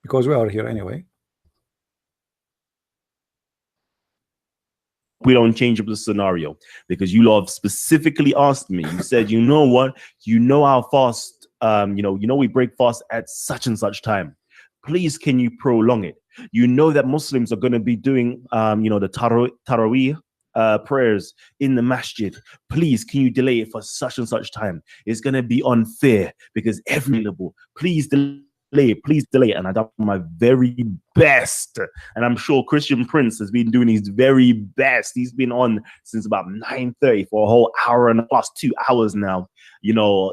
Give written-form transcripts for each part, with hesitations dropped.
because we are here anyway. We don't change up the scenario, because you lot have specifically asked me. You said, you know what, how fast, we break fast at such and such time. Please, can you prolong it? You know that Muslims are going to be doing, the Taraweeh prayers in the masjid. Please, can you delay it for such and such time? It's going to be unfair because please delay it. And I've done my very best. And I'm sure Christian Prince has been doing his very best. He's been on since about 9:30 for a whole hour and plus 2 hours now,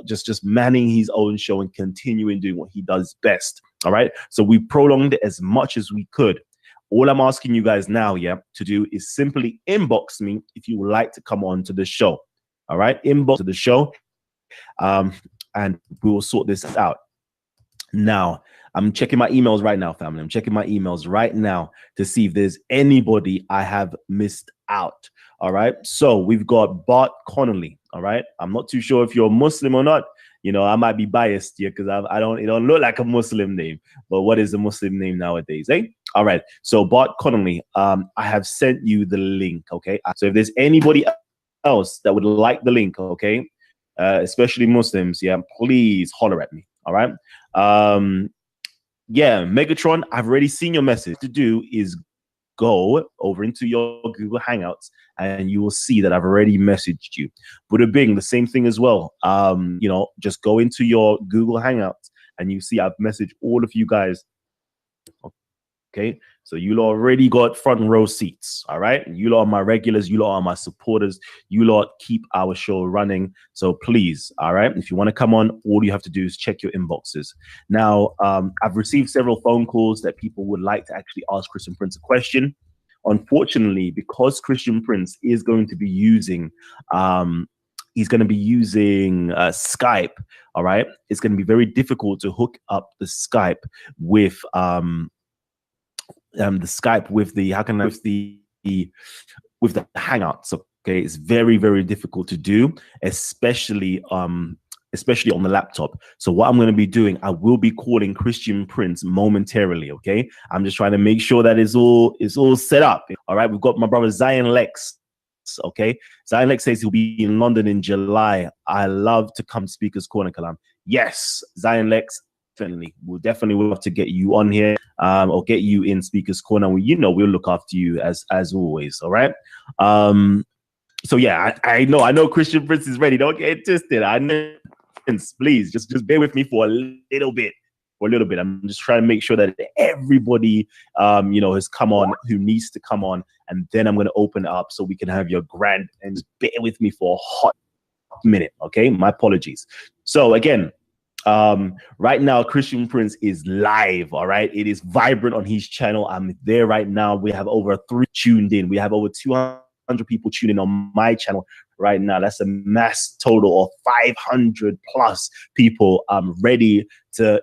just manning his own show and continuing doing what he does best. All right. So we prolonged it as much as we could. All I'm asking you guys now, to do is simply inbox me if you would like to come on to the show. All right. Inbox to the show. And we will sort this out. Now, I'm checking my emails right now, family. I'm checking my emails right now to see if there's anybody I have missed out. All right. So we've got Bart Connolly. All right. I'm not too sure if you're Muslim or not. I might be biased here because it don't look like a Muslim name. But what is a Muslim name nowadays, eh? All right. So Bart Connolly, I have sent you the link. Okay. So if there's anybody else that would like the link, okay, especially Muslims, please holler at me. All right. Megatron, I've already seen your message. To do is go over into your Google Hangouts and you will see that I've already messaged you. Buddha Bing, the same thing as well. Just go into your Google Hangouts and you see I've messaged all of you guys. Okay, so you lot already got front row seats. All right, you lot are my regulars, you lot are my supporters, you lot keep our show running. So please, all right, if you want to come on, all you have to do is check your inboxes. Now, I've received several phone calls that people would like to actually ask Christian Prince a question. Unfortunately, because Christian Prince is going to be using Skype. All right, it's going to be very difficult to hook up the Skype with with the Hangouts. Okay, it's very, very difficult to do, especially on the laptop. So what I'm going to be doing, I will be calling Christian Prince momentarily. Okay, I'm just trying to make sure that it's all set up. All right, we've got my brother Zion Lex. Okay, Zion Lex says he'll be in London in July. I love to come Speaker's Corner, Kalam. Yes, Zion Lex. We'll definitely love to get you on here, or get you in Speaker's Corner. We'll look after you as always. All right. So yeah, I know Christian Prince is ready. Don't get twisted. I know, please just bear with me for a little bit. I'm just trying to make sure that everybody has come on who needs to come on, and then I'm going to open it up so we can have your grand, and just bear with me for a hot minute. Okay, my apologies. So again, right now Christian Prince is live. All right, it is vibrant on his channel. I'm there right now. We have over 3 tuned in. We have over 200 people tuning in on my channel right now. That's a mass total of 500 plus people ready to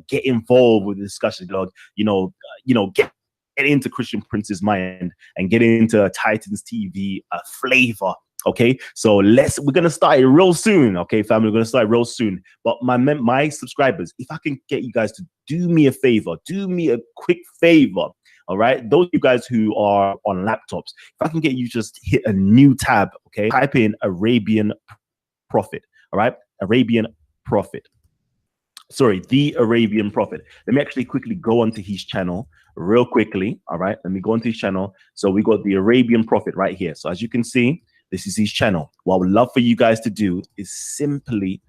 get involved with the discussion. Get into Christian Prince's mind and get into Titans TV flavor. Okay, so we're gonna start it real soon. Okay, family, we're gonna start real soon. But my subscribers, if I can get you guys to do me a favor, do me a quick favor. All right, those of you guys who are on laptops, if I can get you just hit a new tab. Okay, type in Arabian Prophet. All right, Arabian Prophet. Sorry, the Arabian Prophet. Let me actually quickly go onto his channel real quickly. All right, let me go onto his channel. So we got the Arabian Prophet right here. So as you can see, this is his channel. What I would love for you guys to do is simply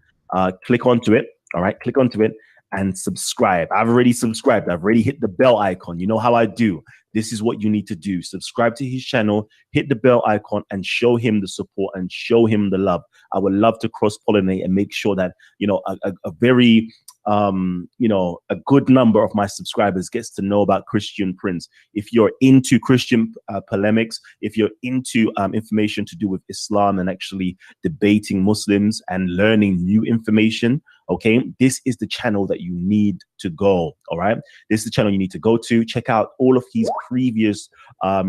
click onto it. All right, click onto it and subscribe. I've already subscribed. I've already hit the bell icon. You know how I do. This is what you need to do. Subscribe to his channel, hit the bell icon, and show him the support and show him the love. I would love to cross-pollinate and make sure that, a very a good number of my subscribers gets to know about Christian Prince. If you're into Christian polemics, if you're into information to do with Islam and actually debating Muslims and learning new information, okay, this is the channel that you need to go. All right, this is the channel you need to go to. Check out all of his previous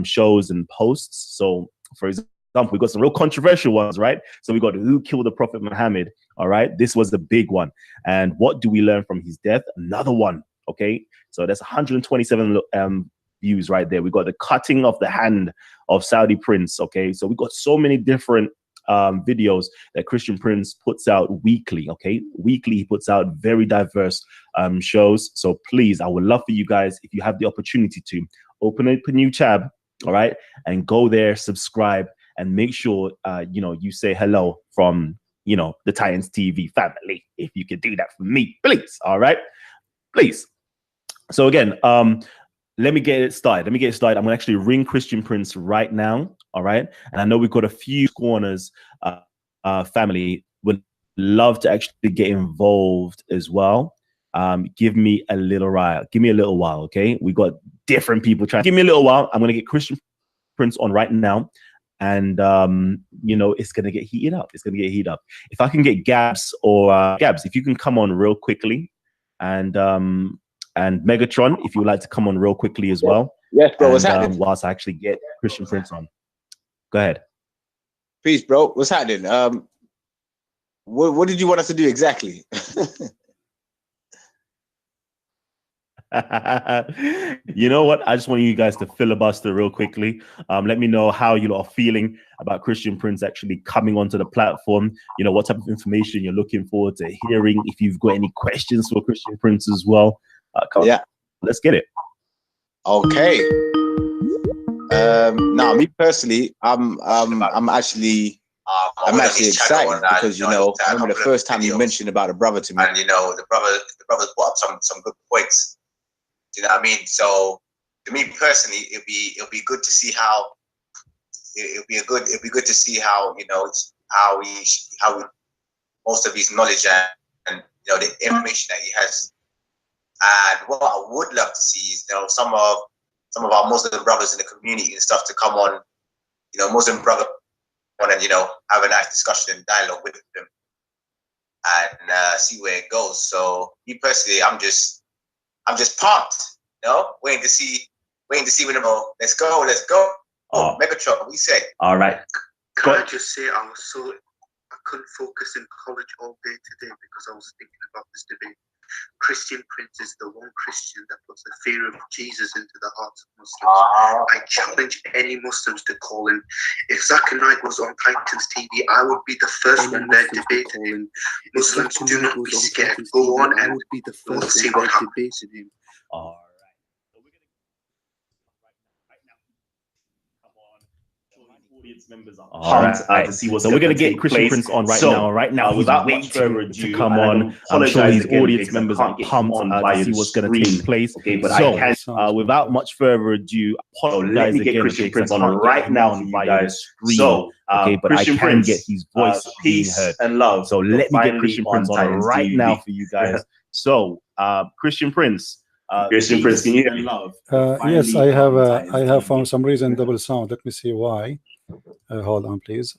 shows and posts. So for example, we got some real controversial ones, right? So we got who killed the Prophet Muhammad. All right, this was the big one. And what do we learn from his death? Another one. Okay, so that's 127 views right there. We got the cutting of the hand of Saudi Prince. Okay, so we got so many different videos that Christian Prince puts out weekly. Okay, weekly he puts out very diverse shows. So please, I would love for you guys, if you have the opportunity, to open up a new tab, all right, and go there, subscribe, and make sure you say hello from the Titans TV family. If you could do that for me, please. All right, please. So again, let me get it started. I'm gonna actually ring Christian Prince right now. All right, and I know we've got a few corners family would love to actually get involved as well. Give me a little while, okay? We got different people trying. Give me a little while. I'm gonna get Christian Prince on right now, and it's gonna get heated up. If I can get Gabs Gabs, if you can come on real quickly, and Megatron, if you would like to come on real quickly as well. Yes, bro. What's happening? Whilst I actually get Christian Prince on. Go ahead. Peace, bro. What's happening? What did you want us to do exactly? You know what? I just want you guys to filibuster real quickly. Let me know how you are feeling about Christian Prince actually coming onto the platform. What type of information you're looking forward to hearing. If you've got any questions for Christian Prince as well, come on. Let's get it. Okay. Now, me personally, I'm actually excited because I remember the first time you mentioned about a brother to me, and the brothers brought up some good points. You know what I mean? So to me personally, it'll be good to see how it'll be good to see how how most of his knowledge and the information that he has. And what I would love to see is some of our Muslim brothers in the community and stuff to come on, Muslim brother on and have a nice discussion and dialogue with them and see where it goes. So me personally, I'm just pumped, waiting to see when let's go. Oh, Megatron, what we say? All right. Can I just say I couldn't focus in college all day today because I was thinking about this debate. Christian Prince is the one Christian that puts the fear of Jesus into the hearts of Muslims. I challenge any Muslims to call him. If Zakir Naik was on Titans TV, I would be the first one there debating him. Muslims, do not be scared. Go on, and we'll see what happens. All right. Members are pumped to see what's so we're going to get Christian Prince on right now. Without much further ado, to come on, I'm sure these audience members are pumped to see what's going to take place. Okay, but so without much further ado, apologize again. Christian Prince on right now for you guys. So but I can get his voice being heard and love. So let me get Christian Prince on right now for you guys. So Christian Prince. Christian Prince, can you hear me? Yes, I have for some reason double sound. Let me see why. Hold on, please.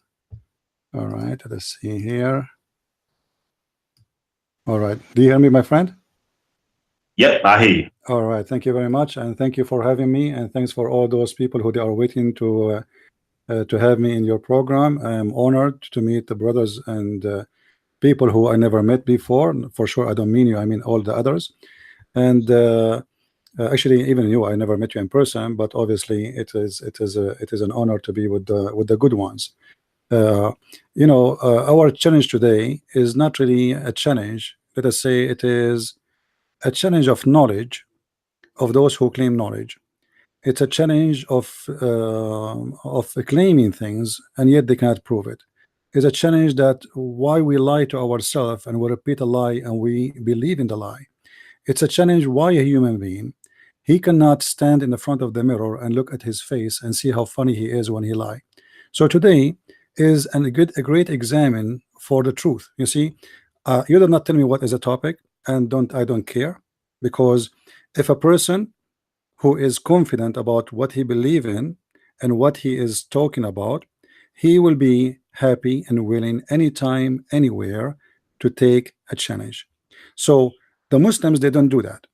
All right, let's see here. All right, do you hear me, my friend? Yep, I hear you. All right, thank you very much, and thank you for having me, and thanks for all those people who are waiting to have me in your program. I am honored to meet the brothers and people who I never met before. For sure, I don't mean you, I mean all the others. And actually, even you, I never met you in person, but obviously, it is an honor to be with the good ones. Our challenge today is not really a challenge. Let us say it is a challenge of knowledge of those who claim knowledge. It's a challenge of claiming things and yet they cannot prove it. It's a challenge that why we lie to ourselves and we repeat a lie and we believe in the lie. It's a challenge why a human being, he cannot stand in the front of the mirror and look at his face and see how funny he is when he lies. So today is a great examine for the truth. You see, you do not tell me what is the topic, and I don't care, because if a person who is confident about what he believes in and what he is talking about, he will be happy and willing anytime, anywhere to take a challenge. So the Muslims, they don't do that.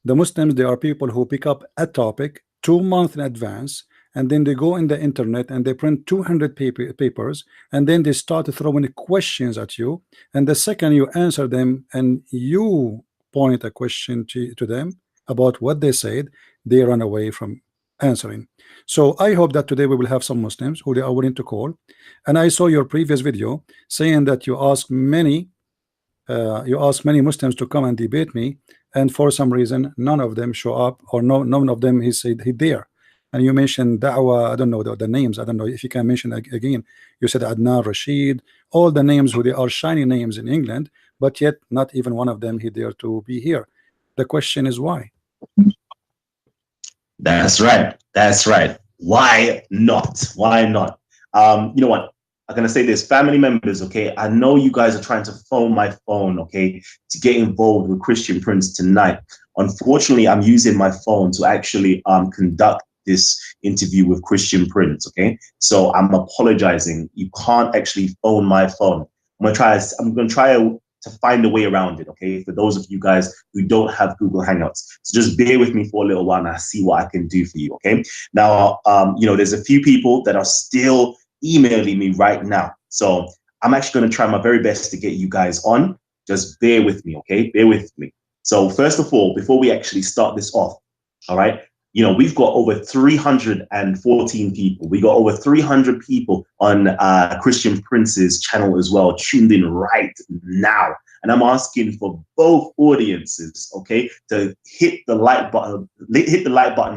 The Muslims, they are people who pick up a topic 2 months in advance, and then they go in the internet and they print 200 papers, and then they start throwing questions at you, and the second you answer them and you point a question to them about what they said, they run away from answering. So I hope that today we will have some Muslims who they are willing to call. And I saw your previous video saying that you asked many Muslims to come and debate me, and for some reason none of them show up, or none of them he said he dare. And you mentioned Da'wah, I don't know the names, I don't know if you can mention again. You said Adnan, Rashid, all the names who they are shiny names in England, but yet not even one of them he dare to be here. The question is why? That's right. That's right. Why not? Why not? You know what? I'm gonna say this, family members, okay? I know you guys are trying to phone my phone, okay, to get involved with Christian Prince tonight. Unfortunately, I'm using my phone to actually conduct this interview with Christian Prince, okay? So I'm apologizing. You can't actually phone my phone. I'm gonna try to find a way around it, okay? For those of you guys who don't have Google Hangouts. So just bear with me for a little while and I'll see what I can do for you, okay? Now, you know, there's a few people that are still emailing me right now. So I'm actually going to try my very best to get you guys on. Just bear with me, okay? Bear with me. So first of all, before we actually start this off, all right, you know, we've got over 314 people. We got over 300 people on Christian Prince's channel as well, tuned in right now. And I'm asking for both audiences, okay, to hit the like button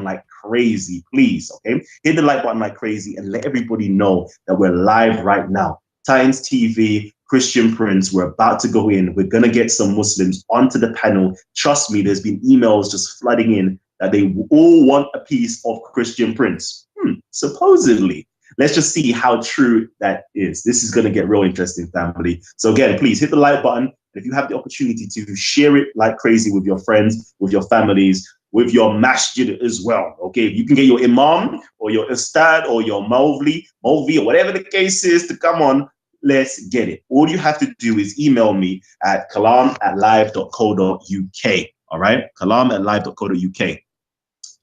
like crazy, please, okay? Hit the like button like crazy and let everybody know that we're live right now. Titans TV, Christian Prince, we're about to go in. We're going to get some Muslims onto the panel. Trust me, there's been emails just flooding in that they all want a piece of Christian Prince. Supposedly. Let's just see how true that is. This is going to get real interesting, family. So again, please hit the like button. If you have the opportunity to share it like crazy with your friends, with your families, with your masjid as well. Okay, you can get your imam or your ustad or your Mawli or whatever the case is to come on. Let's get it. All you have to do is email me at kalam@live.co.uk. All right, kalam@live.co.uk.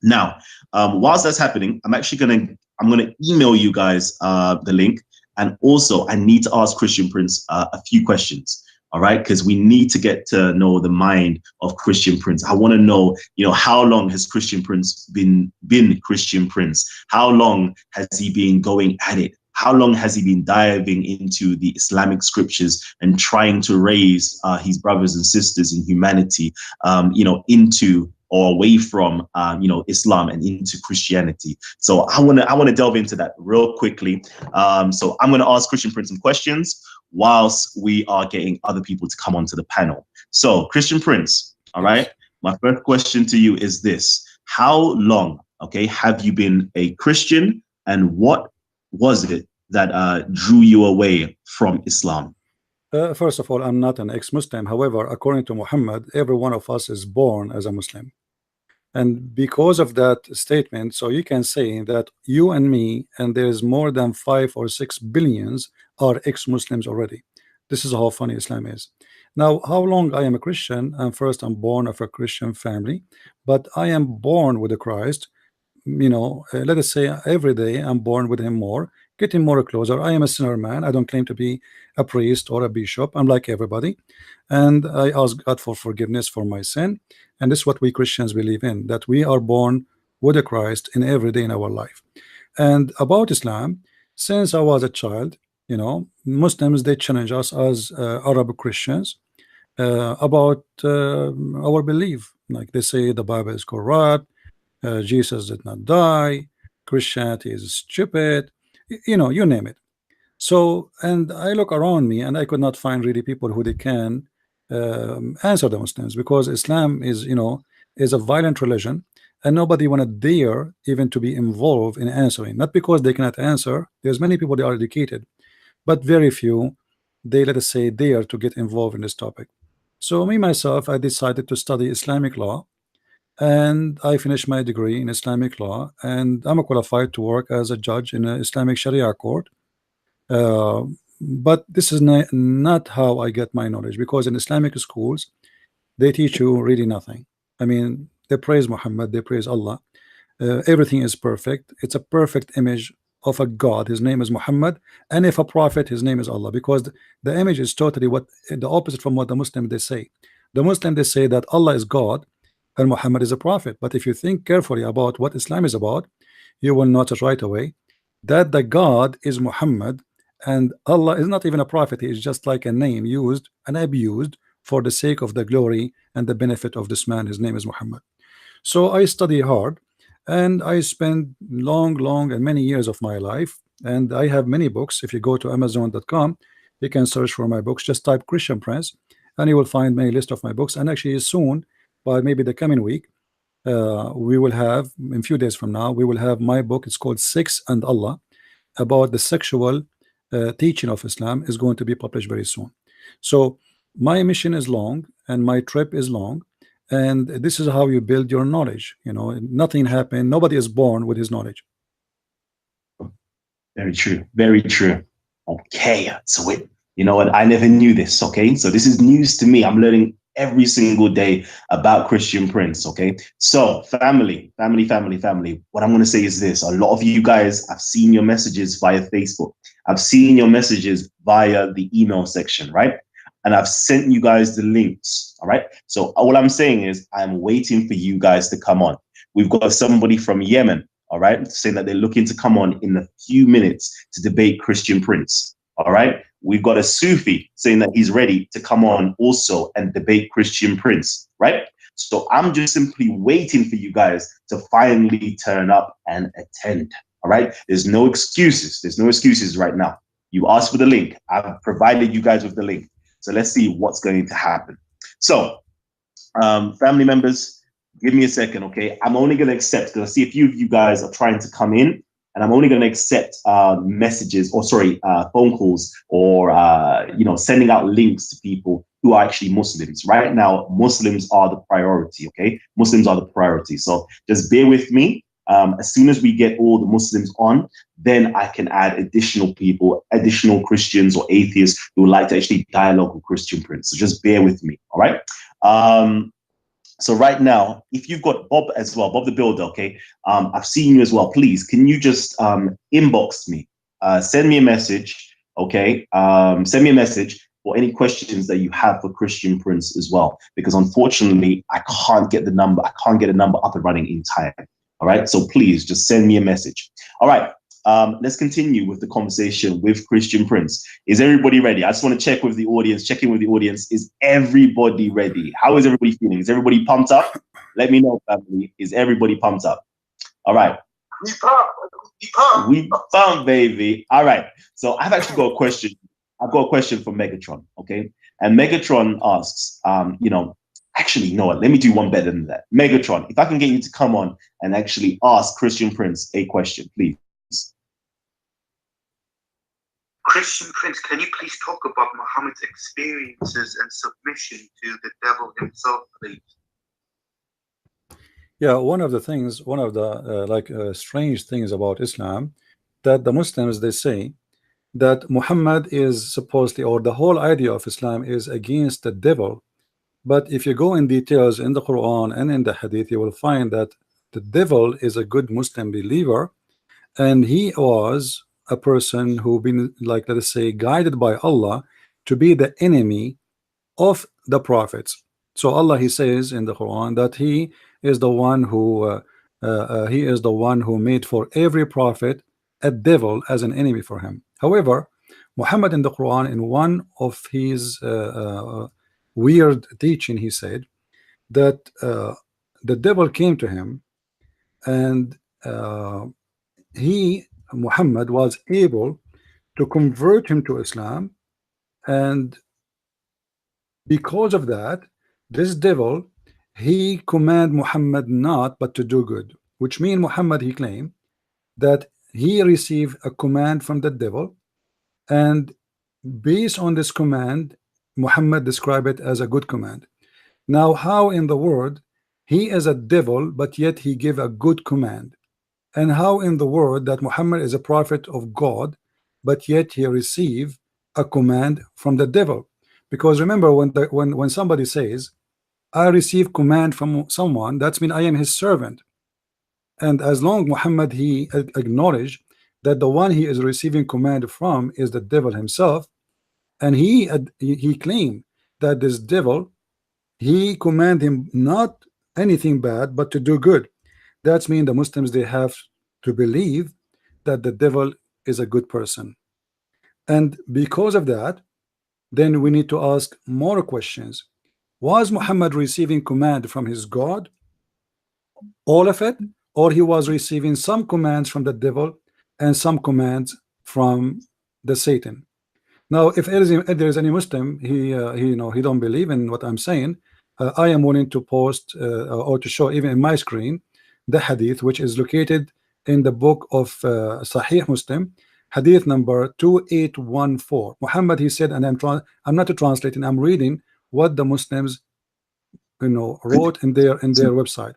Now, whilst that's happening, I'm gonna email you guys the link, and also I need to ask Christian Prince a few questions. All right, because we need to get to know the mind of Christian Prince. I want to know, you know, how long has Christian Prince been Christian Prince? How long has he been going at it? How long has he been diving into the Islamic scriptures and trying to raise his brothers and sisters in humanity, you know, into or away from, you know, Islam and into Christianity? So I want to delve into that real quickly. So I'm going to ask Christian Prince some questions whilst we are getting other people to come onto the panel. So Christian Prince, all right, my first question to you is this: how long, okay, have you been a Christian, and what was it that drew you away from Islam? First of all, I'm not an ex-Muslim. However, according to Muhammad, every one of us is born as a Muslim. And because of that statement, so you can say that you and me, and there's more than 5 or 6 billions are ex-Muslims already. This is how funny Islam is. Now, how long I am a Christian? And first, I'm born of a Christian family, but I am born with the Christ. You know, let us say every day I'm born with him more, getting more closer. I am a sinner man. I don't claim to be a priest or a bishop. I'm like everybody, and I ask God for forgiveness for my sin. And this is what we Christians believe in, that we are born with a Christ in every day in our life. And about Islam, since I was a child, you know, Muslims, they challenge us as Arab Christians about our belief. Like they say the Bible is corrupt, Jesus did not die, Christianity is stupid, you know, you name it. So, and I look around me and I could not find really people who they can answer the Muslims, because Islam is, you know, is a violent religion, and nobody want to dare even to be involved in answering. Not because they cannot answer. There's many people, they are educated, but very few, they, let us say, dare to get involved in this topic. So me myself, I decided to study Islamic law, and I finished my degree in Islamic law, and I'm qualified to work as a judge in an Islamic Sharia court. But this is not how I get my knowledge, because in Islamic schools they teach you really nothing. I mean, they praise Muhammad, they praise Allah, everything is perfect. It's a perfect image of a God. His name is Muhammad, and if a prophet, his name is Allah, because the image is totally what the opposite from what the Muslim they say. The Muslim, they say that Allah is God and Muhammad is a prophet. But if you think carefully about what Islam is about, you will notice right away that the God is Muhammad and Allah is not even a prophet. He is just like a name used and abused for the sake of the glory and the benefit of this man. His name is Muhammad. So I study hard and I spend long and many years of my life, and I have many books. If you go to Amazon.com, you can search for my books. Just type Christian Prince and you will find many list of my books. And actually soon, by maybe the coming week, we will have, in a few days from now, we will have my book. It's called Sex and Allah, about the sexual teaching of Islam, is going to be published very soon. So my mission is long and my trip is long, and this is how you build your knowledge. You know, nothing happened. Nobody is born with his knowledge. Very true. Very true. Okay. So you know what? I never knew this. Okay. So this is news to me. I'm learning every single day about Christian Prince. Okay. So family. What I'm going to say is this. A lot of you guys, I've seen your messages via Facebook. I've seen your messages via the email section, right? And I've sent you guys the links. All right. So all I'm saying is I'm waiting for you guys to come on. We've got somebody from Yemen, all right, saying that they're looking to come on in a few minutes to debate Christian Prince. All right. We've got a Sufi saying that he's ready to come on also and debate Christian Prince. Right. So I'm just simply waiting for you guys to finally turn up and attend. All right. There's no excuses. There's no excuses right now. You asked for the link. I've provided you guys with the link. So let's see what's going to happen. So family members, give me a second, okay? I'm only going to accept, because I see a few of you guys are trying to come in, and I'm only going to accept messages, or sorry, phone calls, or you know, sending out links to people who are actually Muslims. Right now, Muslims are the priority, okay? Muslims are the priority. So just bear with me. As soon as we get all the Muslims on, then I can add additional people, additional Christians or atheists who would like to actually dialogue with Christian Prince. So just bear with me, all right? So right now, if you've got Bob as well, Bob the Builder, okay? I've seen you as well. Please, can you just inbox me? Send me a message, okay? Send me a message for any questions that you have for Christian Prince as well, because unfortunately, I can't get the number. I can't get a number up and running in time. All right. So please just send me a message. All right. Let's continue with the conversation with Christian Prince. Is everybody ready? I just want to check with the audience, check in with the audience. Is everybody ready? How is everybody feeling? Is everybody pumped up? Let me know, family. Is everybody pumped up? All right. We pump. We pump, baby. All right. So I've actually got a question. I've got a question for Megatron. Okay. And Megatron asks, you know, actually, you know what? Let me do one better than that. Megatron, if I can get you to come on and actually ask Christian Prince a question, please. Christian Prince, can you please talk about Muhammad's experiences and submission to the devil himself, please? Yeah, one of the strange things about Islam, that the Muslims, they say that Muhammad is supposedly, or the whole idea of Islam is against the devil. But if you go in details in the Quran and in the Hadith, you will find that the devil is a good Muslim believer, and he was a person who been, like, let us say, guided by Allah to be the enemy of the prophets. So Allah, he says in the Quran that he is the one who made for every prophet a devil as an enemy for him. However, Muhammad in the Quran, in one of his weird teaching, he said that the devil came to him, and Muhammad was able to convert him to Islam, and because of that, this devil, he command Muhammad not but to do good, which means Muhammad, he claimed that he received a command from the devil, and based on this command, Muhammad described it as a good command. Now, how in the world he is a devil, but yet he gave a good command? And how in the world that Muhammad is a prophet of God, but yet he received a command from the devil? Because remember, when somebody says, I receive command from someone, that's mean I am his servant. And as long Muhammad, he acknowledged that the one he is receiving command from is the devil himself, and he claimed that this devil He command him not anything bad, but to do good. That's mean the Muslims, they have to believe that the devil is a good person. And because of that, then we need to ask more questions. Was Muhammad receiving command from his God, all of it, or he was receiving some commands from the devil and some commands from the Satan? Now, if there is any Muslim, he don't believe in what I'm saying, I am willing to post or to show even in my screen the hadith, which is located in the book of Sahih Muslim, hadith number 2814. Muhammad, he said, and I'm not translating, I'm reading what the Muslims wrote in their website.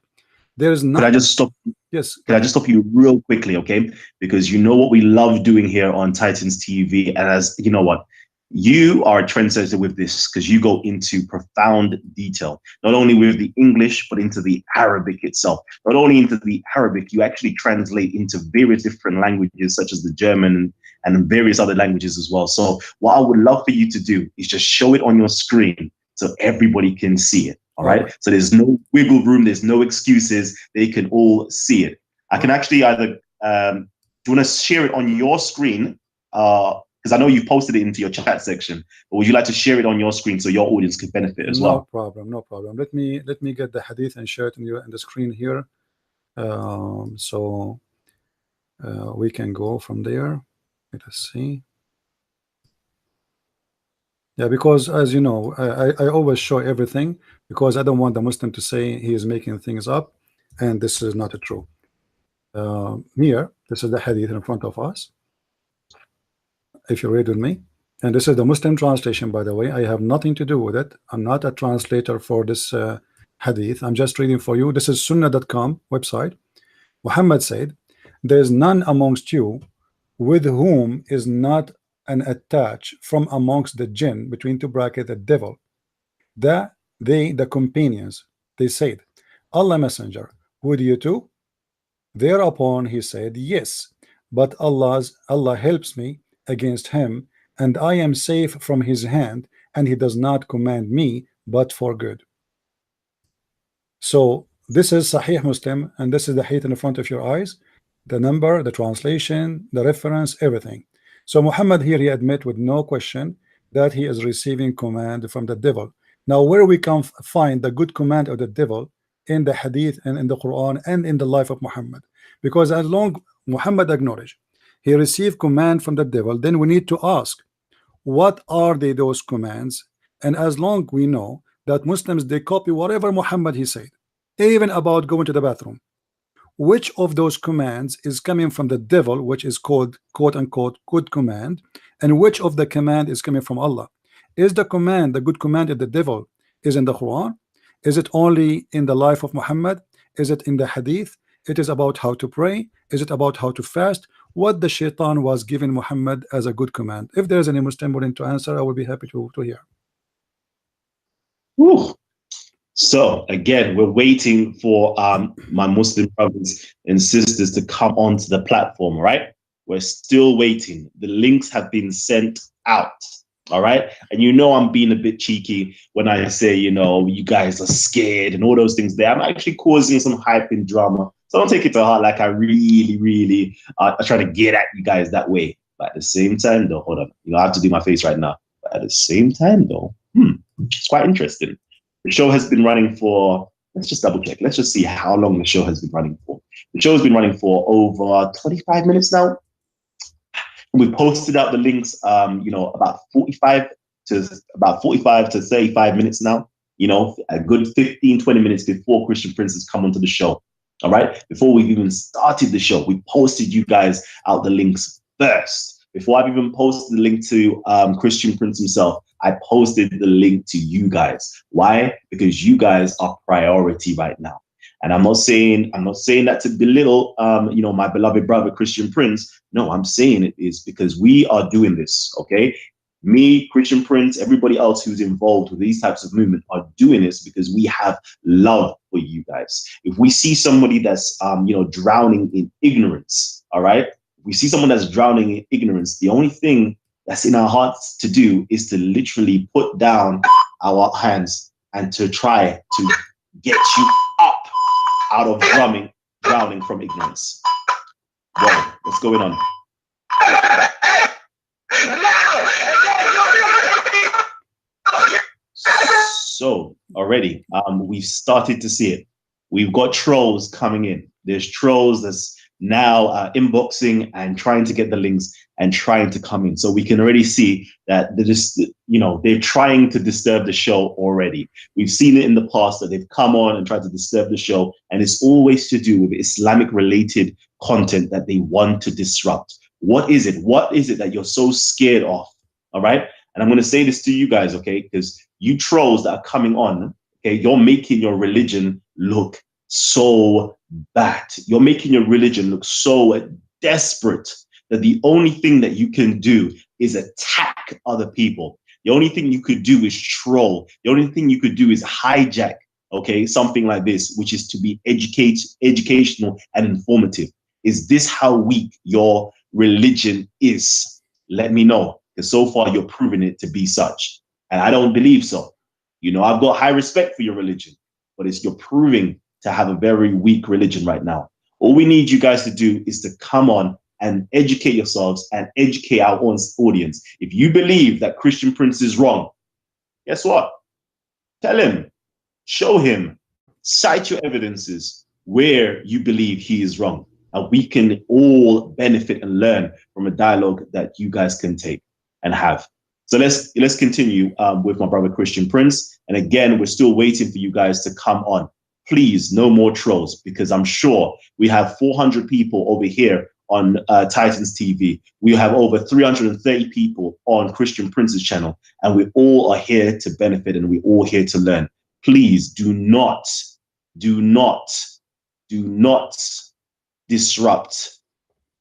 There is not. Could I just stop? Yes. Can I just stop you real quickly, okay? Because you know what we love doing here on Titans TV, and as you know what, you are a trendsetter with this because you go into profound detail, not only with the English, but into the Arabic itself. Not only into the Arabic, you actually translate into various different languages, such as the German and various other languages as well. So what I would love for you to do is just show it on your screen so everybody can see it. All right. So there's no wiggle room. There's no excuses. They can all see it. I can actually either, do you want to share it on your screen? Because I know you posted it into your chat section, but would you like to share it on your screen so your audience can benefit as well? No problem, no problem. Let me get the hadith and share it in the screen here, so we can go from there. Let us see. Yeah, because as you know, I always show everything because I don't want the Muslim to say he is making things up, and this is not true. Here, this is the hadith in front of us, if you read with me, and this is the Muslim translation, by the way. I have nothing to do with it. I'm not a translator for this hadith. I'm just reading for you. This is sunnah.com website. Muhammad said, there is none amongst you with whom is not an attach from amongst the jinn, between two brackets, the devil, the companions. They said, Allah Messenger, would you too? Thereupon he said, yes, but Allah helps me against him, and I am safe from his hand, and he does not command me but for good. So this is Sahih Muslim, and this is the hadith in front of your eyes, the number, the translation, the reference, everything. So Muhammad here, he admit with no question that he is receiving command from the devil. Now where we can find the good command of the devil? In the hadith and in the Quran and in the life of Muhammad. Because as long Muhammad acknowledged he received command from the devil, then we need to ask, what are those commands? And as long we know that Muslims, they copy whatever Muhammad he said, even about going to the bathroom, which of those commands is coming from the devil, which is called quote unquote good command, and which of the command is coming from Allah? Is the command, the good command of the devil, is in the Quran? Is it only in the life of Muhammad? Is it in the hadith? It is about how to pray. Is it about how to fast? What the shaitan was giving Muhammad as a good command? If there is any Muslim willing to answer, I will be happy to hear. Whew. So again, we're waiting for my Muslim brothers and sisters to come onto the platform, right? We're still waiting. The links have been sent out. All right. And you know, I'm being a bit cheeky when I say, you know, you guys are scared and all those things there. I'm actually causing some hype and drama. So don't take it to heart like I really try to get at you guys that way. But at the same time, though, hold on. You know, I have to do my face right now. But at the same time, though, it's quite interesting. The show has been running for, let's just double check. Let's just see how long the show has been running for. The show has been running for over 25 minutes now. We've posted out the links, you know, about 45 to 35 minutes now, you know, a good 15, 20 minutes before Christian Prince has come onto the show. All right. Before we've even started the show, we posted you guys out the links first. Before I've even posted the link to Christian Prince himself, I posted the link to you guys. Why? Because you guys are priority right now. And I'm not saying that to belittle, you know, my beloved brother, Christian Prince. No, I'm saying it is because we are doing this. OK, me, Christian Prince, everybody else who's involved with these types of movement are doing this because we have love for you guys. If we see somebody that's, you know, drowning in ignorance. All right. If we see someone that's drowning in ignorance, the only thing that's in our hearts to do is to literally put down our hands and to try to get you up out of drowning from ignorance. Whoa, what's going on? So already, we've started to see it. We've got trolls coming in. There's trolls that's now inboxing and trying to get the links and trying to come in. So we can already see that they're just, they're trying to disturb the show already. We've seen it in the past that they've come on and tried to disturb the show, and it's always to do with Islamic related content that they want to disrupt. What is it? What is it that you're so scared of? All right. And I'm going to say this to you guys, okay, because you trolls that are coming on, okay, you're making your religion look so bad. You're making your religion look so desperate that the only thing that you can do is attack other people. The only thing you could do is troll. The only thing you could do is hijack, okay, something like this, which is to be educational and informative. Is this how weak your religion is? Let me know, because so far you're proving it to be such. And I don't believe so. I've got high respect for your religion, but you're proving to have a very weak religion right now. All we need you guys to do is to come on and educate yourselves and educate our own audience. If you believe that Christian Prince is wrong, guess what? Tell him, show him, cite your evidences where you believe he is wrong. And we can all benefit and learn from a dialogue that you guys can take and have. So let's continue with my brother Christian Prince. And again, we're still waiting for you guys to come on. Please, no more trolls, because I'm sure we have 400 people over here on Titans TV. We have over 330 people on Christian Prince's channel, and we all are here to benefit and we're all here to learn. Please do not disrupt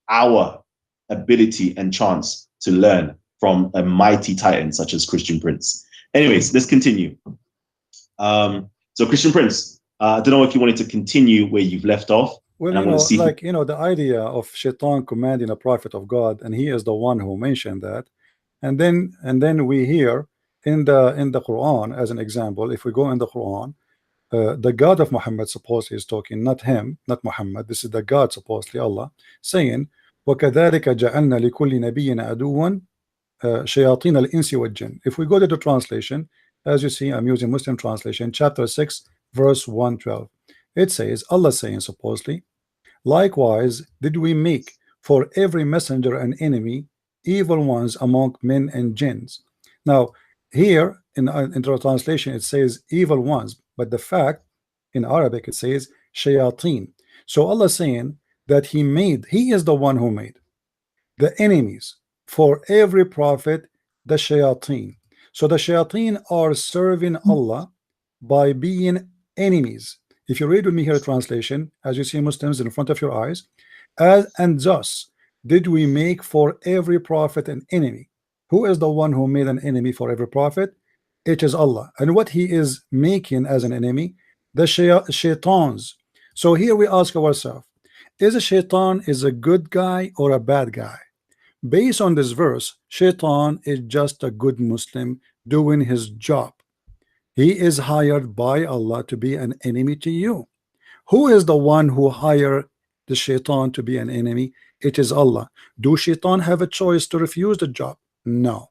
our ability and chance to learn from a mighty titan such as Christian Prince. Anyways, let's continue. So Christian Prince, I don't know if you wanted to continue where you've left off. Well, the idea of Shaitan commanding a prophet of God, and he is the one who mentioned that. And then we hear in the Quran, as an example, if we go in the Quran, the God of Muhammad supposedly is talking, not him, not Muhammad. This is the God, supposedly Allah, saying, وَكَذَلِكَ جَعَلْنَا لِكُلِّ نَبِيٍّ عَدُوًّا شَيَاطِينَ الْإِنسِ وَالْجِنِّ. If we go to the translation, as you see, I'm using Muslim translation, chapter 6, verse 112. It says, Allah saying supposedly, likewise did we make for every messenger an enemy, evil ones among men and jinns. Now, here in the translation, it says evil ones, but the fact in Arabic it says shayateen. So Allah saying that He is the one who made the enemies for every prophet, the shayateen. So the shayateen are serving Allah by being enemies. If you read with me here a translation, as you see Muslims in front of your eyes, and thus did we make for every prophet an enemy. Who is the one who made an enemy for every prophet? It is Allah. And what He is making as an enemy, the shaitans. So here we ask ourselves, is a shaitan is a good guy or a bad guy? Based on this verse, shaitan is just a good Muslim doing his job. He is hired by Allah to be an enemy to you. Who is the one who hired the shaitan to be an enemy? It is Allah. Do shaitan have a choice to refuse the job? No.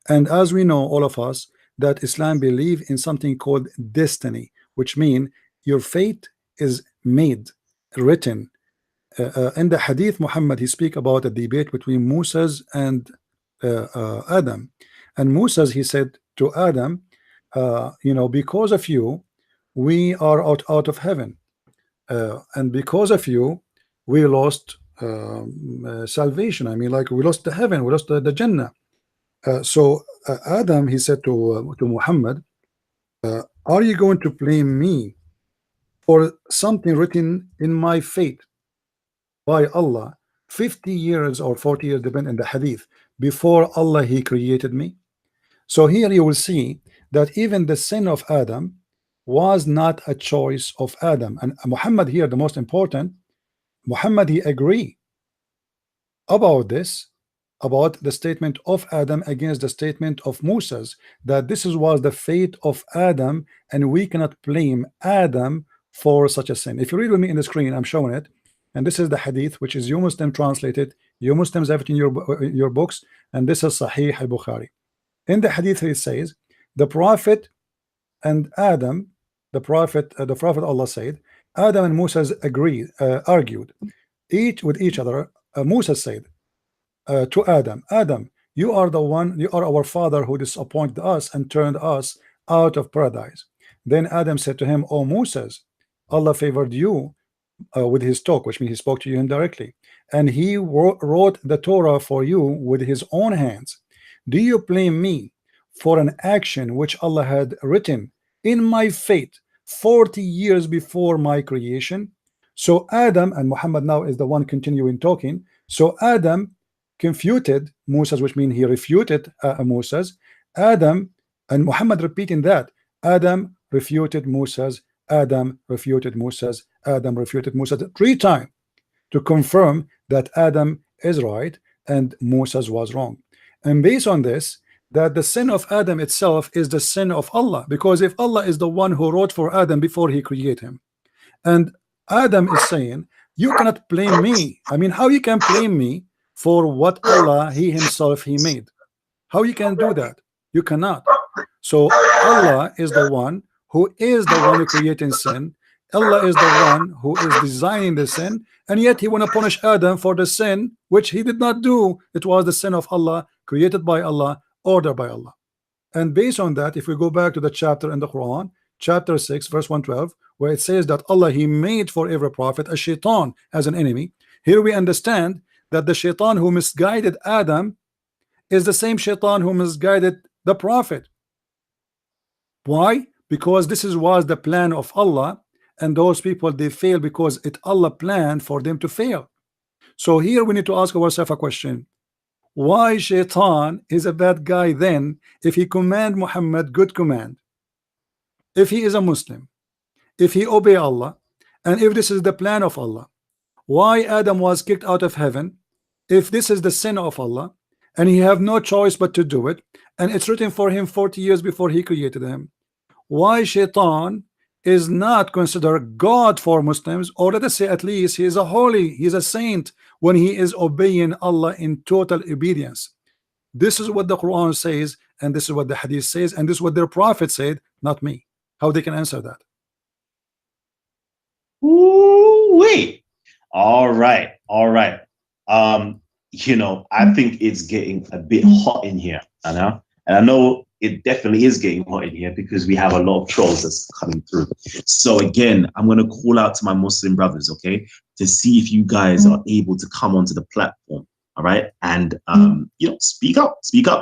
And as we know, all of us, that Islam believe in something called destiny, which means your fate is made, written. In the hadith, Muhammad, he speak about a debate between Moses and Adam. And Moses, he said to Adam, because of you, we are out of heaven. And because of you, we lost salvation. I mean, like we lost the heaven, we lost the Jannah. So Adam, he said to Muhammad, are you going to blame me for something written in my fate by Allah 50 years or 40 years, depending on the hadith, before Allah He created me? So here you will see that even the sin of Adam was not a choice of Adam. And Muhammad here, the most important, Muhammad, he agree about this, about the statement of Adam against the statement of Moses, that this was the fate of Adam, and we cannot blame Adam for such a sin. If you read with me in the screen, I'm showing it, and this is the hadith, which is you Muslim translated. You Muslims have it in your books, and this is Sahih al-Bukhari. In the hadith, it says, the Prophet and Adam, the Prophet Allah said, Adam and Moses argued each with each other. Moses said to Adam, Adam, you are our father who disappointed us and turned us out of paradise. Then Adam said to him, O Moses, Allah favored you with his talk, which means he spoke to you indirectly, and he wrote the Torah for you with his own hands. Do you blame me for an action which Allah had written in my fate 40 years before my creation? So Adam, and Muhammad now is the one continuing talking, so Adam confuted Moses, which means he refuted Moses. Adam, and Muhammad repeating that, Adam refuted Moses, Adam refuted Moses, Adam refuted Moses 3 times to confirm that Adam is right and Moses was wrong. And based on this, that the sin of Adam itself is the sin of Allah, because if Allah is the one who wrote for Adam before he created him, and Adam is saying, you cannot blame me. I mean, how you can blame me for what Allah he himself he made? How you can do that? You cannot. So Allah is the one who creating sin. Allah is the one who is designing the sin, and yet he want to punish Adam for the sin which he did not do. It was the sin of Allah, created by Allah, ordered by Allah. And based on that, if we go back to the chapter in the Quran, chapter 6 verse 112, where it says that Allah he made for every prophet a shaitan as an enemy, here we understand that the shaitan who misguided Adam is the same shaitan who misguided the prophet. Why? Because this was the plan of Allah, and those people they fail because it Allah planned for them to fail. So here we need to ask ourselves a question: why shaitan is a bad guy then, if he command Muhammad good command, if he is a Muslim, if he obey Allah, and if this is the plan of Allah? Why Adam was kicked out of heaven if this is the sin of Allah, and he have no choice but to do it, and it's written for him 40 years before he created him? Why shaitan is not considered God for Muslims, or let us say at least he is a holy, he is a saint when he is obeying Allah in total obedience? This is what the Quran says, and this is what the Hadith says, and this is what their prophet said, not me. How they can answer that? Ooh-wee. All right. You know, I think it's getting a bit hot in here, and I know it definitely is getting hot in here because we have a lot of trolls that's coming through. So again, I'm going to call out to my Muslim brothers, okay, to see if you guys are able to come onto the platform, all right, and you know, speak up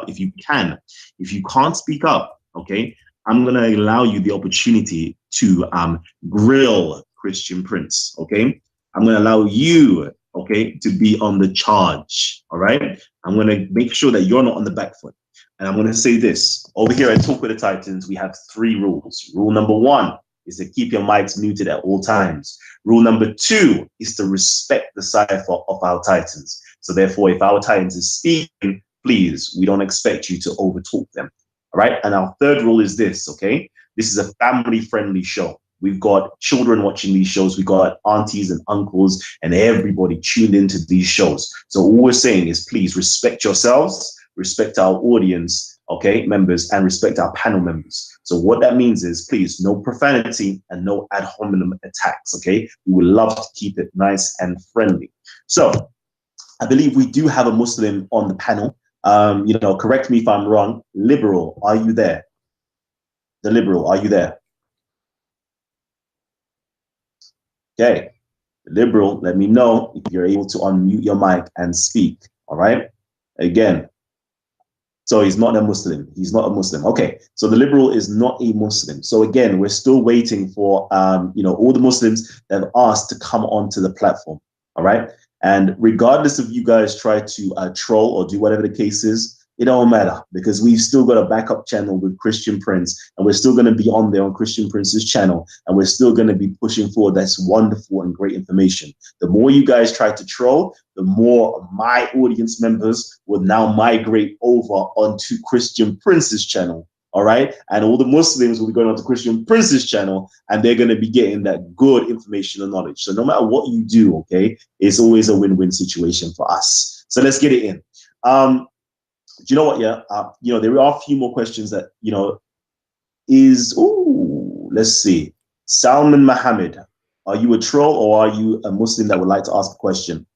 if you can. If you can't speak up, okay, I'm going to allow you the opportunity to grill Christian Prince, okay. I'm going to allow you, okay, to be on the charge, all right. I'm going to make sure that you're not on the back foot. And I'm going to say this, over here at Talk with the Titans, we have 3 rules. Rule number 1 is to keep your mics muted at all times. Rule number 2 is to respect the cipher of our Titans. So therefore, if our Titans is speaking, please, we don't expect you to overtalk them. All right. And our 3rd rule is this, okay? This is a family-friendly show. We've got children watching these shows. We've got aunties and uncles and everybody tuned into these shows. So all we're saying is please respect yourselves, respect our audience, okay, members, and respect our panel members. So what that means is, please, no profanity and no ad hominem attacks, okay? We would love to keep it nice and friendly. So I believe we do have a Muslim on the panel. You know, correct me if I'm wrong. Liberal, are you there? The Liberal, are you there? Okay, Liberal, let me know if you're able to unmute your mic and speak, all right? Again, so he's not a Muslim. He's not a Muslim. Okay, so the Liberal is not a Muslim. So again, we're still waiting for, you know, all the Muslims that have asked to come onto the platform, all right? And regardless if you guys try to troll or do whatever the case is, it don't matter, because we've still got a backup channel with Christian Prince, and we're still going to be on there on Christian Prince's channel, and we're still going to be pushing forward. That's wonderful and great information. The more you guys try to troll, the more my audience members will now migrate over onto Christian Prince's channel. All right. And all the Muslims will be going on to Christian Prince's channel, and they're going to be getting that good information and knowledge. So no matter what you do, okay, it's always a win-win situation for us. So let's get it in. Do you know what? Yeah. There are a few more questions that, let's see. Salman Mohammed, are you a troll or are you a Muslim that would like to ask a question?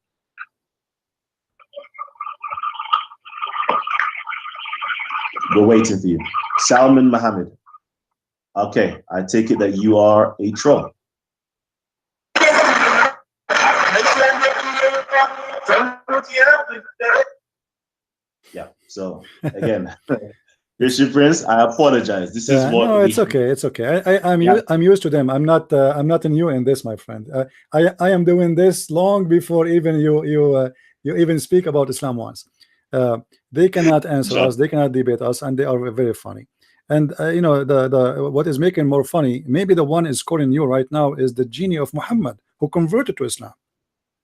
We're waiting for you. Salman Mohammed. Okay, I take it that you are a troll. Yeah, so again, Christian Prince, I apologize. This is what. No, it's okay. It's okay. I'm used to them. I'm not new in this, my friend. I am doing this long before even you even speak about Islam once. They cannot answer us. They cannot debate us, and they are very funny. And the what is making more funny, maybe the one is scoring you right now is the genie of Muhammad who converted to Islam.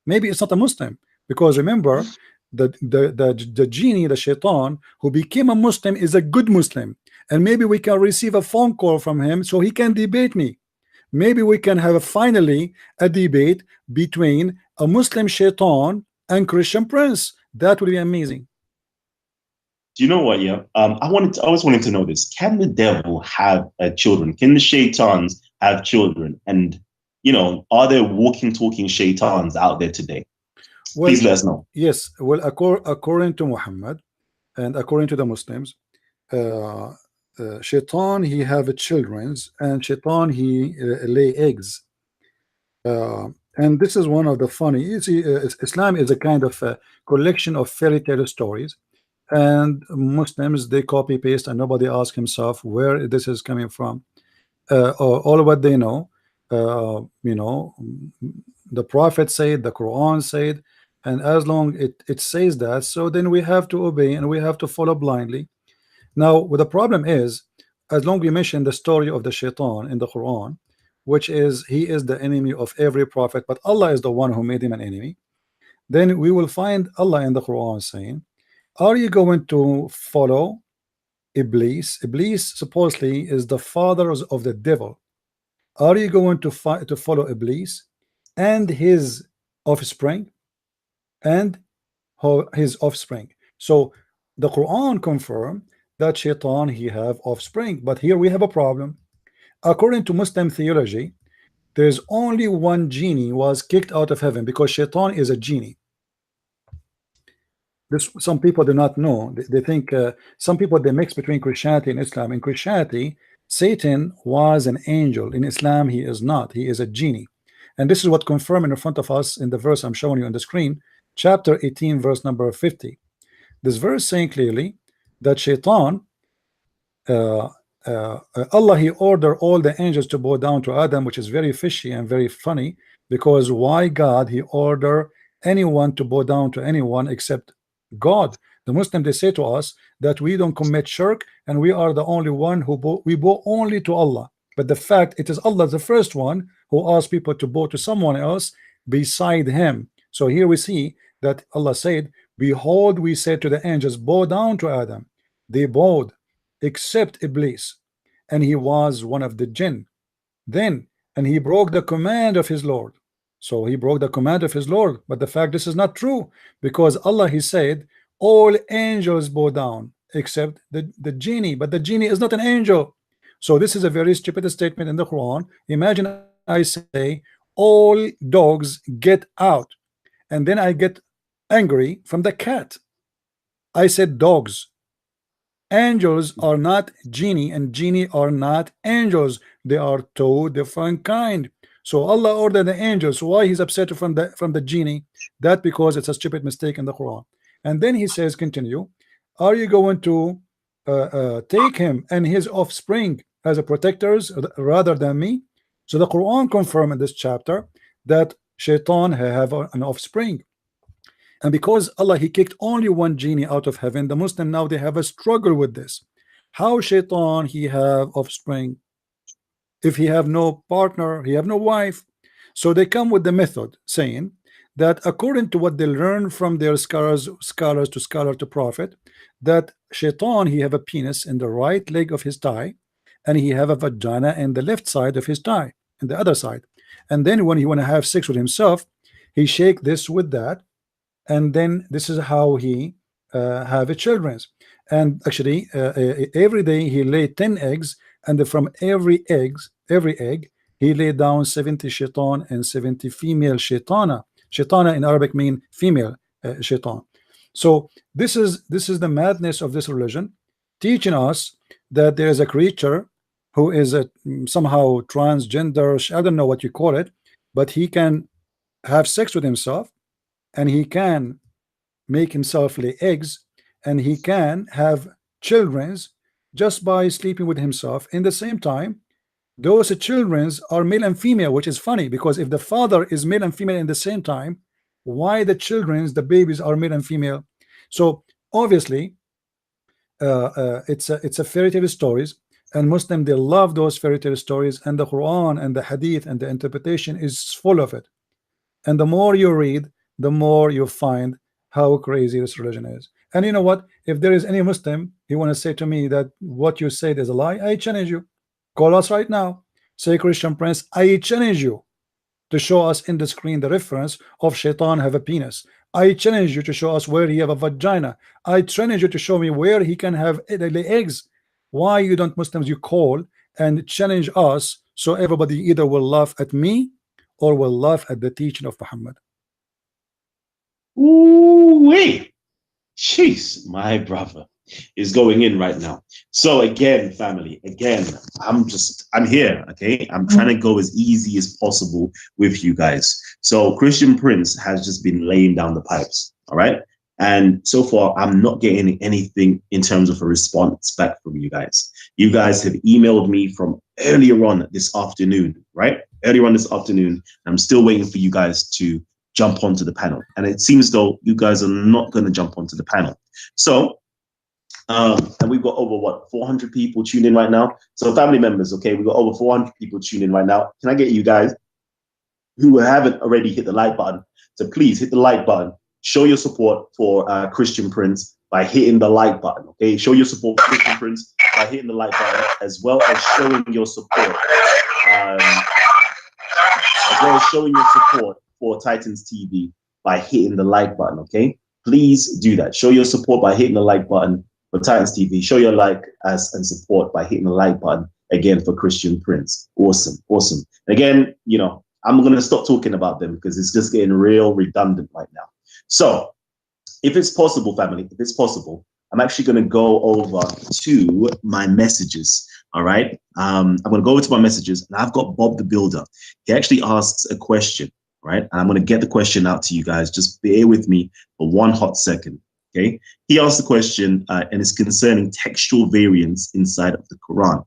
Maybe it's not a Muslim, because remember, the genie, the shaitan who became a Muslim is a good Muslim, and maybe we can receive a phone call from him so he can debate me. Maybe we can have finally a debate between a Muslim shaitan and Christian Prince. That would be amazing. Do you know what? Yeah, I was wanting to know this. Can the devil have children? Can the shaitans have children? And are there walking, talking shaitans out there today? Well, please let us know. Yes. Well, according to Muhammad and according to the Muslims, shaitan, he have children, and shaitan, he lay eggs. And this is one of the funny. You see, Islam is a kind of a collection of fairy tale stories, and Muslims, they copy paste, and nobody asks himself where this is coming from. All what they know, the Prophet said, the Quran said, and as long it says that, so then we have to obey and we have to follow blindly. Now, what the problem is, as long we mention the story of the shaitan in the Quran, which is he is the enemy of every prophet, but Allah is the one who made him an enemy, then we will find Allah in the Quran saying, are you going to follow Iblis? Iblis supposedly is the father of the devil. Are you going to follow Iblis and his offspring and his offspring? So the Quran confirmed that shaitan, he have offspring, but here we have a problem. According to Muslim theology, there's only one genie was kicked out of heaven, because shaitan is a genie. This, some people do not know. They think some people, they mix between Christianity and Islam. In Christianity, Satan was an angel. In Islam, he is not. He is a genie. And this is what confirmed in front of us in the verse I'm showing you on the screen, chapter 18, verse number 50. This verse saying clearly that shaitan, Allah, he ordered all the angels to bow down to Adam, which is very fishy and very funny, because why God he order anyone to bow down to anyone except God? The Muslim, they say to us that we don't commit shirk and we are the only one who we bow only to Allah. But the fact, it is Allah the first one who asked people to bow to someone else beside him. So here we see that Allah said, behold, we said to the angels, bow down to Adam. They bowed except Iblis, and he was one of the jinn. Then, and he broke the command of his Lord. So he broke the command of his Lord. But the fact, this is not true, because Allah, he said all angels bow down except the genie, but the genie is not an angel. So this is a very stupid statement in the Quran. Imagine I say all dogs get out, and then I get angry from the cat. I said dogs. Angels are not genie, and genie are not angels. They are two different kind. So Allah ordered the angels. Why he's upset from the genie? That because it's a stupid mistake in the Quran. And then he says, continue, are you going to take him and his offspring as a protectors rather than me? So the Quran confirmed in this chapter that shaitan have an offspring. And because Allah, He kicked only one genie out of heaven, the Muslim now they have a struggle with this. How shaitan he have offspring? If he have no partner, he have no wife. So they come with the method saying that according to what they learn from their scholars to scholar to prophet, that shaitan he have a penis in the right leg of his thigh, and he have a vagina in the left side of his thigh, in the other side. And then when he want to have sex with himself, he shake this with that, and then this is how he have a children's. And actually every day he lay 10 eggs, and from every egg he lay down 70 shaitan and 70 female shaitana. Shaitana in Arabic mean female shaitan. So this is the madness of this religion, teaching us that there is a creature who is somehow transgender, I don't know what you call it, but he can have sex with himself, and he can make himself lay eggs, and he can have children's just by sleeping with himself. In the same time, those children's are male and female, which is funny, because if the father is male and female in the same time, why the children's, the babies, are male and female? So obviously it's a fairy tale stories, and Muslim they love those fairy tale stories, and the Quran and the Hadith and the interpretation is full of it. And the more you read, the more you find how crazy this religion is. And you know what? If there is any Muslim, he want to say to me that what you said is a lie, I challenge you. Call us right now. Say, Christian Prince, I challenge you to show us in the screen the reference of shaitan have a penis. I challenge you to show us where he have a vagina. I challenge you to show me where he can have eggs. Why you don't Muslims, you call and challenge us, so everybody either will laugh at me or will laugh at the teaching of Muhammad. Ooh-wee. Jeez, my brother is going in right now. So again, family, I'm here, okay? I'm trying to go as easy as possible with you guys. So Christian Prince has just been laying down the pipes, all right? And so far, I'm not getting anything in terms of a response back from you guys. You guys have emailed me from earlier on this afternoon, right? Earlier on this afternoon. I'm still waiting for you guys to jump onto the panel. And it seems though you guys are not going to jump onto the panel. So, and we've got over, what, 400 people tuned in right now. So family members, okay, we've got over 400 people tuned in right now. Can I get you guys who haven't already hit the like button to please hit the like button? Show your support for Christian Prince by hitting the like button, okay? Show your support for Christian Prince by hitting the like button, as well as showing your support, for Titans TV by hitting the like button, okay? Please do that. Show your support by hitting the like button for Titans TV. Show your like and support by hitting the like button again for Christian Prince. Awesome, awesome. Again, you know, I'm going to stop talking about them because it's just getting real redundant right now. So if it's possible, family, if it's possible, I'm actually going to go over to my messages. All right. I'm going to go over to my messages, and I've got Bob the Builder. He actually asks a question, right? And I'm going to get the question out to you guys. Just bear with me for one hot second. Okay. He asked the question, and it's concerning textual variants inside of the Quran.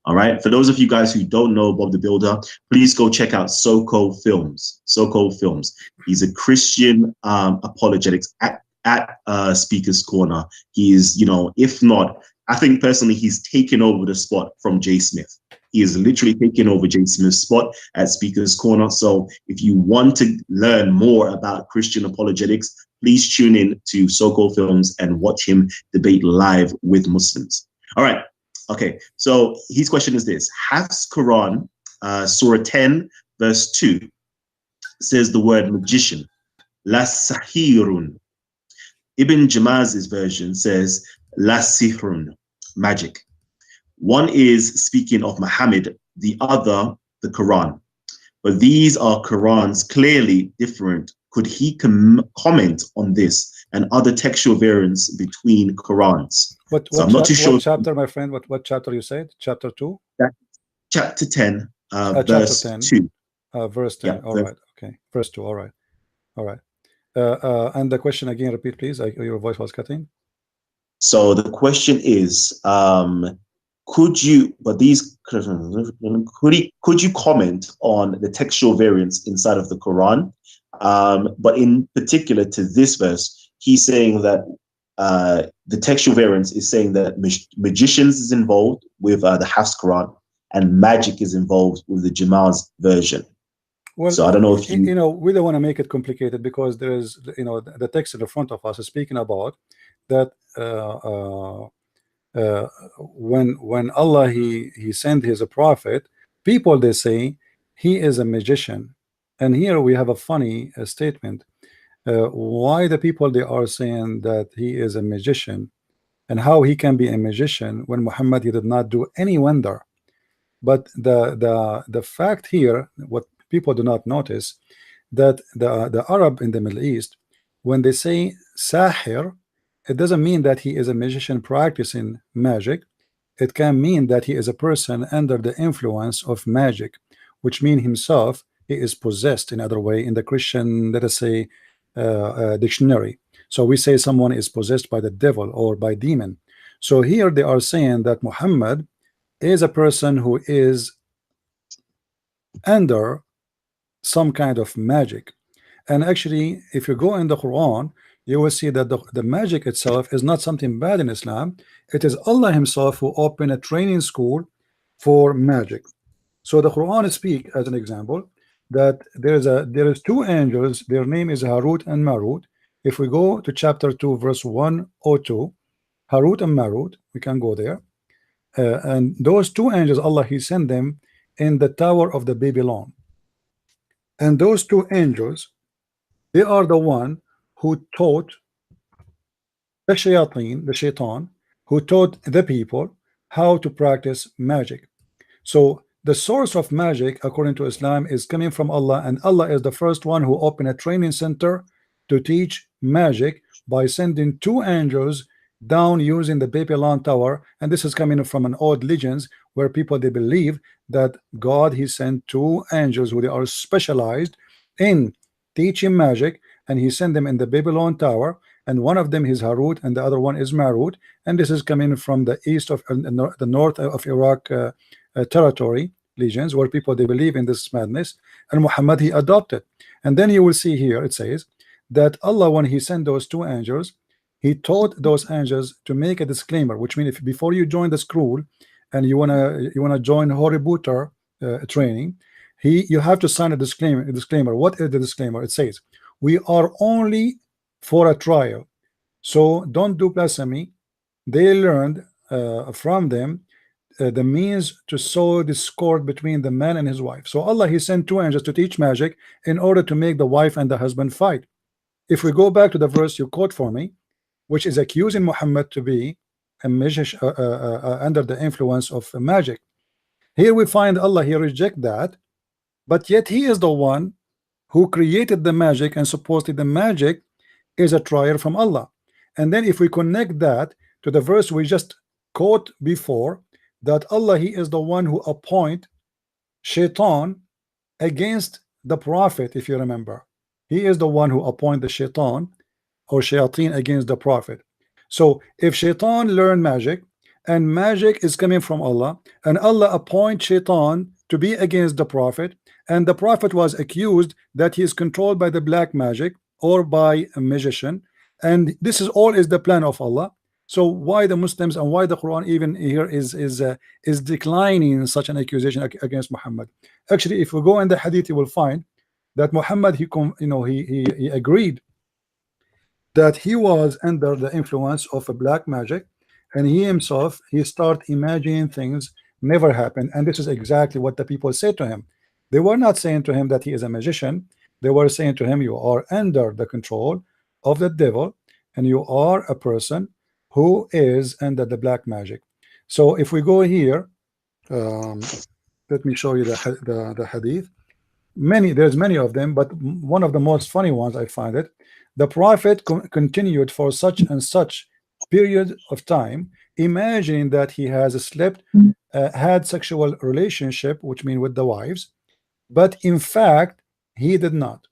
All right. For those of you guys who don't know Bob the Builder, please go check out Soko Films. Soko Films. He's a Christian apologetics at Speaker's Corner. He is, you know, if not, I think personally he's taken over the spot from Jay Smith. He is literally taking over Jay Smith's spot at Speaker's Corner. So if you want to learn more about Christian apologetics, please tune in to Soko Films and watch him debate live with Muslims. All right. Okay. So his question is this: Hafs Quran, Surah 10, verse 2, says the word magician, la sahirun. Ibn Jamaz's version says la sihrun, magic. One is speaking of Muhammad, the other the Quran. But these are Qurans clearly different. Could he comment on this and other textual variants between Qurans? I'm not too sure. What chapter, my friend? What chapter you said? Chapter 2? Chapter 10, verse 2. Verse 10. Yeah, all right. Okay. Verse 2. All right. All right. And the question again, repeat, please. Your voice was cutting. So the question is, could you comment on the textual variants inside of the Quran But in particular to this verse, he's saying that the textual variance is saying that magicians is involved with the Hafs Quran, and magic is involved with the Jamal's version. Well, so I don't know if you know, we don't want to make it complicated, because there is, you know, the text in the front of us is speaking about that when Allah he sent his prophet, people they say he is a magician. And here we have a funny statement. Why the people they are saying that he is a magician, and how he can be a magician when Muhammad he did not do any wonder. But the fact here, what people do not notice, that the Arab in the Middle East, when they say sahir, it doesn't mean that he is a magician practicing magic. It can mean that he is a person under the influence of magic, which mean himself he is possessed. In other way, in the Christian, let us say, dictionary, so we say someone is possessed by the devil or by demon. So here they are saying that Muhammad is a person who is under some kind of magic. And actually, if you go in the Quran, you will see that the magic itself is not something bad in Islam. It is Allah himself who opened a training school for magic. So the Quran speak as an example that there is two angels, their name is Harut and Marut. If we go to chapter 2 verse 102, Harut and Marut, we can go there. And those two angels, Allah he sent them in the tower of the Babylon. And those two angels, they are the one who taught the shayateen, the shaitan, who taught the people how to practice magic. So the source of magic according to Islam is coming from Allah, and Allah is the first one who opened a training center to teach magic by sending two angels down using the Babylon tower. And this is coming from an old legends where people they believe that God he sent two angels who they are specialized in teaching magic, and he sent them in the Babylon tower, and one of them is Harut and the other one is Marut. And this is coming from the east of the north of Iraq territory legends, where people they believe in this madness, and Muhammad he adopted. And then you will see here it says that Allah, when he sent those two angels, he taught those angels to make a disclaimer, which means if before you join the school and you wanna join Horibooter training, you have to sign a disclaimer. What is the disclaimer? It says, we are only for a trial, so don't do blasphemy. They learned from them the means to sow discord between the man and his wife. So Allah he sent two angels to teach magic in order to make the wife and the husband fight. If we go back to the verse you quote for me, which is accusing Muhammad to be a magician under the influence of magic, here we find Allah he reject that, but yet he is the one who created the magic, and supposedly the magic is a trial from Allah. And then if we connect that to the verse we just quote before, that Allah he is the one who appoint shaitan against the prophet. If you remember, he is the one who appoint the shaitan or shayateen against the prophet. So if shaitan learned magic, and magic is coming from Allah, and Allah appoint shaitan to be against the prophet, and the prophet was accused that he is controlled by the black magic or by a magician, and this is all is the plan of Allah. So why the Muslims and why the Quran even here is declining such an accusation against Muhammad? Actually, if we go in the hadith, you will find that Muhammad he agreed that he was under the influence of a black magic, and he himself he start imagining things never happened. And this is exactly what the people said to him. They were not saying to him that he is a magician. They were saying to him, you are under the control of the devil, and you are a person who is under the black magic. So if we go here, let me show you the hadith. There's many of them, but one of the most funny ones I find it. The prophet continued for such and such period of time, imagining that he has slept, had sexual relationship, which means with the wives, but in fact he did not.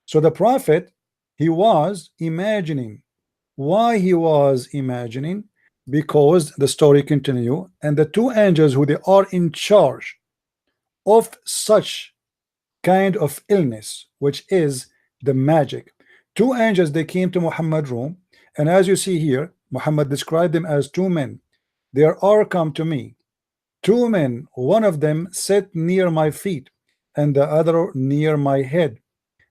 So the prophet he was imagining. Why he was imagining? Because the story continue, and the two angels who they are in charge of such kind of illness, which is the magic. Two angels, they came to Muhammad's room, and as you see here, Muhammad described them as two men. There are come to me two men, one of them sat near my feet and the other near my head.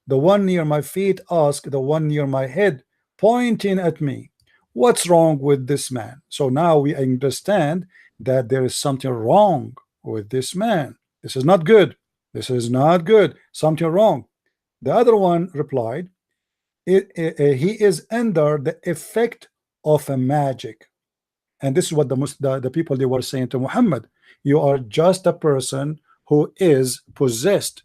The one near my feet asked the one near my head, pointing at me, what's wrong with this man? So now we understand that there is something wrong with this man. This is not good. This is not good. Something wrong. The other one replied, he is under the effect of a magic. And this is what the people, they were saying to Muhammad, you are just a person who is possessed.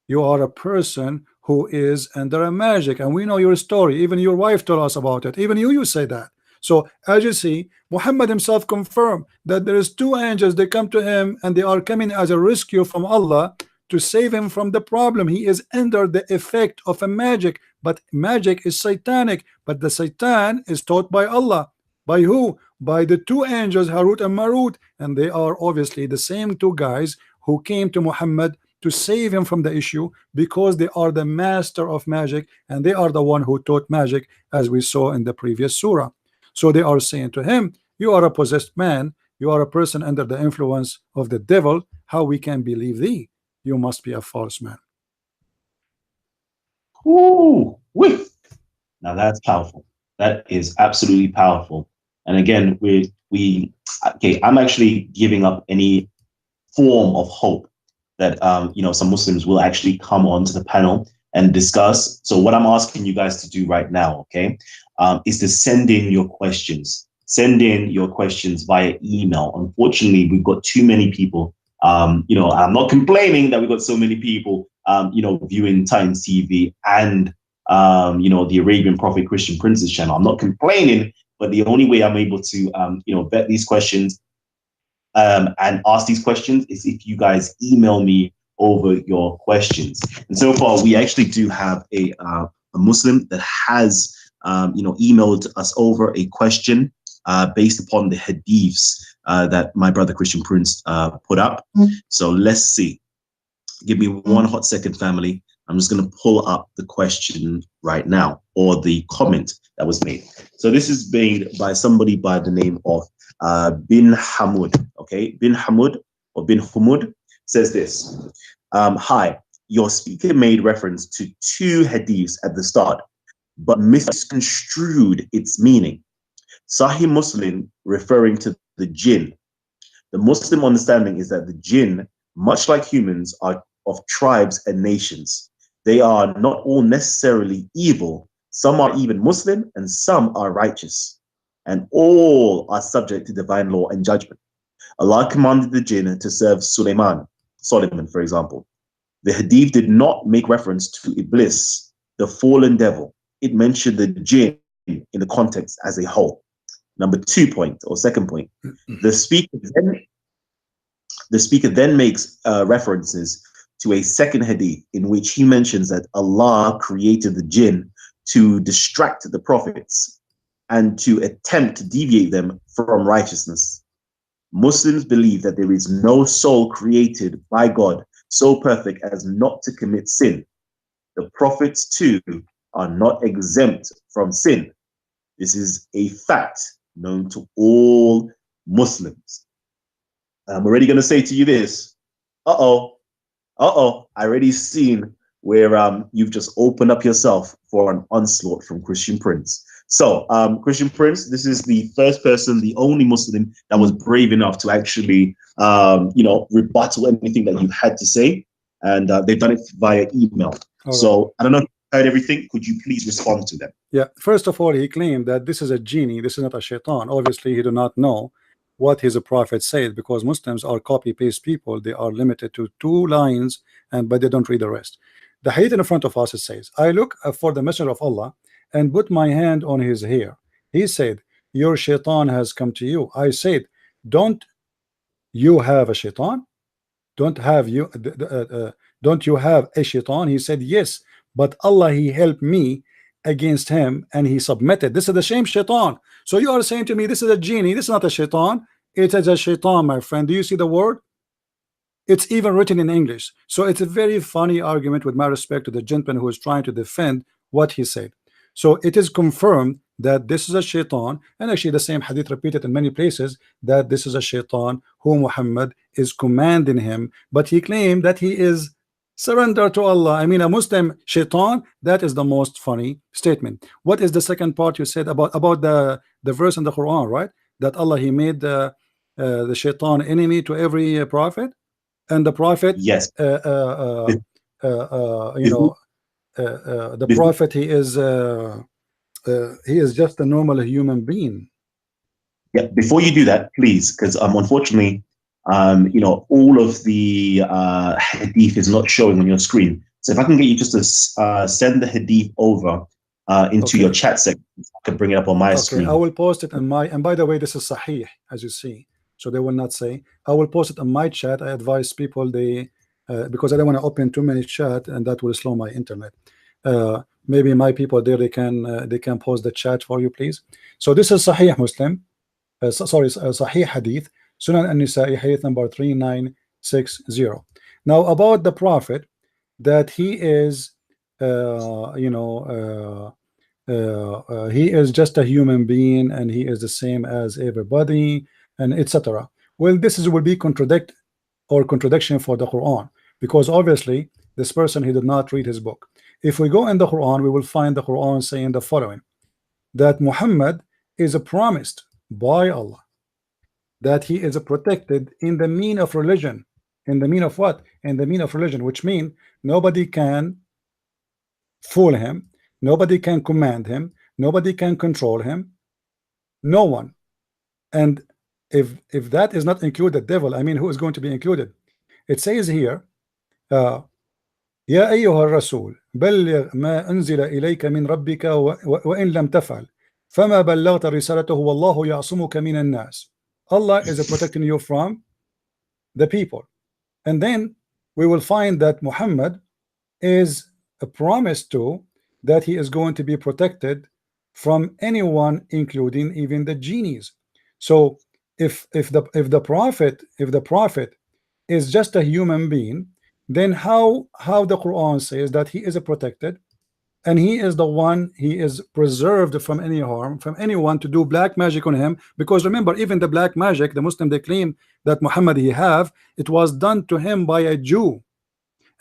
You are a person who is under a magic, and we know your story. Even your wife told us about it. Even you say that. So as you see, Muhammad himself confirmed that there is two angels. They come to him and they are coming as a rescue from Allah to save him from the problem. He is under the effect of a magic, but magic is satanic. But the Satan is taught by Allah. By who? By the two angels, Harut and Marut, and they are obviously the same two guys who came to Muhammad to save him from the issue, because they are the master of magic, and they are the one who taught magic, as we saw in the previous surah. So they are saying to him, you are a possessed man, you are a person under the influence of the devil. How we can believe thee? You must be a false man. Ooh, wait. Now that's powerful. That is absolutely powerful. And again, I'm actually giving up any form of hope that some Muslims will actually come onto the panel and discuss. So what I'm asking you guys to do right now, okay, is to send in your questions. Send in your questions via email. Unfortunately, we've got too many people. I'm not complaining that we've got so many people, viewing Titans TV and the Arabian Prophet Christian Prince's channel. I'm not complaining, but the only way I'm able to vet these questions and ask these questions is if you guys email me over your questions. And so far, we actually do have a Muslim that has emailed us over a question based upon the hadiths that my brother Christian Prince put up. So let's see. Give me one hot second, family. I'm just going to pull up the question right now, or the comment that was made. So this is made by somebody by the name of Bin Hamud. Okay, Bin Hamud or Bin Humud says this. Hi, your speaker made reference to two hadiths at the start, but misconstrued its meaning. Sahih Muslim referring to the jinn. The Muslim understanding is that the jinn, much like humans, are of tribes and nations. They are not all necessarily evil. Some are even Muslim and some are righteous. And all are subject to divine law and judgment. Allah commanded the jinn to serve Solomon, for example. The hadith did not make reference to Iblis, the fallen devil. It mentioned the jinn in the context as a whole. Number 2 point, or second point, the speaker then makes references to a second hadith in which he mentions that Allah created the jinn to distract the prophets and to attempt to deviate them from righteousness. Muslims believe that there is no soul created by God so perfect as not to commit sin. The prophets too are not exempt from sin. This is a fact known to all Muslims. I'm already going to say to you this. I already seen where you've just opened up yourself for an onslaught from Christian Prince. So Christian Prince, this is the first person, the only Muslim that was brave enough to actually rebuttal anything that you had to say, and they've done it via email. So I don't know if you heard everything. Could you please respond to them? Yeah, first of all, he claimed that this is a genie, this is not a shaitan. Obviously he do not know what his prophet said, because Muslims are copy-paste people. They are limited to 2 lines, but they don't read the rest. The hadith in front of us, it says, I look for the messenger of Allah and put my hand on his hair. He said, your shaitan has come to you. I said, don't you have a shaitan? Don't you have a shaitan? He said, yes, but Allah, he helped me against him and he submitted. This is the same shaitan. So you are saying to me this is a genie, this is not a shaitan. It is a shaitan, my friend. Do you see the word? It's even written in English. So it's a very funny argument, with my respect to the gentleman who is trying to defend what he said. So it is confirmed that this is a shaitan, and actually the same hadith repeated in many places, that this is a shaitan who Muhammad is commanding him, but he claimed that he is surrender to Allah. I mean, a Muslim shaitan, that is the most funny statement. What is the second part you said about the verse in the Quran, right? That Allah, he made the shaitan enemy to every prophet, and the prophet, Yes. the prophet, he is just a normal human being. Yeah, before you do that, please, because unfortunately, all of the hadith is not showing on your screen. So if I can get you just to send the hadith over into your chat section, I can bring it up on my screen. I will post it on my, and by the way, this is sahih, as you see, so they will not say. I will post it on my chat. I advise people because I don't want to open too many chat, and that will slow my internet. Maybe my people there, they can post the chat for you, please. So this is Sahih Muslim, Sahih Hadith, Sunan An-Nisa'i, Hadith number 3960. Now about the Prophet, that he is, he is just a human being, and he is the same as everybody, and etc. Well, this will be contradiction for the Quran, because obviously this person, he did not read his book. If we go in the Quran, we will find the Quran saying the following, that Muhammad is promised by Allah that he is protected in the mean of religion. In the mean of what? In the mean of religion, which means nobody can fool him, nobody can command him, nobody can control him, no one. And if that is not included, devil, I mean, who is going to be included? It says here, يا أيها الرسول بلغ ما أنزل إليك من ربك وإن لم تفعل فما بلغت رسالته والله يعصمك من الناس. Allah is protecting you from the people. And then we will find that Muhammad is promised to that he is going to be protected from anyone, including even the genies. So if the prophet is just a human being, then how the Quran says that he is protected, and he is the one, he is preserved from any harm, from anyone to do black magic on him? Because remember, even the black magic, the Muslim, they claim that Muhammad it was done to him by a Jew,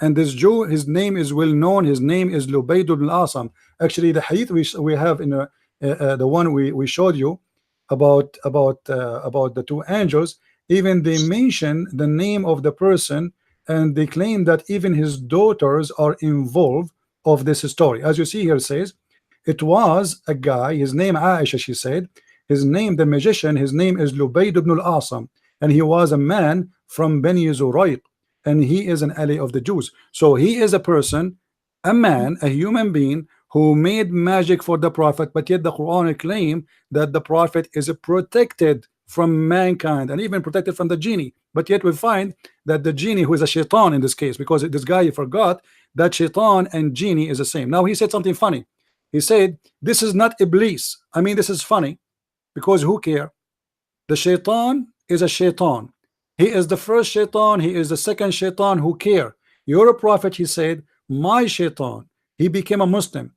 and this Jew, his name is well known. His name is Lubayd ibn al-Asam. Actually, the hadith we have in the one we showed you about the two angels, even they mention the name of the person, and they claim that even his daughters are involved of this story. As you see here, it says it was a guy, his name Aisha, she said, his name, the magician, his name is Lubayd ibn al-Asam, and he was a man from Bani Zurayq, and he is an ally of the Jews. So he is a person, a man, a human being who made magic for the prophet, but yet the Quran claim that the prophet is protected from mankind, and even protected from the genie. But yet we find that the genie, who is a shaitan in this case, because this guy forgot that shaitan and genie is the same. Now he said something funny. He said, this is not Iblis. I mean, this is funny, because who care? The shaitan is a shaitan. He is the first shaitan, he is the second shaitan, who care? You're a prophet, he said, my shaitan, he became a Muslim.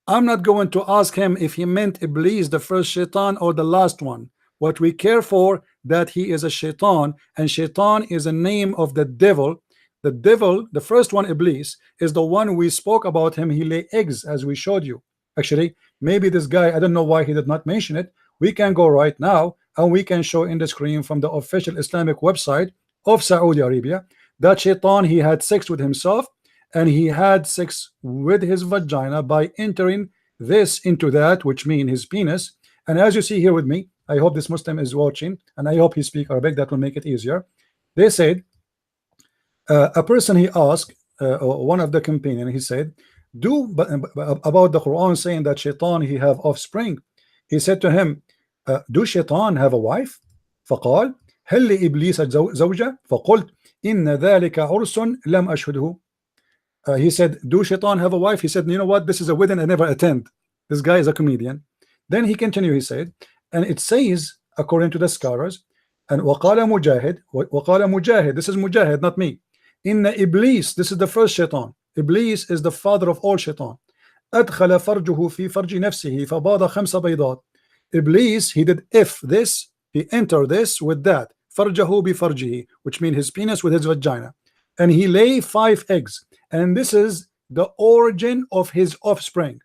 I'm not going to ask him if he meant Iblis, the first shaitan, or the last one. What we care for, that he is a shaitan, and shaitan is a name of the devil. The devil, the first one, Iblis, is the one we spoke about him. He lay eggs, as we showed you. Actually, maybe this guy, I don't know why he did not mention it. We can go right now, and we can show in the screen from the official Islamic website of Saudi Arabia that shaitan, he had sex with himself, and he had sex with his vagina by entering this into that, which means his penis. And as you see here with me, I hope this Muslim is watching, and I hope he speaks Arabic. That will make it easier. They said, a person, he asked one of the companion, he said, about the Quran saying that shaitan, he have offspring. He said to him, do shaitan have a wife? فقال هل لإبليس زوجة؟ فقلت إن ذلك عرس لم أشهده. He said, do shaitan have a wife? He said, you know what, this is a wedding I never attend. This guy is a comedian. Then he continued, he said, and it says, according to the scholars, And وقال مجاهد, this is Mujahid, not me. Inna Iblis, this is the first shaitan. Iblis is the father of all shaitan. أدخل فرجه في فرج نفسه فباض 5 بيضات. Iblis, he did if this, he entered this with that. فرجه بفرجه, which means his penis with his vagina. And he lay 5 eggs. And this is the origin of his offspring.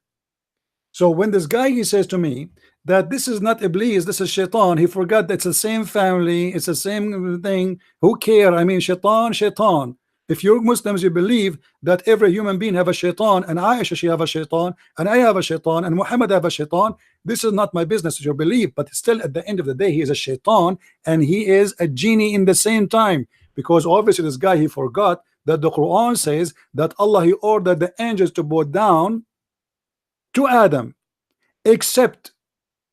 So when this guy, he says to me that this is not Iblis, this is shaitan, he forgot that it's the same family, it's the same thing. Who care? I mean, shaitan. If you're Muslims, you believe that every human being have a shaitan, and Aisha, she have a shaitan, and I have a shaitan, and Muhammad have a shaitan. This is not my business, it's your belief. But still, at the end of the day, he is a shaitan, and he is a genie in the same time. Because obviously this guy, he forgot that the Quran says that Allah, he ordered the angels to bow down to Adam, except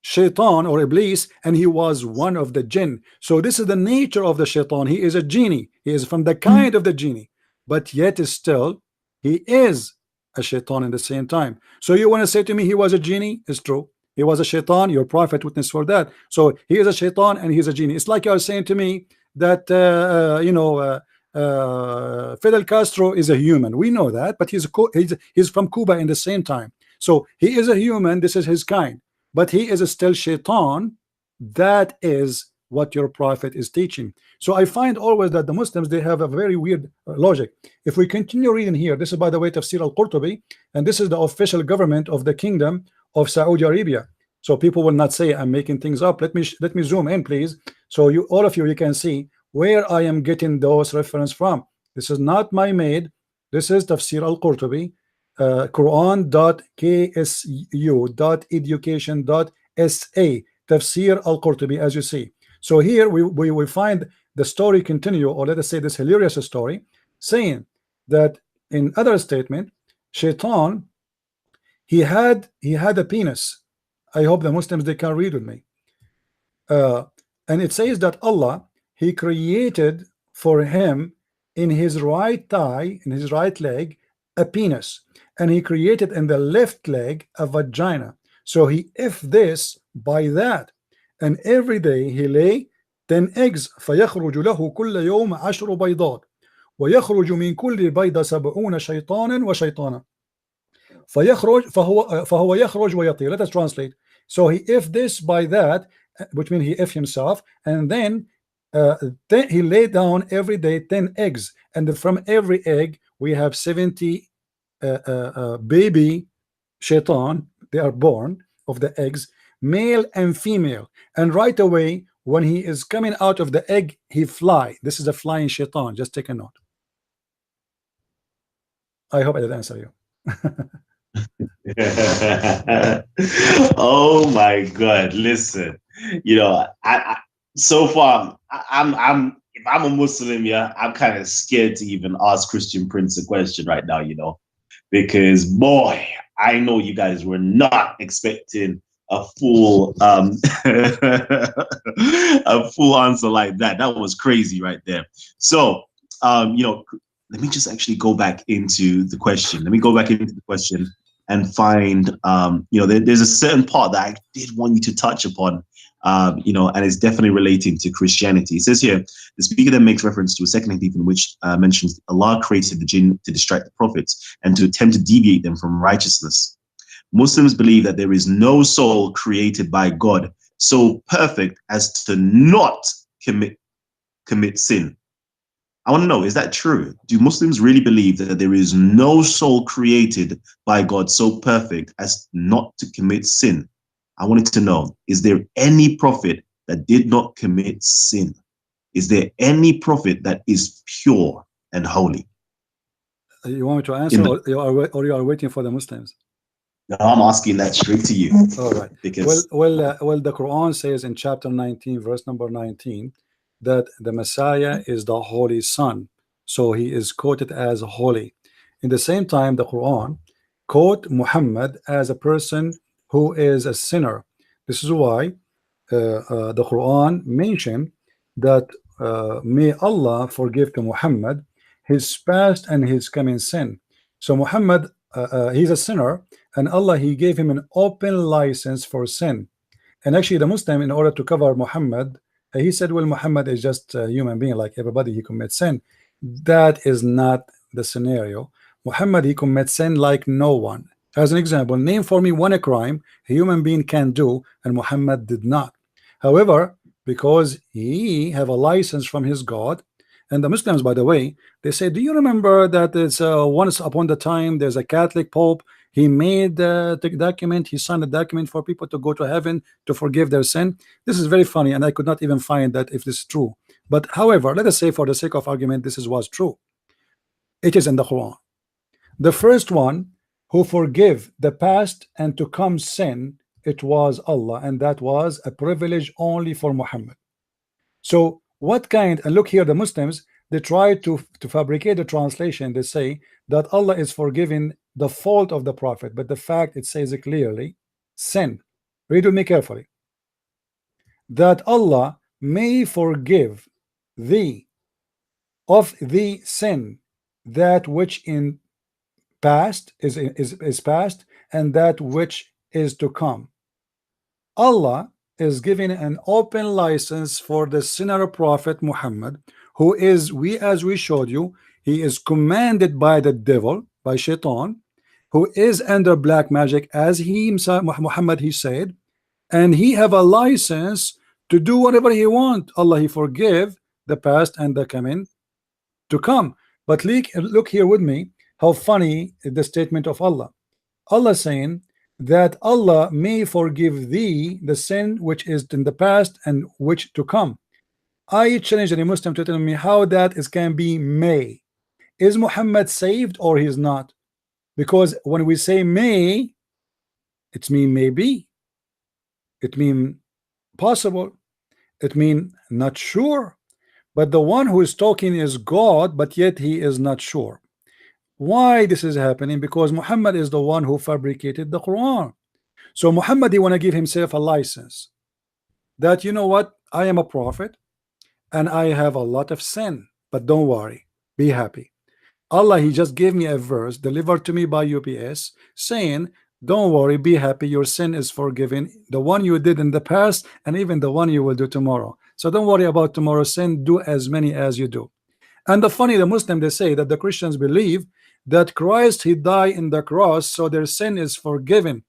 shaitan or Iblis, and he was one of the jinn. So this is the nature of the shaitan. He is a genie, he is from the kind of the genie, but yet still he is a shaitan in the same time. So you want to say to me he was a genie? It's true, he was a shaitan. Your prophet witness for that. So he is a shaitan and he's a genie. It's like you are saying to me that Fidel Castro is a human. We know that, but he's from Cuba in the same time. So he is a human, this is his kind, but he is still shaitan. That is what your prophet is teaching. So I find always that the Muslims, they have a very weird logic. If we continue reading here, this is by the way Tafsir al-Qurtubi, and this is the official government of the Kingdom of Saudi Arabia. So people will not say I'm making things up. Let me zoom in, please, so you all of you can see where I am getting those reference from. This is not my made. This is Tafsir al-Qurtubi, Quran.ksu.education.sa, Tafsir al-Qurtubi, as you see. So here we find the story continue, or let us say this hilarious story, saying that in other statement, shaitan, he had a penis. I hope the Muslims, they can read with me. And it says that Allah, he created for him in his right thigh, in his right leg, a penis, and he created in the left leg a vagina. So he if this by that, and every day he lay 10 eggs. فيخرج له كل يوم 10 بيضات ويخرج من كل بيضة 70 شيطانا وشيطانا فهو يخرج ويطير. Let us translate. So he if this by that, which means he if himself, and then he laid down every day 10 eggs, and from every egg we have 70 baby shaitan. They are born of the eggs, male and female, and right away when he is coming out of the egg, he fly. This is a flying shaitan. Just take a note. I hope I did answer you. Oh my God! Listen, I so far I'm if I'm a Muslim, yeah, I'm kind of scared to even ask Christian Prince a question right now, because boy, I know you guys were not expecting a full a full answer like that. That was crazy right there. So let me just actually go back into the question. Let me go back into the question and find there's a certain part that I did want you to touch upon, and it's definitely relating to Christianity. It says here, the speaker then makes reference to a second hadith in which mentions Allah created the jinn to distract the prophets and to attempt to deviate them from righteousness. Muslims believe that there is no soul created by God so perfect as to not commit sin. I want to know, is that true? Do Muslims really believe that there is no soul created by God so perfect as not to commit sin? I wanted to know, is there any prophet that did not commit sin? Is there any prophet that is pure and holy? You want me to answer, or you are waiting for the Muslims? No, I'm asking that straight to you. All right. Because well, the Quran says in chapter 19, verse number 19, that the Messiah is the Holy Son. So he is quoted as holy. In the same time, the Quran quote Muhammad as a person who is a sinner. This is why the Quran mentioned that may Allah forgive to Muhammad his past and his coming sin. So Muhammad, he's a sinner, and Allah, he gave him an open license for sin. And actually the Muslim, in order to cover Muhammad He said, well, Muhammad is just a human being like everybody, he commits sin. That is not the scenario. Muhammad, he commits sin like no one. As an example, name for me one crime a human being can do and Muhammad did not. However, because he have a license from his God, and the Muslims, by the way, they say, do you remember that it's once upon the time there's a Catholic Pope, he made the document, he signed a document for people to go to heaven to forgive their sin. This is very funny, and I could not even find that if this is true. But however, let us say for the sake of argument, this is what's true. It is in the Quran. The first one who forgive the past and to come sin, it was Allah, and that was a privilege only for Muhammad. So what kind, and look here, the Muslims, they try to fabricate the translation. They say that Allah is forgiving the fault of the Prophet, but the fact it says it clearly, sin. Read with me carefully. That Allah may forgive thee of the sin, that which in past is past, and that which is to come. Allah is giving an open license for the sinner Prophet Muhammad, who is, as we showed you, he is commanded by the devil, by Shaitan, who is under black magic, as he himself, Muhammad, he said, and he have a license to do whatever he want. Allah, he forgive the past and the coming to come. But look here with me, how funny the statement of Allah. Allah saying that Allah may forgive thee the sin which is in the past and which to come. I challenge any Muslim to tell me how that can be may. Is Muhammad saved or he is not? Because when we say may, it means maybe, it means possible, it means not sure. But the one who is talking is God, but yet he is not sure. Why this is happening? Because Muhammad is the one who fabricated the Quran. So Muhammad, he want to give himself a license that, you know what, I am a prophet and I have a lot of sin, but don't worry, be happy. Allah, he just gave me a verse delivered to me by UPS saying, don't worry, be happy, your sin is forgiven, the one you did in the past and even the one you will do tomorrow. So don't worry about tomorrow's sin, do as many as you do. And the funny, the Muslim, they say that the Christians believe that Christ, he died in the cross, so their sin is forgiven.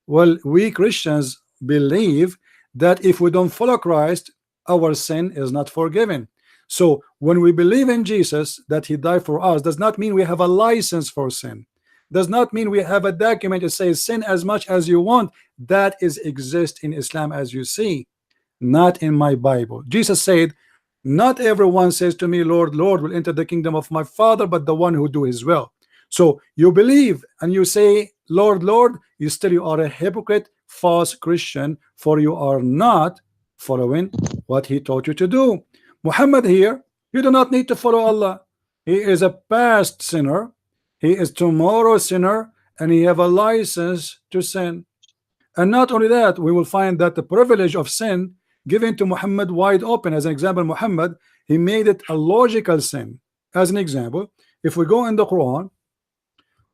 Well, we Christians believe that if we don't follow Christ, our sin is not forgiven. So when we believe in Jesus, that he died for us, does not mean we have a license for sin. Does not mean we have a document that says sin as much as you want. That is exist in Islam, as you see, not in my Bible. Jesus said, not everyone says to me, Lord, Lord, will enter the kingdom of my Father, but the one who do his will. So you believe and you say, Lord, Lord, you are a hypocrite, false Christian, for you are not following what he taught you to do. Muhammad here, you do not need to follow Allah. He is a past sinner, he is tomorrow sinner, and he have a license to sin. And not only that, we will find that the privilege of sin given to Muhammad wide open. As an example, Muhammad, he made it a logical sin. As an example, if we go in the Quran,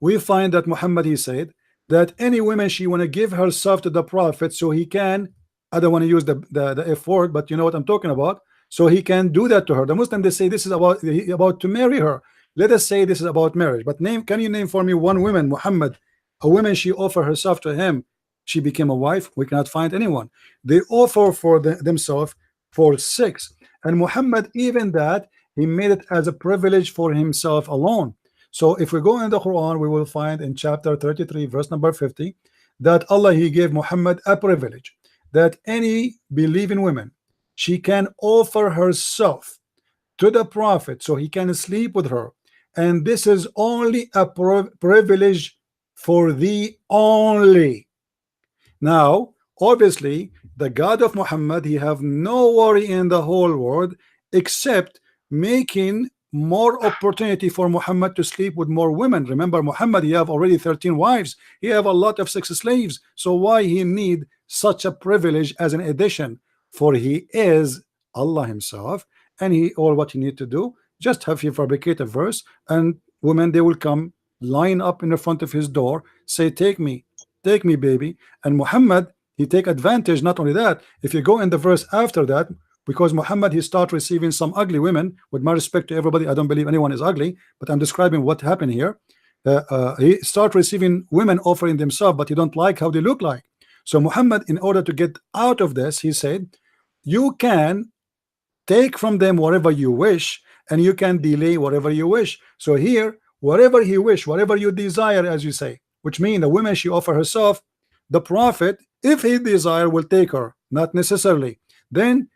we find that Muhammad, he said that any woman, she want to give herself to the Prophet so he can, I don't want to use the F word, but you know what I'm talking about, so he can do that to her. The Muslim, they say this is about to marry her. Let us say this is about marriage, but can you name for me one woman, Muhammad, a woman, she offer herself to him, she became a wife? We cannot find anyone. They offer for themselves for sex, and Muhammad, even that, he made it as a privilege for himself alone. So if we go in the Quran, we will find in chapter 33 verse number 50 that Allah, he gave Muhammad a privilege that any believing woman, she can offer herself to the Prophet so he can sleep with her, and this is only a privilege for thee only. Now obviously the God of Muhammad, he have no worry in the whole world except making more opportunity for Muhammad to sleep with more women. Remember, Muhammad, he have already 13 wives, he have a lot of sex slaves, so why he need such a privilege as an addition? For he is Allah himself, and he, all what he need to do, just have him fabricate a verse, and women, they will come line up in the front of his door, say, take me baby. And Muhammad, he take advantage. Not only that, if you go in the verse after that, because Muhammad, he start receiving some ugly women. With my respect to everybody, I don't believe anyone is ugly, but I'm describing what happened here. He start receiving women offering themselves, but he don't like how they look like. So Muhammad, in order to get out of this, he said, you can take from them whatever you wish, and you can delay whatever you wish. So here, whatever he wish, whatever you desire, as you say, which means the woman she offer herself, the Prophet, if he desire, will take her, not necessarily. Then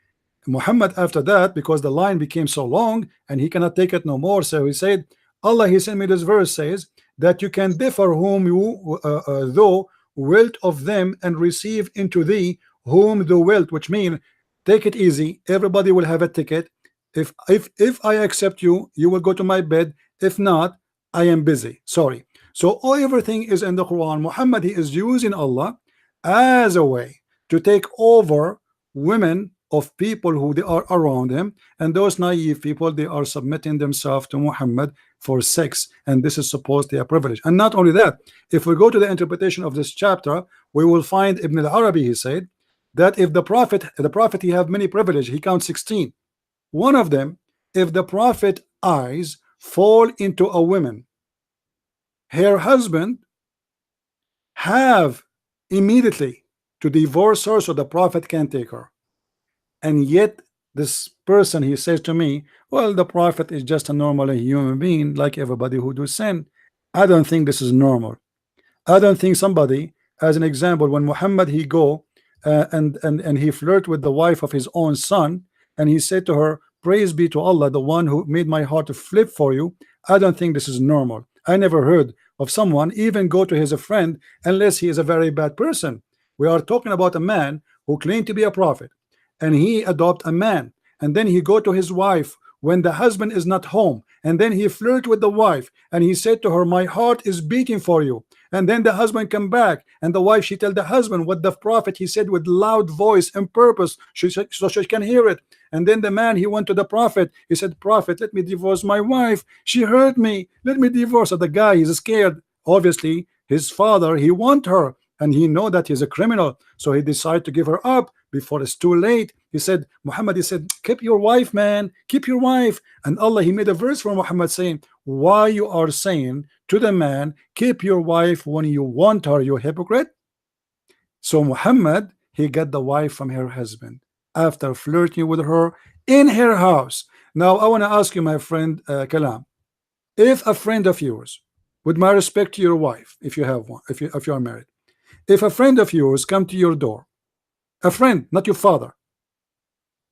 Muhammad, after that, because the line became so long and he cannot take it no more, so he said, Allah, he sent me this verse, says that you can differ whom you thou wilt of them, and receive into thee whom thou wilt, which means take it easy, everybody will have a ticket. If I accept you, you will go to my bed. If not, I am busy, sorry. So everything is in the Quran. Muhammad, he is using Allah as a way to take over women of people who they are around him, and those naive people, they are submitting themselves to Muhammad for sex, and this is supposed to be a privilege. And not only that, if we go to the interpretation of this chapter, we will find Ibn al-Arabi, he said that if the prophet he have many privileges, he counts 16. One of them, if the prophet eyes fall into a woman, her husband have immediately to divorce her so the prophet can take her. And yet this person, he says to me, well, the prophet is just a normal human being like everybody who do sin. I don't think this is normal. I don't think somebody, as an example, when Muhammad he go and he flirt with the wife of his own son, and he said to her, praise be to Allah, the one who made my heart to flip for you. I don't think this is normal. I never heard of someone even go to his friend unless he is a very bad person. We are talking about a man who claimed to be a prophet, and he adopt a man, and then he go to his wife when the husband is not home, and then he flirt with the wife, and he said to her, my heart is beating for you. And then the husband come back, and the wife, she tell the husband what the prophet he said with loud voice and purpose, so she can hear it. And then the man, he went to the prophet, he said, prophet, let me divorce my wife, she hurt me, let me divorce her. The guy is scared. Obviously his father, he want her, and he know that he's a criminal, so he decided to give her up before it's too late. He said, Muhammad, he said, keep your wife, man, keep your wife. And Allah, he made a verse for Muhammad saying, why you are saying to the man, keep your wife when you want her, you hypocrite? So Muhammad, he got the wife from her husband after flirting with her in her house. Now I want to ask you, my friend Kalam, if a friend of yours, with my respect to your wife, if you have one, if you are married, if a friend of yours come to your door, a friend, not your father,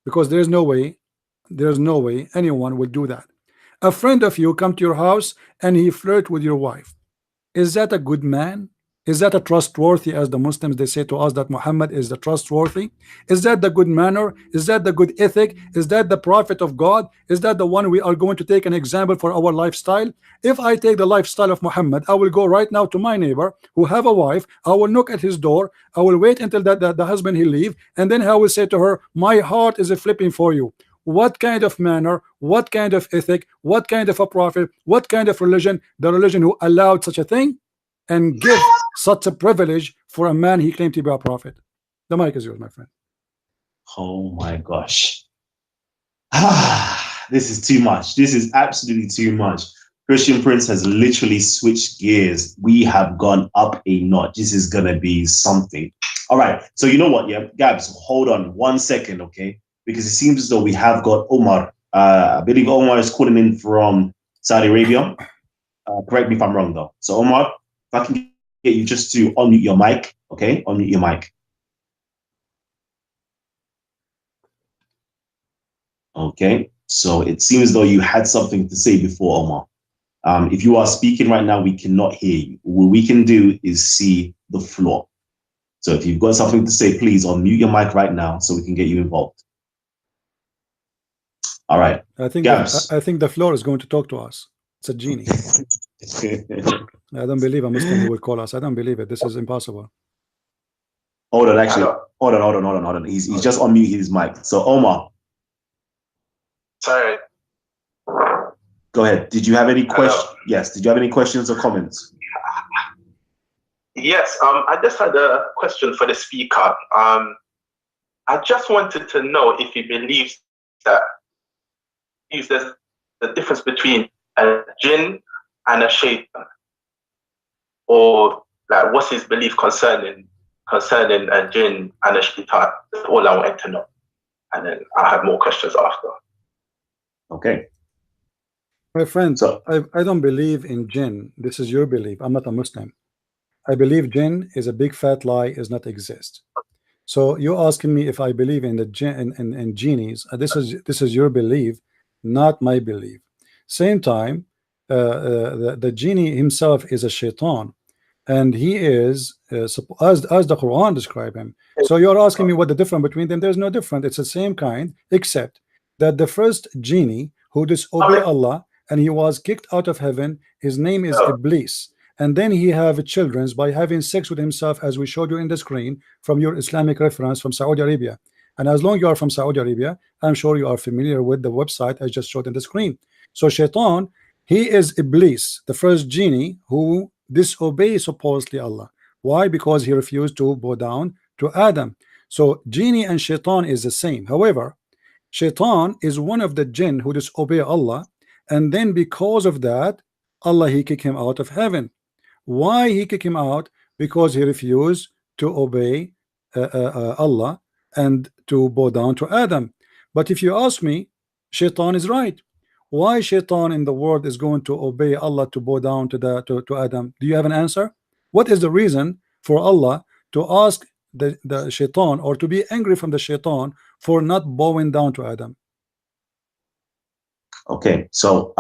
because there's no way anyone would do that. A friend of you come to your house and he flirt with your wife. Is that a good man? Is that a trustworthy, as the Muslims they say to us that Muhammad is the trustworthy? Is that the good manner? Is that the good ethic? Is that the prophet of God? Is that the one we are going to take an example for our lifestyle? If I take the lifestyle of Muhammad, I will go right now to my neighbor who have a wife, I will knock at his door, I will wait until the husband he leave, and then I will say to her, my heart is flipping for you. What kind of manner, what kind of ethic, what kind of a prophet, what kind of religion, the religion who allowed such a thing and give such a privilege for a man he claimed to be a prophet? The mic is yours, my friend. Oh my gosh. This is too much. This is absolutely too much. Christian Prince has literally switched gears. We have gone up a notch. This is gonna be something. All right. So you know what? Yeah, Gabs, hold on 1 second, okay? Because it seems as though we have got Omar. I believe Omar is calling in from Saudi Arabia. Correct me if I'm wrong, though. So Omar, if I can get you just to unmute your mic, okay? Unmute your mic. Okay. So it seems as though you had something to say before, Omar. If you are speaking right now, we cannot hear you. What we can do is see the floor. So if you've got something to say, please unmute your mic right now so we can get you involved. All right. I think the floor is going to talk to us. It's a genie. I don't believe a Muslim who will call us. I don't believe it. This is impossible. Hold on, actually. Hold on. He's just unmuted his mic. So Omar. Sorry. Go ahead. Did you have any questions? Yes. Did you have any questions or comments? Yes. I just had a question for the speaker. I just wanted to know if he believes that there's the difference between a jinn and a shaitan, or like what's his belief concerning a jinn and a shaitan. That's all I wanted to know, and then I have more questions after. Okay. My friend, So I don't believe in jinn. This is your belief. I'm not a Muslim. I believe jinn is a big fat lie, does not exist. So you're asking me if I believe in the jinn and genies. This is your belief, not my belief. Same time, the genie himself is a shaitan, and he is as the Quran describe him. So you're asking me what the difference between them. There's no difference. It's the same kind, except that the first genie who disobeyed Allah and he was kicked out of heaven, his name is Iblis. And then he have children by having sex with himself, as we showed you in the screen from your Islamic reference from Saudi Arabia. And as long you are from Saudi Arabia, I'm sure you are familiar with the website I just showed in the screen. So Shaitan, he is Iblis, the first genie who disobeys supposedly Allah. Why? Because he refused to bow down to Adam. So genie and Shaitan is the same. However, Shaitan is one of the jinn who disobey Allah, and then because of that, Allah he kicked him out of heaven. Why he kicked him out? Because he refused to obey Allah and to bow down to Adam. But if you ask me, Shaitan is right. Why Shaitan in the world is going to obey Allah to bow down to Adam? Do you have an answer? What is the reason for Allah to ask the Shaitan, or to be angry from the Shaitan for not bowing down to Adam? okay, so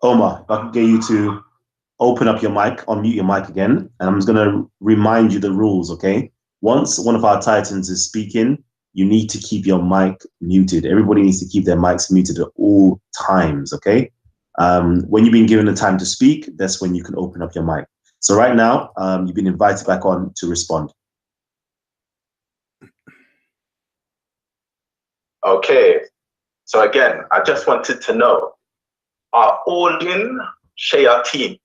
Omar, if I can get you to open up your mic, unmute your mic again, and I'm just gonna remind you the rules, okay? Once one of our Titans is speaking, you need to keep your mic muted. Everybody needs to keep their mics muted at all times, okay? When you've been given the time to speak, that's when you can open up your mic. So right now, you've been invited back on to respond. Okay, so again, I just wanted to know, are all jinn shayateen?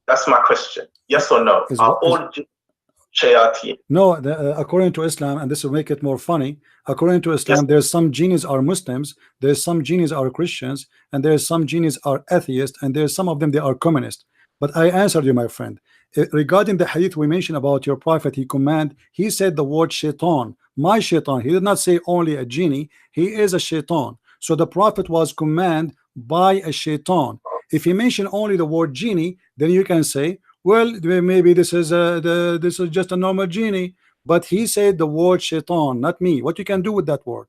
That's my question. Yes or no? Are all jinn shayateen? No, according to Islam, and this will make it more funny, according to Islam, there's some genies are Muslims, there's some genies are Christians, and there's some genies are atheists, and there's some of them they are communist. But I answered you, my friend. Regarding the hadith we mentioned about your prophet, he said the word shaitan, my shaitan. He did not say only a genie, he is a shaitan. So the prophet was commanded by a shaitan. If he mentioned only the word genie, then you can say, well, maybe this is just a normal genie. But he said the word shaitan, not me. What you can do with that word?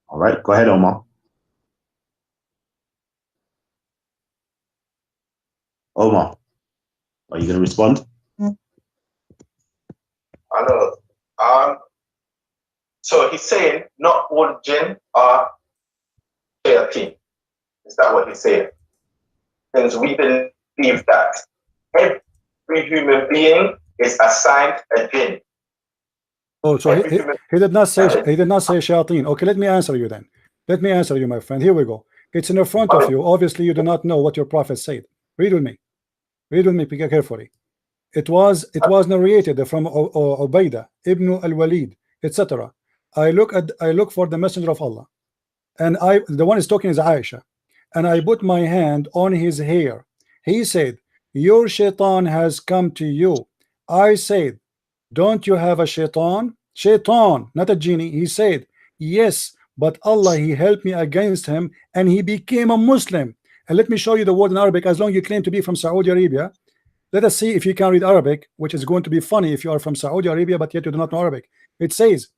All right, go ahead, Omar. Omar, are you going to respond? I know. So he's saying not all jinn are shayateen. Is that what he's saying? Because we believe that every human being is assigned a jinn. Oh, so he did not say shayateen. Okay, let me answer you then. Let me answer you, my friend. Here we go. It's in the front of you. Obviously, you do not know what your prophet said. Read with me. Read with me carefully. It was narrated from Ubaidah ibn al-Walid, etc. I look for the messenger of Allah, and the one is talking is Aisha, and I put my hand on his hair. He said, your shaitan has come to you. I said, don't you have a shaitan? Shaitan, not a genie. He said, yes, but Allah he helped me against him and he became a Muslim. And let me show you the word in Arabic. As long as you claim to be from Saudi Arabia, let us see if you can read Arabic, which is going to be funny if you are from Saudi Arabia but yet you do not know Arabic. It says,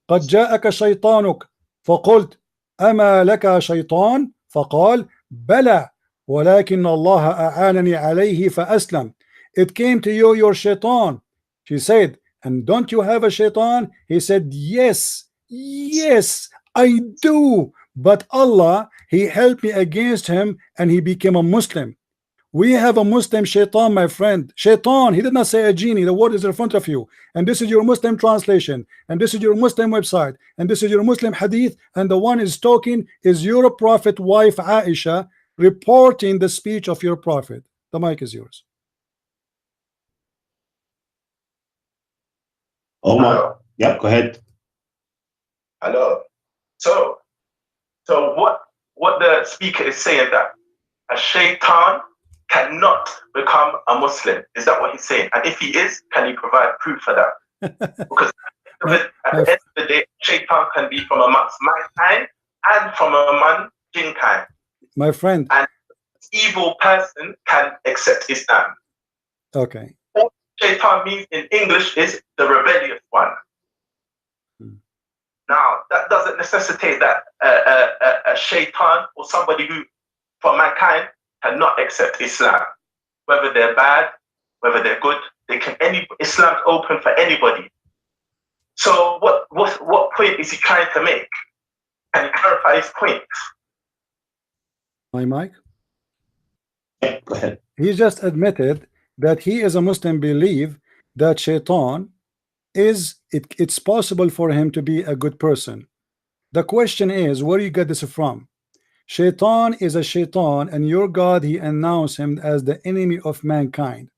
قد جاءك شيطانك فقلت أما لك شيطان فقال بلى ولكن الله أعانني عليه فأسلم. It came to you your shaitan. She said, and don't you have a shaitan? He said, yes, I do, but Allah he helped me against him and he became a Muslim. We have a Muslim shaitan, my friend. Shaitan, he did not say a genie. The word is in front of you. And this is your Muslim translation. And this is your Muslim website. And this is your Muslim hadith. And the one is talking is your prophet wife Aisha reporting the speech of your prophet. The mic is yours. Omar. Yep, go ahead. Hello. So what the speaker is saying, that a shaitan cannot become a Muslim. Is that what he's saying? And if he is, can he provide proof for that? Because at the end of the day, shaitan can be from amongst mankind and from among jinn kind. My friend. And evil person can accept Islam. Okay. What shaitan means in English is the rebellious one. Now, that doesn't necessitate that a shaitan or somebody who, from mankind, cannot accept Islam. Whether they're bad, whether they're good, Islam's open for anybody. So what point is he trying to make? Can you clarify his point? My mic? Yeah, go ahead. He just admitted that he is a Muslim, believe that shaitan it's possible for him to be a good person. The question is, where do you get this from? Shaitan is a shaitan, and your God, he announced him as the enemy of mankind.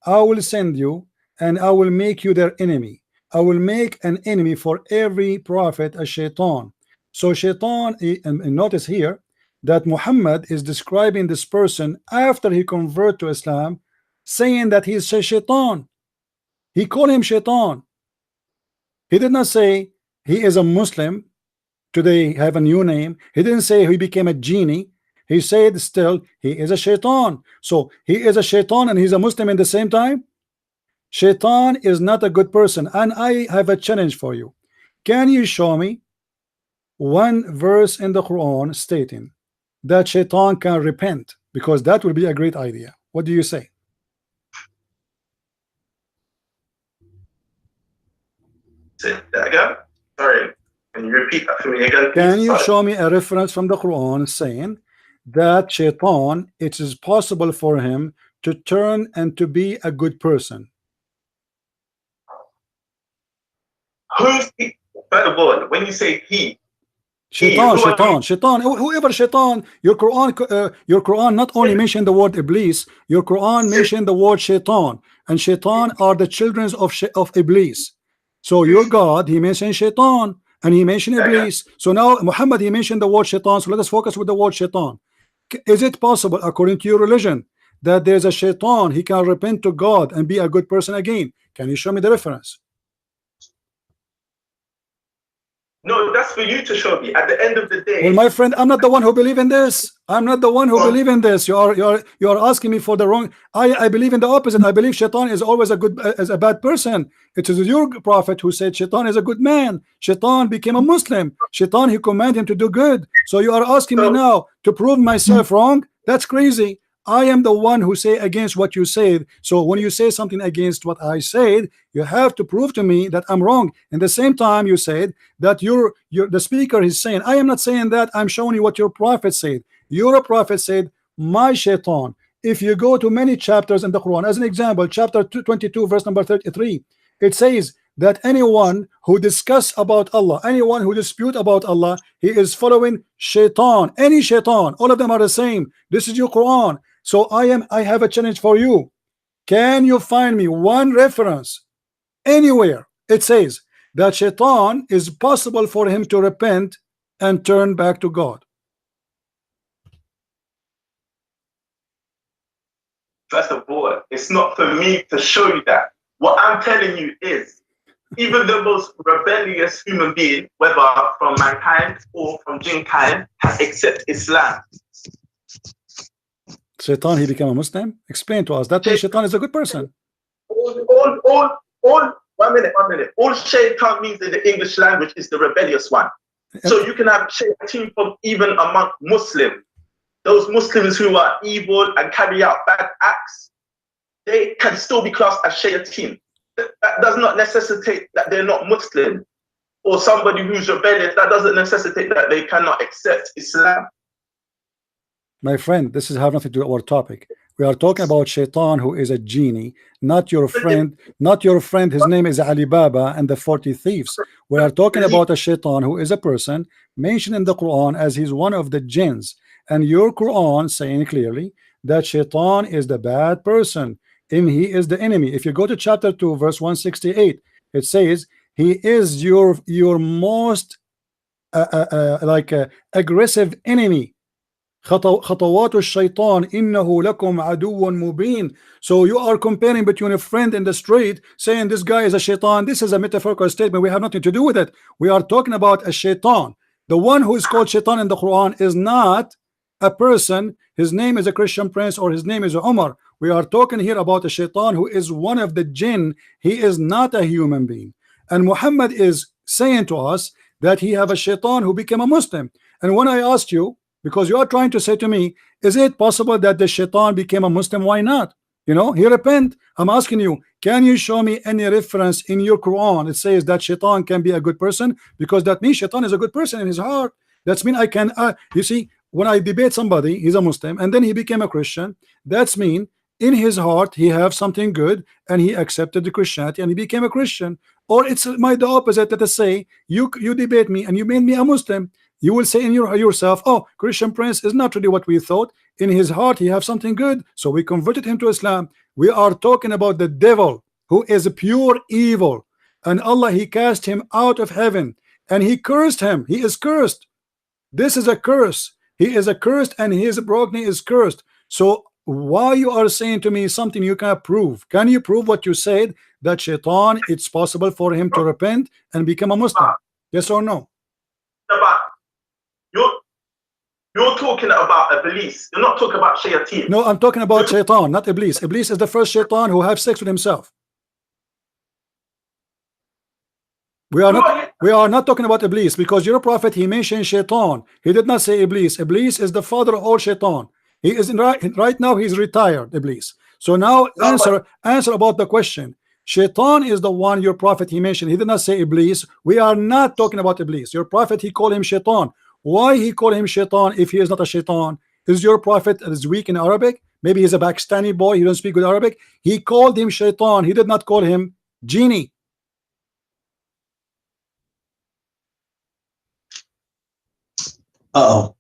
I will send you and I will make you their enemy. I will make an enemy for every prophet, a shaitan. So shaitan, and notice here that Muhammad is describing this person after he converted to Islam, saying that he is a shaitan. He called him shaitan. He did not say he is a Muslim, today have a new name. He didn't say he became a genie. He said still he is a shaitan. So he is a shaitan and he's a Muslim in the same time. Shaitan is not a good person. And I have a challenge for you. Can you show me one verse in the Quran stating that shaitan can repent? Because that would be a great idea. What do you say? Say that again? Sorry. Can you repeat that for me again? Can you show me a reference from the Quran saying that shaitan, it is possible for him to turn and to be a good person? Who's he? By the word, when you say he, Shaitan, whoever shaitan, your Quran not only mentioned the word Iblis, your Quran mentioned the word shaitan, and shaitan are the children of Iblis. So your God, he mentioned shaitan, and he mentioned Iblis. So now Muhammad, he mentioned the word shaitan. So let us focus with the word shaitan. Is it possible, according to your religion, that there's a shaitan, he can repent to God and be a good person again? Can you show me the reference? No, that's for you to show me. At the end of the day, well, my friend, I'm not the one who believe in this. I'm not the one who believe in this. You are asking me for the wrong. I believe in the opposite. I believe shaitan is always a bad person. It is your prophet who said shaitan is a good man. Shaitan became a Muslim. Shaitan, he commanded him to do good. So you are asking me now to prove myself wrong? That's crazy. I am the one who say against what you said. So when you say something against what I said, you have to prove to me that I'm wrong. In the same time, you said that the speaker is saying, I am not saying that. I'm showing you what your prophet said. Your prophet said, my shaitan. If you go to many chapters in the Quran, as an example, chapter 22, verse number 33, it says that anyone who discuss about Allah, anyone who dispute about Allah, he is following shaitan. Any shaitan, all of them are the same. This is your Quran. So I have a challenge for you. Can you find me one reference anywhere it says that shaitan is possible for him to repent and turn back to God? First of all, it's not for me to show you that. What I'm telling you is, even the most rebellious human being, whether from mankind or from jinn kind, has accepted Islam. Shaitan, he became a Muslim? Explain to us. That means shaitan is a good person. One minute. All shaitan means in the English language is the rebellious one. So you can have shaitan from even among Muslims. Those Muslims who are evil and carry out bad acts, they can still be classed as shaitan. That does not necessitate that they're not Muslim. Or somebody who's rebellious, that doesn't necessitate that they cannot accept Islam. My friend, this is have nothing to do with our topic. We are talking about shaitan, who is a genie, not your friend. Not your friend. His name is Ali Baba and the 40 thieves. We are talking about a shaitan who is a person mentioned in the Quran as he's one of the jinns. And your Quran saying clearly that shaitan is the bad person and he is the enemy. If you go to chapter 2, verse 168, It says he is your most aggressive enemy. خطوات الشيطان إنه لكم عدو مبين. So you are comparing between a friend in the street, saying this guy is a shaitan. This is a metaphorical statement. We have nothing to do with it. We are talking about a shaitan. The one who is called shaitan in the Quran is not a person. His name is a Christian prince, or his name is Umar. We are talking here about a shaitan who is one of the jinn. He is not a human being. And Muhammad is saying to us that he have a shaitan who became a Muslim. And when I asked you, because you are trying to say to me, is it possible that the shaitan became a Muslim? Why not? You know, he repent. I'm asking you, can you show me any reference in your Quran it says that shaitan can be a good person? Because that means shaitan is a good person in his heart. That's mean I can you see, when I debate somebody, he's a Muslim and then he became a Christian, that's mean in his heart he have something good and he accepted the Christianity and he became a Christian. Or it's the opposite. Let us say you debate me and you made me a Muslim. You will say in yourself, oh, Christian prince is not really what we thought. In his heart he have something good, so we converted him to Islam. We are talking about the devil, who is pure evil, and Allah, he cast him out of heaven and he cursed him. He is cursed. This is a curse. He is accursed and his progeny is cursed. So why you are saying to me something you cannot prove? Can you prove what you said, that shaitan, it's possible for him to repent and become a Muslim? Yes or no? You're talking about Iblis. You're not talking about shayateen. No, I'm talking about shaitan, not Iblis. Iblis is the first shaitan who have sex with himself. We are not talking about Iblis, because your prophet, he mentioned shaitan. He did not say Iblis. Iblis is the father of all shaitan. He is right now he's retired, Iblis. So now answer about the question. Shaitan is the one your prophet he mentioned. He did not say Iblis. We are not talking about Iblis. Your prophet, he called him shaitan. Why he called him shaitan if he is not a shaitan? Is your prophet is weak in Arabic? Maybe he's a Pakistani boy, he don't speak good Arabic. He called him shaitan. He did not call him genie. So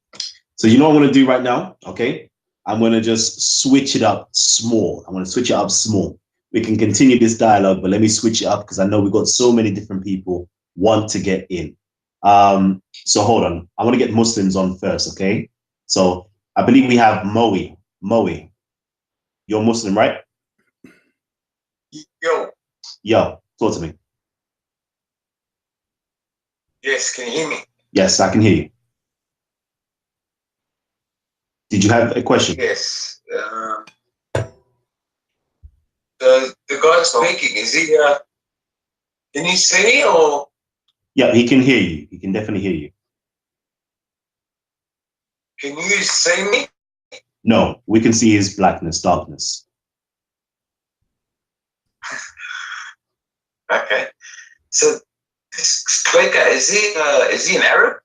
you know what I'm going to do right now? Okay, I'm going to just switch it up small. I'm going to switch it up small. We can continue this dialogue, but let me switch it up because I know we've got so many different people want to get in. So hold on. I want to get Muslims on first, okay? So I believe we have Moe. Moe, you're Muslim, right? Yo, talk to me. Yes, can you hear me? Yes, I can hear you. Did you have a question? Yes. The guy speaking, is he? Can you see me or? Yeah, he can hear you. He can definitely hear you. Can you see me? No, we can see his blackness, darkness. Okay. So this speaker, is he an Arab?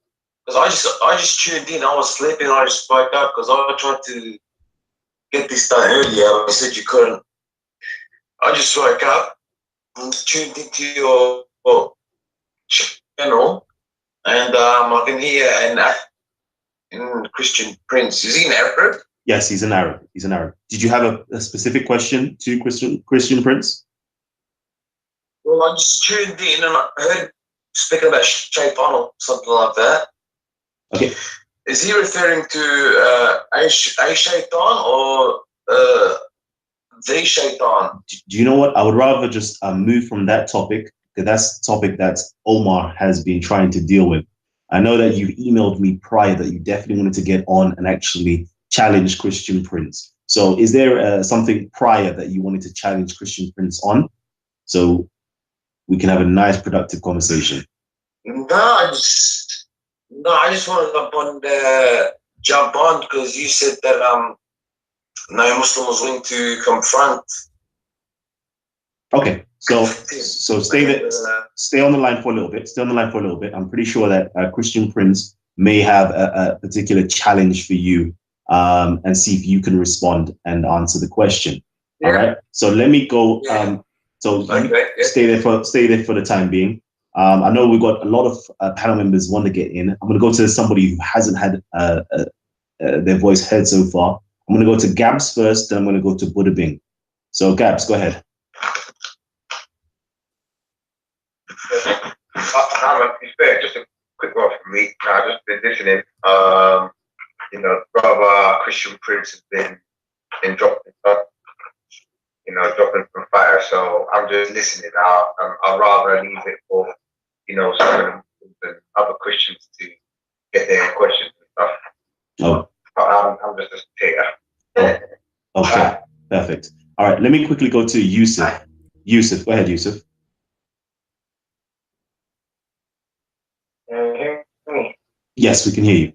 Because I just tuned in. I was sleeping. I just spoke up because I tried to get this done earlier. You said you couldn't. I just woke up and tuned into your channel, and I can hear an Christian prince. Is he an Arab? Yes, he's an Arab. He's an Arab. Did you have a specific question to Christian prince? Well, I just tuned in and I heard speaking about shaitan or something like that. Okay. Is he referring to a shaitan or the shaitan? Do you know what? I would rather just move from that topic, because that's the topic that Omar has been trying to deal with. I know that you've emailed me prior that you definitely wanted to get on and actually challenge Christian Prince. So is there something prior that you wanted to challenge Christian Prince on, so we can have a nice productive conversation? No, I just wanted to jump on because you said that no Muslim was willing to confront. Okay, so stay there, stay on the line for a little bit. Stay on the line for a little bit. I'm pretty sure that Christian Prince may have a particular challenge for you, and see if you can respond and answer the question. Yeah. All right. So let me go. Yeah. Stay there for the time being. I know we've got a lot of panel members want to get in. I'm going to go to somebody who hasn't had their voice heard so far. I'm going to go to Gabs first, then I'm going to go to Buddha Bing. So Gabs, go ahead. To be fair, just a quick one from me. I've just been listening. You know, brother Christian Prince has been dropping dropping from fire. So I'm just listening. I'd rather leave it for some of the other Christians to get their questions and stuff. Oh. I'm just a spectator. Okay, perfect. All right, let me quickly go to Yusuf. Yusuf, go ahead, Yusuf. Can you hear me? Yes, we can hear you.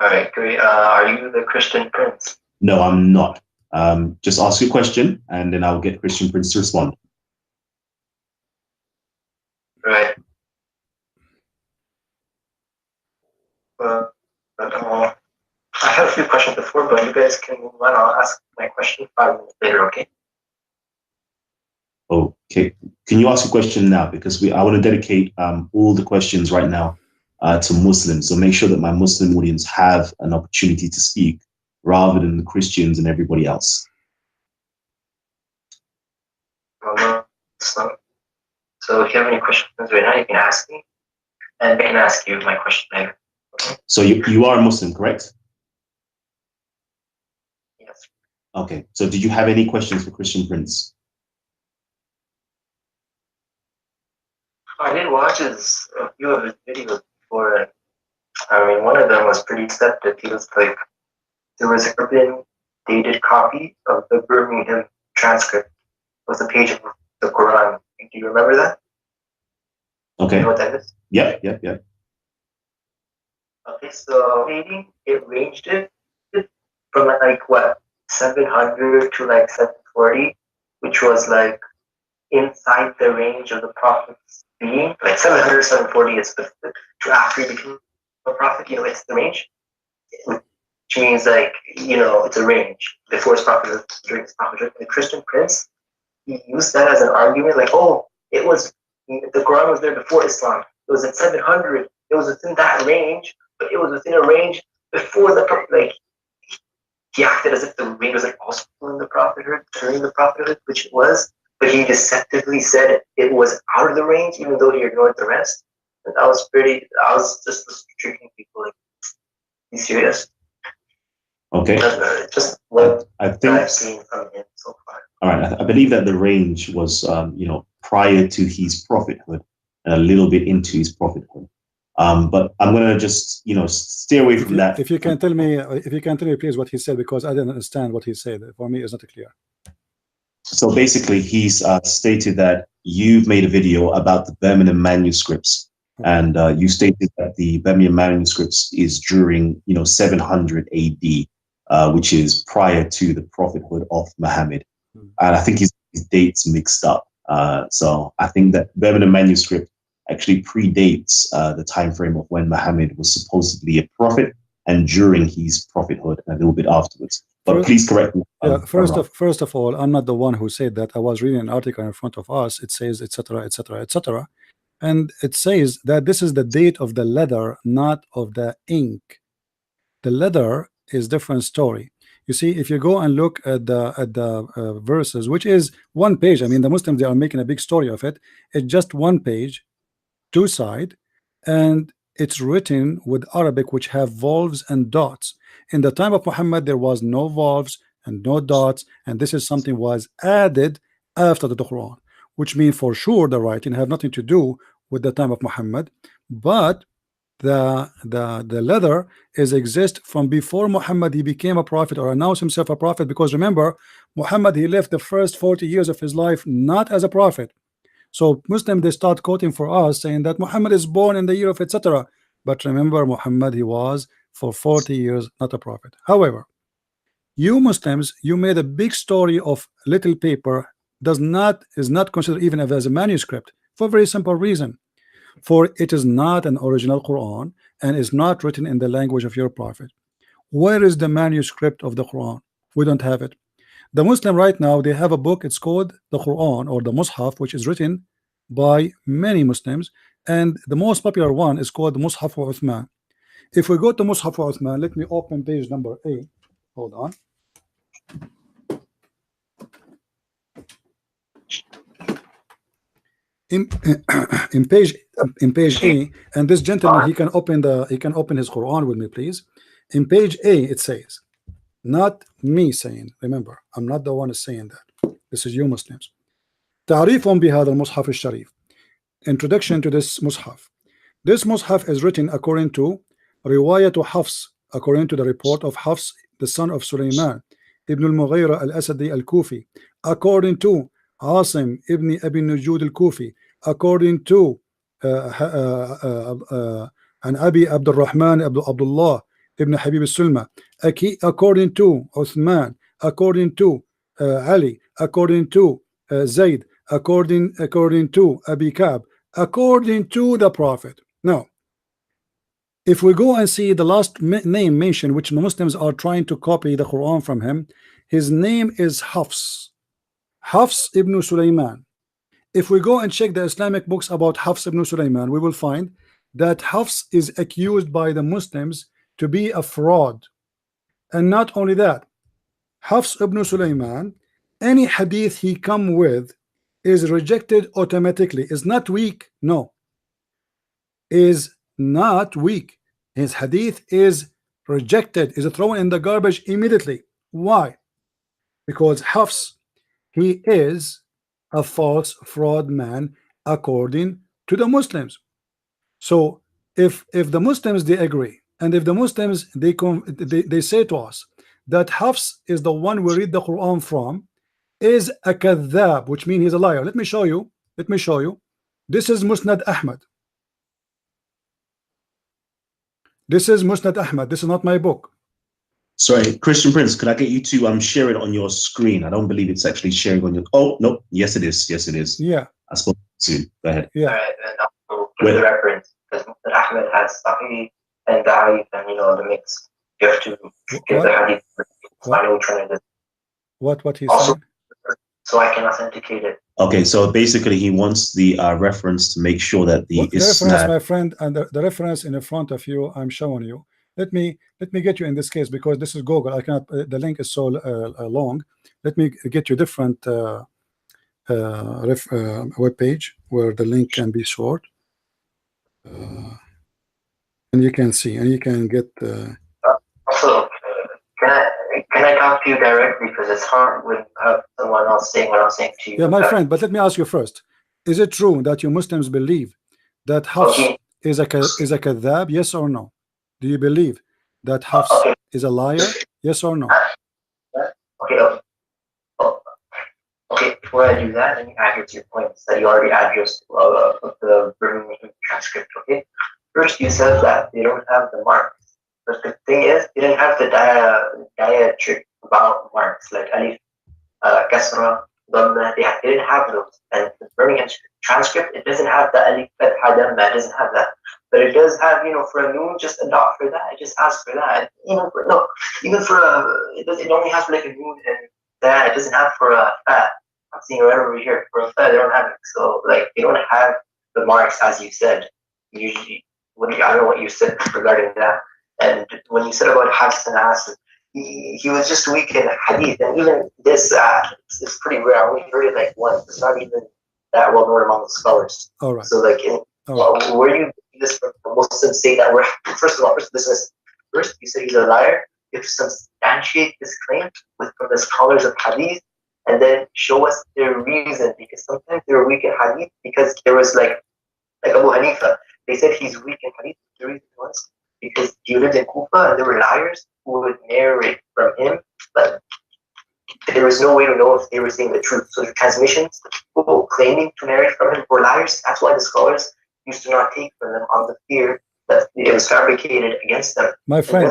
All right, great. Are you the Christian Prince? No, I'm not. Just ask your question, and then I'll get Christian Prince to respond. Right. I had a few questions before, but you guys can move on. I'll ask my question 5 minutes later, okay? Okay. Can you ask a question now? Because I want to dedicate all the questions right now to Muslims. So make sure that my Muslim audience have an opportunity to speak rather than the Christians and everybody else. So if you have any questions right now, you can ask me, and I can ask you my question later. Okay? So you are a Muslim, correct? Yes. Okay. So did you have any questions for Christian Prince? I did watch a few of his videos before. I mean, one of them was pretty deceptive. He was like, there was a urban dated copy of the Birmingham transcript. It was a page of the Quran. Do you remember that? Okay. You know what that is? Yeah. Okay, so maybe it ranged it from like what, 700 to like 740, which was like inside the range of the prophet's being. Like 700, 740 is to after he became a prophet, it's the range. Which means like, it's a range before his prophet, during his prophet. The Christian Prince, he used that as an argument, like, the Quran was there before Islam. It was at 700. It was within that range, but it was within a range before he acted as if the range was like also in the prophethood, during the prophethood, which it was, but he deceptively said it was out of the range, even though he ignored the rest. And I was just tricking people, like, be serious. Okay. Just what I think I've seen from him so far. All right. I believe that the range was, prior to his prophethood and a little bit into his prophethood. But I'm going to just, stay away from that. If you can tell me, please, what he said, because I didn't understand what he said. For me, it's not clear. So basically, he's stated that you've made a video about the Birmingham manuscripts, and you stated that the Birmingham manuscripts is during, 700 AD, which is prior to the prophethood of Muhammad. And I think his dates mixed up. So I think that Birmingham manuscript actually predates the time frame of when Muhammad was supposedly a prophet, and during his prophethood and a little bit afterwards. But please correct me. First of all, I'm not the one who said that. I was reading an article in front of us. It says, etc., etc., etc., and it says that this is the date of the letter, not of the ink. The letter is different story. You see, if you go and look at the verses, which is one page. I mean, the Muslims, they are making a big story of it. It's just one page, 2 sides, and it's written with Arabic, which have vowels and dots. In the time of Muhammad, there was no vowels and no dots, and this is something was added after the Quran, which means for sure the writing have nothing to do with the time of Muhammad, but the letter is exist from before Muhammad he became a prophet or announced himself a prophet. Because remember, Muhammad, he lived the first 40 years of his life not as a prophet. So Muslim, they start quoting for us saying that Muhammad is born in the year of etc. But remember, Muhammad, he was for 40 years not a prophet. However, you Muslims, you made a big story of little paper is not considered even as a manuscript for a very simple reason. For it is not an original Quran and is not written in the language of your prophet. Where is the manuscript of the Quran? We don't have it. The Muslim right now, they have a book, it's called the Quran or the Mus'haf, which is written by many Muslims, and the most popular one is called the Mus'haf Uthman. If we go to Mus'haf Uthman, let me open page number 8. Hold on. in page A, and this gentleman, he can open his Quran with me, please. In page A, it says, not me saying, remember, I'm not the one saying that. This is you Muslims. تعريف بهذا المصحف الشريف. Introduction to this mushaf. This mushaf is written according to رواية حفص, according to the report of Hafs, the son of Sulaiman ibn al-Mughira al-Asadi al-Kufi, according to Asim ibn Abi Nujud al-Kufi, according to an Abi Abdul Rahman Abdullah ibn Habib al-Sulma, according to Uthman, according to Ali, according to Zayd, according to Abi Ka'b, according to the Prophet. Now, if we go and see the last name mentioned, which Muslims are trying to copy the Quran from him, his name is Hafs ibn Sulaiman. If we go and check the Islamic books about Hafs ibn Sulaiman, we will find that Hafs is accused by the Muslims to be a fraud. And not only that, Hafs ibn Sulaiman, any hadith he come with is rejected automatically. Is not weak, no, is not weak. His hadith is rejected, is thrown in the garbage immediately. Why? Because Hafs, he is a false fraud man according to the Muslims. So if the Muslims, they agree, and if the Muslims they say to us that Hafs is the one we read the Quran from, is a kadhab, which means he's a liar. Let me show you. This is Musnad Ahmad. This is Musnad Ahmad. This is not my book. Sorry, Christian Prince, could I get you to share it on your screen? I don't believe it's actually sharing on your. Oh no, yes it is. Yes it is. Yeah. I spoke to. Go ahead. Yeah. All right, and also give the reference, because Musnad Ahmad has Sahih and Da'if, and the mix. You have to give the hadith. I know which one it is. What he's Also, saying? so I can authenticate it. Okay, so basically he wants the reference to make sure that the reference, my friend, and the reference in front of you, I'm showing you. Let me get you in this case, because this is Google. I cannot. The link is so long. Let me get you different web page where the link can be short, and you can see, and you can get. Also, can I talk to you directly, because it's hard when someone else saying what I'm saying to you. Yeah, my friend. But let me ask you first: is it true that you Muslims believe that Hafs is a kadhab? Yes or no? Do you believe that Hafs is a liar? Yes or no? Okay. Before I do that, let me address your points that you already addressed of the Birmingham transcript. Okay. First, you said that they don't have the marks. But the thing is, they didn't have the diatric about marks like alif, kasra, dhamma. They didn't have those. And the Birmingham transcript, it doesn't have the alif, fatha, dhamma. It doesn't have that. But it does have, for a noon, just a dot for that. It just asks for that. It only has for like a noon and that. It doesn't have for a fat. I'm seeing right over here. For a fat, they don't have it. So, they don't have the marks, as you said. Usually, I don't know what you said regarding that. And when you said about Hafs and Asim, he was just weak in hadith. And even this, it's pretty rare. I only heard it like once. It's not even that well known among the scholars. All right. So, where do you this from? Muslims say that first you say he's a liar. You have to substantiate this claim from the scholars of hadith, and then show us their reason, because sometimes they're weak in hadith because there was like Abu Hanifa. They said he's weak in hadith. The reason was because he lived in Kufa and there were liars who would narrate from him, but there was no way to know if they were saying the truth. So the transmissions, people claiming to narrate from him were liars. That's why the scholars used to not take from them on the fear that it was fabricated against them. My friend,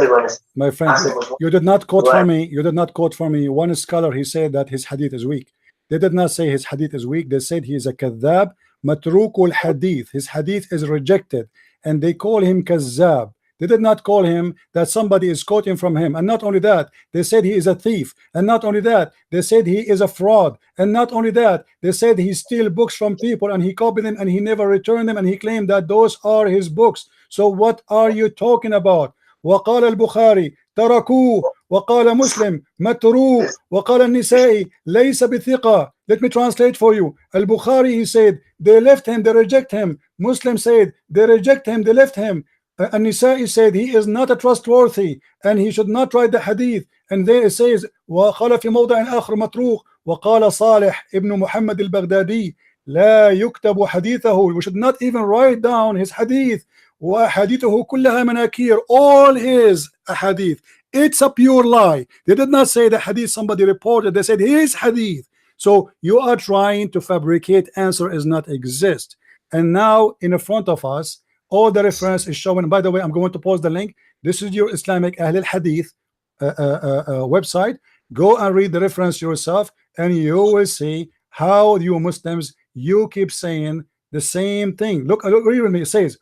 you did not quote for me. You did not quote for me. One scholar, he said that his hadith is weak. They did not say his hadith is weak. They said he is a kadhab, matrukul hadith. His hadith is rejected, and they call him kazzab. They did not call him that somebody is quoting from him. And not only that, they said he is a thief. And not only that, they said he is a fraud. And not only that, they said he steals books from people and he copied them and he never returned them, and he claimed that those are his books. So what are you talking about? وقال البخاري تركوه وقال مسلم متروك وقال النسائي ليس بثقة. Let me translate for you. Al-Bukhari, he said, they left him, they reject him. Muslim said, they reject him, they left him. An-Nisa'i said, he is not a trustworthy and he should not write the hadith. And then it says, وقال في موضع آخر متروك وقال صالح ابن محمد البغدادي لا يكتب حديثه. We should not even write down his hadith. وحديثه كلها مناكير. All his hadith. It's a pure lie. They did not say the hadith somebody reported. They said his hadith. So you are trying to fabricate answer is not exist. And now in front of us, all the reference is showing. By the way, I'm going to post the link. This is your Islamic Ahl al-Hadith website. Go and read the reference yourself, and you will see how you Muslims, you keep saying the same thing. Look, read with me. It says,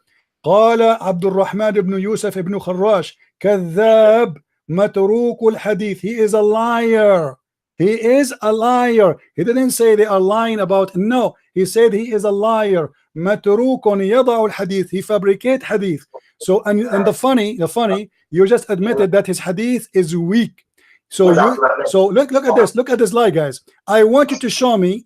قال عبد الرحمن بن يوسف بن خراش كذاب متروك الحديث. He is a liar. He is a liar. He didn't say they are lying about. No, he said he is a liar. متروك يضع الحديث. He fabricate hadith. So and the funny, you just admitted that his hadith is weak. So look at this. Look at this lie, guys. I want you to show me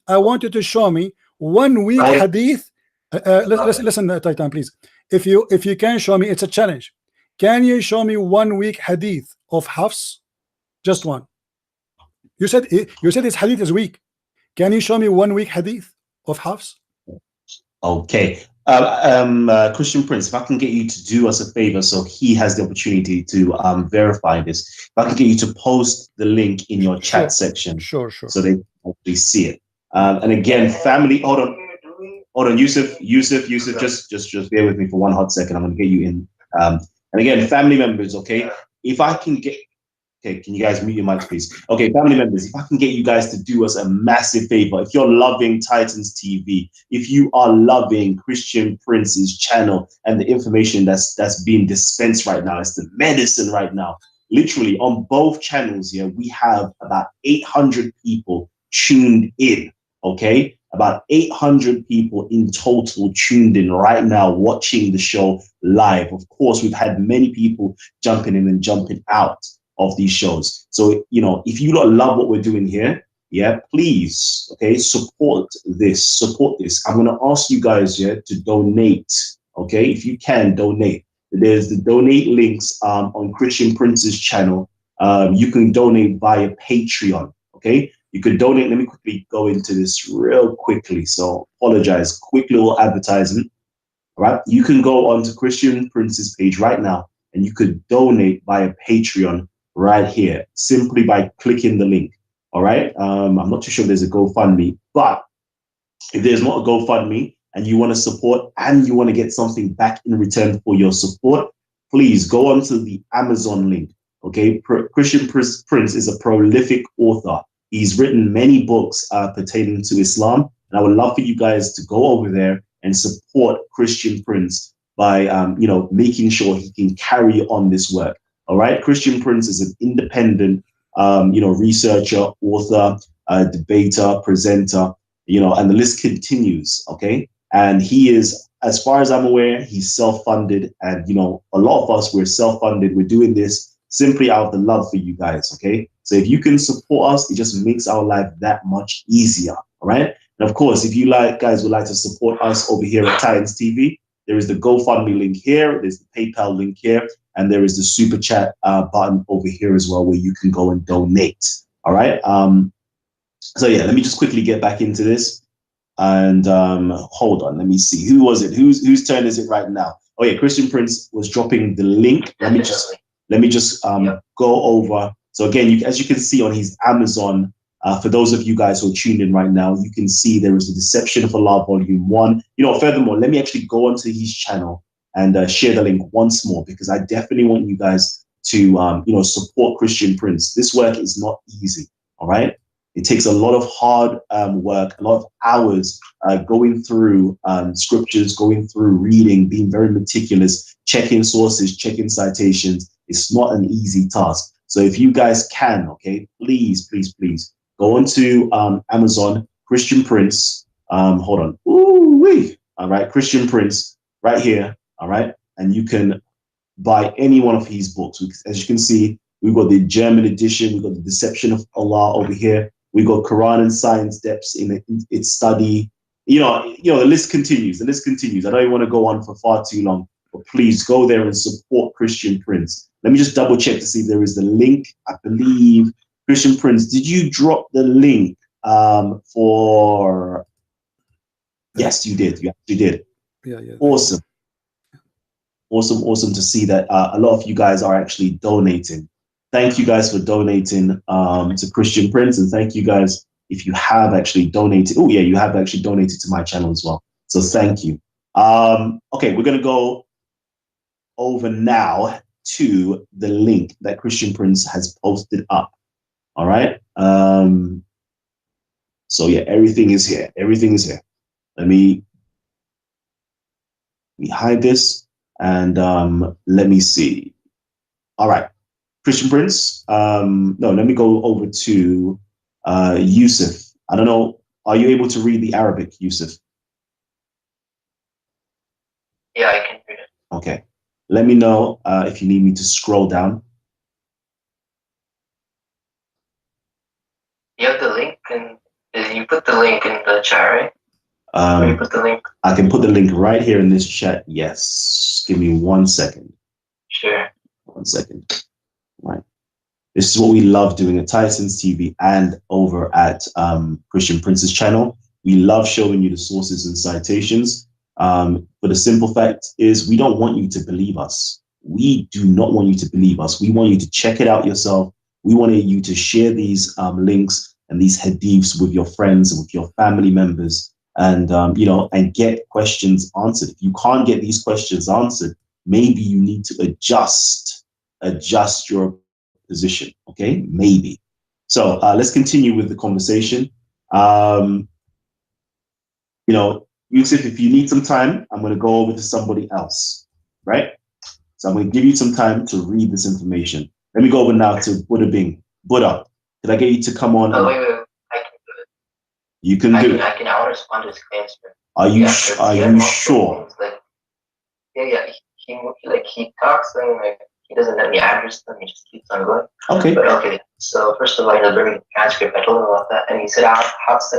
1 week hadith. Listen, Titan, please. If you can show me, it's a challenge. Can you show me 1 week hadith of Hafs? Just one. You said his hadith is weak. Can you show me 1 week hadith of Hafs? Okay. Christian Prince, if I can get you to do us a favor so he has the opportunity to verify this, if I can get you to post the link in your chat section. Sure. So they hopefully see it. And again, family, hold on, Yusuf, just bear with me for 1 hot second. I'm going to get you in. And again, family members, okay, if I can get, okay, can you guys mute your mics, please? Okay, family members, if I can get you guys to do us a massive favor, if you're loving Titans TV, if you are loving Christian Prince's channel and the information that's being dispensed right now, it's the medicine right now. Literally on both channels here, we have about 800 people tuned in, okay? About 800 people in total tuned in right now, watching the show live. Of course, we've had many people jumping in and jumping out of these shows. So, you know, if you don't love what we're doing here, yeah, please, okay, support this. I'm going to ask you guys here to donate, okay? If you can, donate. There's the donate links on Christian Prince's channel. You can donate via Patreon, okay? You can donate. Let me quickly go into this real quickly. So apologize, quick little advertisement. All right, you can go on to Christian Prince's page right now and you could donate via Patreon right here, simply by clicking the link. All right, I'm not too sure if there's a GoFundMe, but if there's not a GoFundMe and you want to support and you want to get something back in return for your support, please go on to the Amazon link. Okay, Christian Prince is a prolific author. He's written many books pertaining to Islam, and I would love for you guys to go over there and support Christian Prince by, you know, making sure he can carry on this work. All right, Christian Prince is an independent, you know, researcher, author, debater, presenter, you know, and the list continues. Okay, and he is, as far as I'm aware, he's self-funded, and you know, a lot of us, we're self-funded. We're doing this simply out of the love for you guys. Okay, so if you can support us, it just makes our life that much easier. All right, and of course, if you guys would like to support us over here at Titans TV, there is the GoFundMe link here, there's the PayPal link here, and there is the super chat button over here as well, where you can go and donate. All right. So yeah, let me just quickly get back into this. And hold on, let me see. Who was it? Whose turn is it right now? Oh yeah, Christian Prince was dropping the link. Let me just go over. So again, as you can see on his Amazon, for those of you guys who are tuned in right now, you can see there is the Deception of Allah Volume 1. You know, furthermore, let me actually go onto his channel and share the link once more, because I definitely want you guys to, you know, support Christian Prince. This work is not easy, all right? It takes a lot of hard work, a lot of hours going through scriptures, going through reading, being very meticulous, checking sources, checking citations. It's not an easy task. So if you guys can, okay, please go onto Amazon, Christian Prince. Hold on. Ooh-wee. All right, Christian Prince right here. All right. And you can buy any one of his books. As you can see, we've got the German edition. We've got the Deception of Allah over here. We got Quran and science depths in its study. You know, the list continues. The list continues. I don't even want to go on for far too long, but please go there and support Christian Prince. Let me just double check to see if there is the link. I believe Christian Prince, did you drop the link for? Yes, you did. You actually did. Yeah. Awesome. Awesome to see that a lot of you guys are actually donating. Thank you guys for donating to Christian Prince, and thank you guys if you have actually donated. Oh yeah, you have actually donated to my channel as well. So thank you. Okay, we're gonna go over now to the link that Christian Prince has posted up. All right. So yeah, everything is here. Everything is here. Let me hide this and let me see. All right. Christian Prince. No, let me go over to Yusuf. I don't know. Are you able to read the Arabic, Yusuf? Yeah, I can read it. Okay. Let me know if you need me to scroll down. You have the link, and you put the link in the chat, right? Where you put the link? I can put the link right here in this chat. Yes. Give me 1 second. Sure. 1 second. Right. This is what we love doing at Titans TV and over at Christian Prince's channel. We love showing you the sources and citations. But the simple fact is we don't want you to believe us. We do not want you to believe us. We want you to check it out yourself. We want you to share these links and these hadiths with your friends and with your family members and, and get questions answered. If you can't get these questions answered, maybe you need to adjust your position. Okay, maybe. So let's continue with the conversation. Yusuf, if you need some time, I'm going to go over to somebody else, right? So I'm going to give you some time to read this information. Let me go over now to Buddha Bing. Buddha, did I get you to come on? Oh, wait. I can do it. You can do it. I want to respond to his claims. Are you sure? He talks and he doesn't let me address them. He just keeps on going. Okay. But okay. So first of all, bring the transcript. I told him about that, and he said Hafs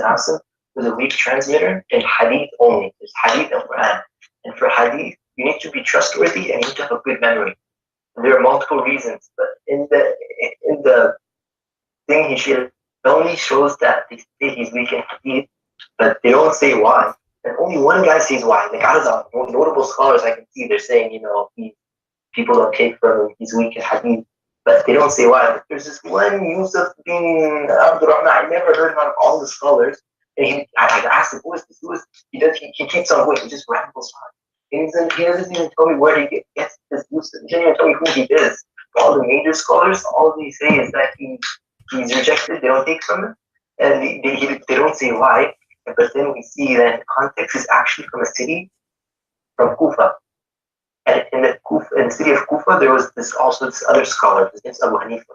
was a weak transmitter in hadith only. There's hadith and Quran. And for hadith, you need to be trustworthy and you need to have a good memory. And there are multiple reasons, but in the thing he shared, it only shows that they say he's weak in hadith, but they don't say why. And only one guy says why. Like out of the notable scholars I can see, they're saying, people don't take from him, he's weak in hadith, but they don't say why. But there's this one Yusuf bin Abdurrahman, I never heard about all the scholars. And I asked him, who is this? He keeps on going, he just rambles on. And he doesn't even tell me where he gets this Yusuf. He doesn't even tell me who he is. All the major scholars, all they say is that he's rejected, they don't take from him. And they don't say why. But then we see that in context is actually from a city, from Kufa. And in the city of Kufa, there was this other scholar, his name's Abu Hanifa.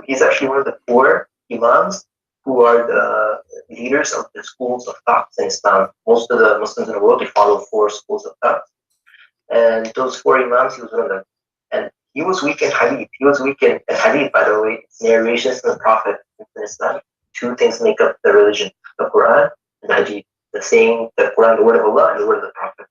He's actually one of the 4 imams who are the leaders of the schools of thought in Islam. Most of the Muslims in the world, they follow 4 schools of thought. And those 4 imams, he was one of them. And he was weak in hadith. He was weak in hadith, by the way. It's narrations from the Prophet in Islam. 2 things make up the religion, the Quran and the hadith. The Quran, the word of Allah, and the word of the Prophet.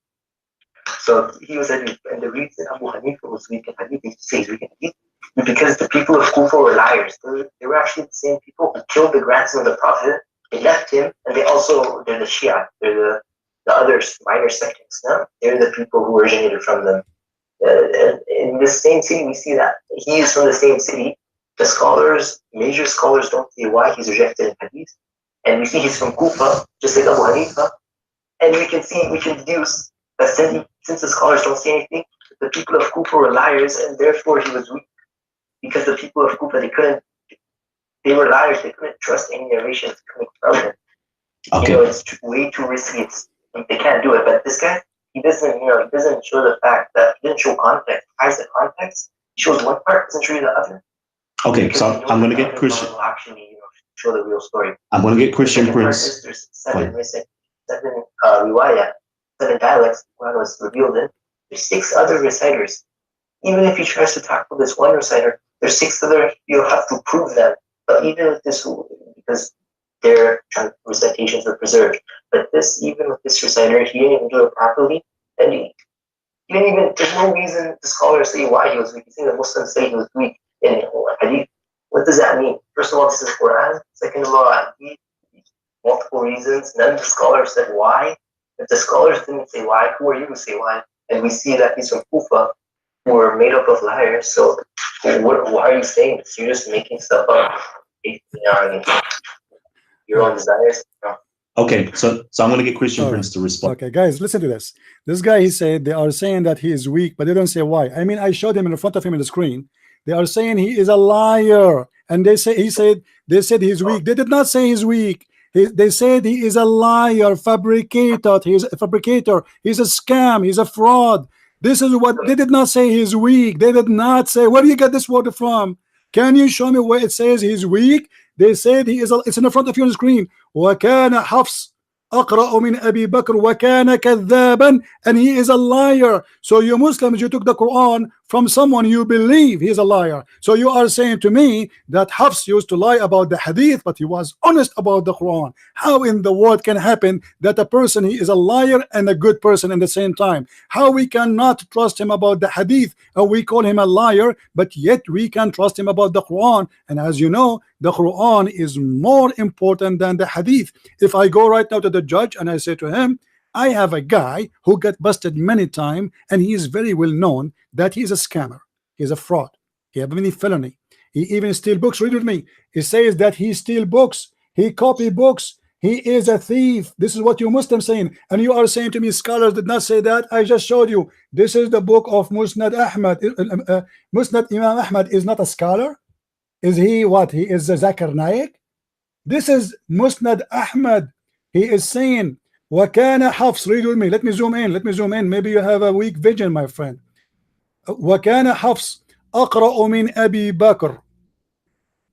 So he was hadith. And the reason Abu Hanifa was weak in hadith, he says weak in hadith, because the people of Kufa were liars. They were actually the same people who killed the grandson of the Prophet. They left him, and they're the Shia. They're the other minor sect in Islam. They're the people who originated from them. In the same city, we see that he is from the same city. The major scholars don't say why he's rejected in hadith. And we see he's from Kufa, just like Abu Hanifa. And we can deduce that since the scholars don't say anything, the people of Kufa were liars, and therefore he was weak. Because the people of Kufa, they were liars, they couldn't trust any narrations coming from him. Okay. It's way too risky. They can't do it. But this guy, he doesn't show the fact that he didn't show context. Hides the context. He shows one part, doesn't show you the other. Okay, so I'm going to get Christian. Will actually, show the real story. I'm going to get Christian Prince. There's 7 riwayah, 7 dialects. One was revealed in. There's 6 other reciters. Even if he tries to tackle this one reciter, there's 6 other. You'll have to prove them. But even with this, because their recitations were preserved. But this, even with this reciter, he didn't even do it properly, and he didn't even. There's no reason the scholars say why he was weak. You see the Muslims say he was weak in hadith. What does that mean? First of all, this is Quran. Second of all, hadith. Multiple reasons. None of the scholars said why. If the scholars didn't say why, who are you to say why? And we see that he's from Kufa, who are made up of liars. So why are you saying this? You're just making stuff up. Your own desires. Okay, so I'm going to get Christian Prince to respond. Okay, guys, listen to this. This guy, he said they are saying that he is weak, but they don't say why. I mean, I showed him in front of him on the screen. They are saying he is a liar, and they said he's weak. They did not say he's weak. They said he is a liar, fabricator. He's a fabricator. He's a scam. He's a fraud. This is what they did not say. He's weak. They did not say. Where do you get this word from? Can you show me where it says he's weak? They said he is. It's in the front of you on the screen. وَكَانَ حَفْص أَقْرَأُ مِنْ أَبِي بَكْرٍ وَكَانَ كَذَّابًا, and he is a liar. So you Muslims, you took the Quran from someone you believe he is a liar. So you are saying to me that Hafs used to lie about the hadith, but he was honest about the Quran. How in the world can happen that a person, he is a liar and a good person in the same time? How we cannot trust him about the hadith, and we call him a liar, but yet we can trust him about the Quran? And as you know, the Quran is more important than the hadith. If I go right now to the judge and I say to him, I have a guy who got busted many times, and he is very well known that he is a scammer, he is a fraud, he have many felony, he even steal books. Read with me. He says that he steal books, he copy books, he is a thief. This is what you Muslims saying, and you are saying to me scholars did not say that. I just showed you. This is the book of Musnad Ahmad. Musnad Imam Ahmad is not a scholar. Is he what? He is a Zakir Naik. This is Musnad Ahmad. He is saying وَكَانَ حَفْص. Read with me. Let me zoom in. Let me zoom in. Maybe you have a weak vision, my friend. وَكَانَ حَفْص أَقْرَأُ مِنْ أَبِي بَكْرٍ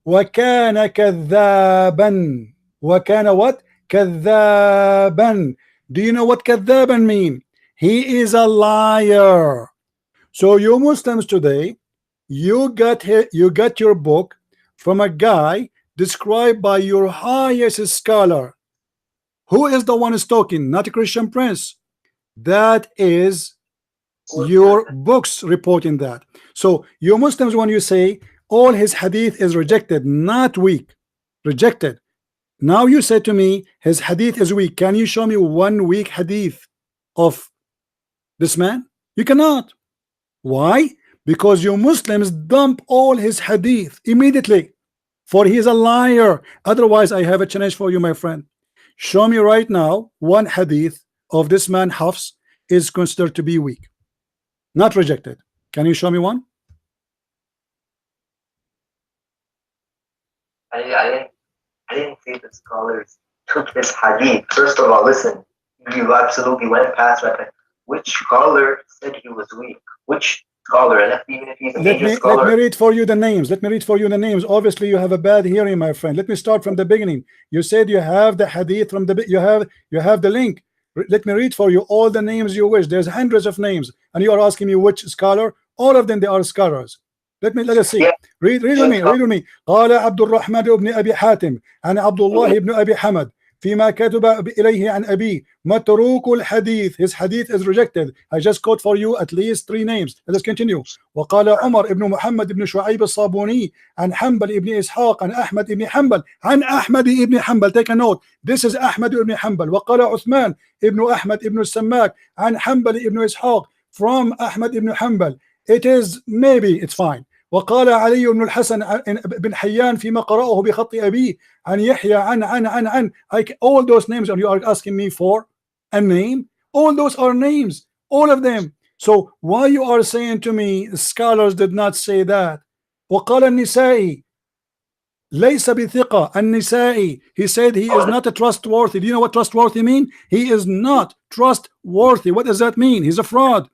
وَكَانَ كَذَّابًا. وَكَانَ what? كَذَّابًا. Do you know what كَذَّابًا mean? He is a liar. So you Muslims today, you got your book from a guy described by your highest scholar. Who is the one who's talking? Not a Christian Prince. That is your books reporting that. So you Muslims, when you say all his hadith is rejected, not weak, rejected. Now you said to me his hadith is weak. Can you show me one weak hadith of this man? You cannot. Why? Because you Muslims dump all his hadith immediately, for he is a liar. Otherwise, I have a challenge for you, my friend. Show me right now one hadith of this man Hafs is considered to be weak, not rejected. Can you show me one? I didn't say the scholars took this hadith. First of all, listen, you absolutely went past that. Which scholar said he was weak? Which scholar? And even if he's a major scholar. Let me read for you the names. Let me read for you the names. Obviously, you have a bad hearing, my friend. Let me start from the beginning. You said you have the hadith from the you have the link. Let me read for you all the names you wish. There's hundreds of names, and you are asking me which scholar. All of them, they are scholars. Let us see. Read with me. Read with me. قال عبد الرحمن بن أبي حاتم عن عبد الله بن أبي حمد فيما كتب إليه عن أبي متروك الحديث. His hadith is rejected. I just quote for you at least 3 names. Let us continue. وقال عمر بن محمد بن شعيب الصابوني عن حنبل بن إسحاق عن أحمد بن حنبل عن أحمد بن حنبل. Take a note. This is أحمد بن حنبل. وقال عثمان بن أحمد بن السماك عن حنبل بن إسحاق from أحمد بن حنبل. It is maybe it's fine. وقال علي بن الحسن بن حيان فيما قرأه بخط أبيه عن يحيى عن all those names, and you are asking me for a name. All those are names, all of them. So why you are saying to me scholars did not say that? وقال النسائي ليس بثقة. النسائي, he said he is not a trustworthy. Do you know what trustworthy mean? He is not trustworthy. What does that mean? He's a fraud.